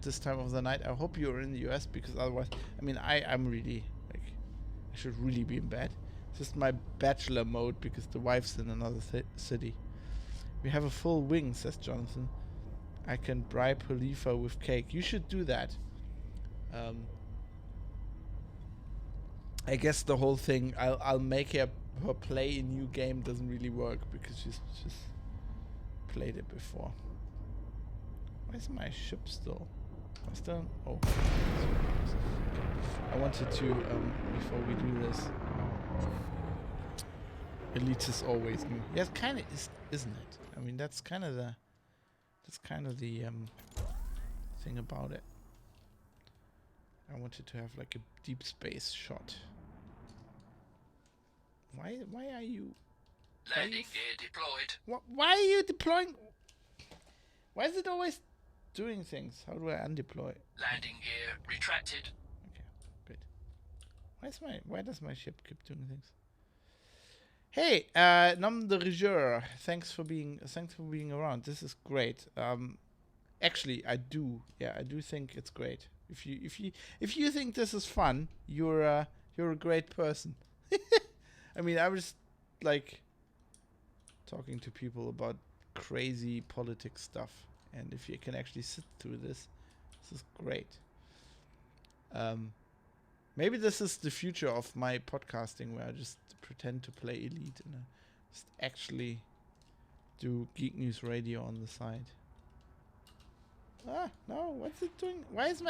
this time of the night, I hope you're in the US, because otherwise, I mean, I'm really like, I should really be in bed. It's just my bachelor mode because the wife's in another city. We have a full wing, says Jonathan. I can bribe Khalifa with cake. You should do that. I guess the whole thing, I'll make her play a new game doesn't really work because she's played it before. Where's my ship still? Oh. I wanted to, before we do this. Elite is always new. Yeah, it kind of is, isn't it? I mean, that's kind of the thing about it. I wanted to have like a deep space shot. Why are you? Landing gear deployed. Why are you deploying? Why is it always doing things? How do I undeploy? Landing gear retracted. Okay, good. Why does my ship keep doing things? Hey, nom de rigueur. Thanks for being around. This is great. Actually, I do think it's great. If you think this is fun, you're a great person. I mean, I was like talking to people about crazy politics stuff, and if you can actually sit through this is great. Maybe this is the future of my podcasting, where I just pretend to play Elite and just actually do Geek News Radio on the side. Ah, no, what's it doing? Why is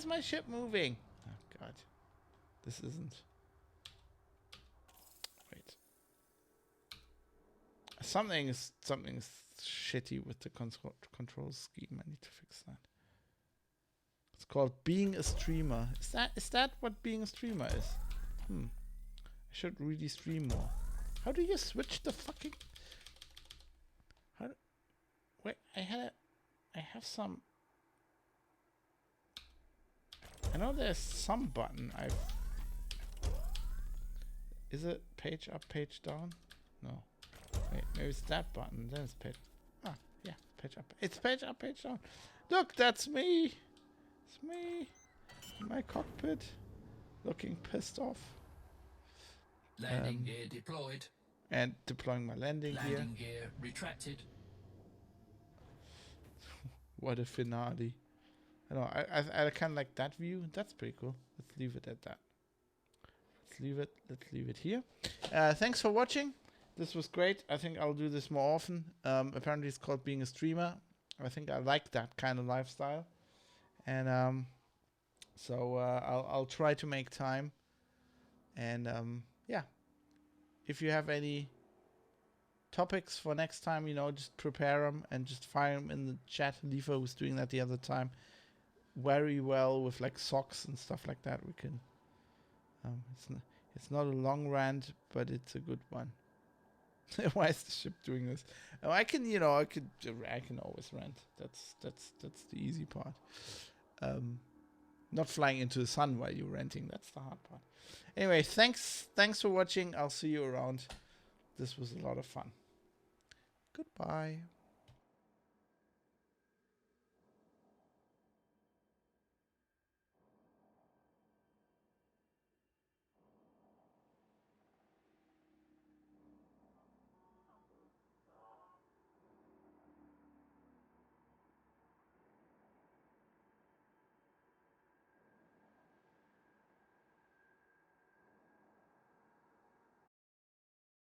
my ship moving? Oh god. This isn't. Wait. Something's shitty with the control scheme. I need to fix that. It's called being a streamer. Is that what being a streamer is? I should really stream more. How do you switch the fucking? Wait, I have some. I know there's some button Is it page up, page down? No. Wait, maybe it's that button. Then it's page. Ah, yeah, page up. It's page up, page down. Look, that's me. It's me. In my cockpit. Looking pissed off. Landing gear deployed. And deploying my landing gear. Landing gear retracted. What a finale. I know, I kind of like that view. That's pretty cool. Let's leave it at that. Let's leave it here. Thanks for watching. This was great. I think I'll do this more often. Apparently it's called being a streamer. I think I like that kind of lifestyle. And so I'll try to make time. And yeah. If you have any topics for next time, just prepare them and just fire them in the chat. Lifa was doing that the other time very well with like socks and stuff like that. We can it's not a long rant, but it's a good one. Why is the ship doing this? Oh, I can always rant. That's the easy part. Not flying into the sun while you're ranting, that's the hard part. Anyway, thanks for watching. I'll see you around. This was a lot of fun. Goodbye.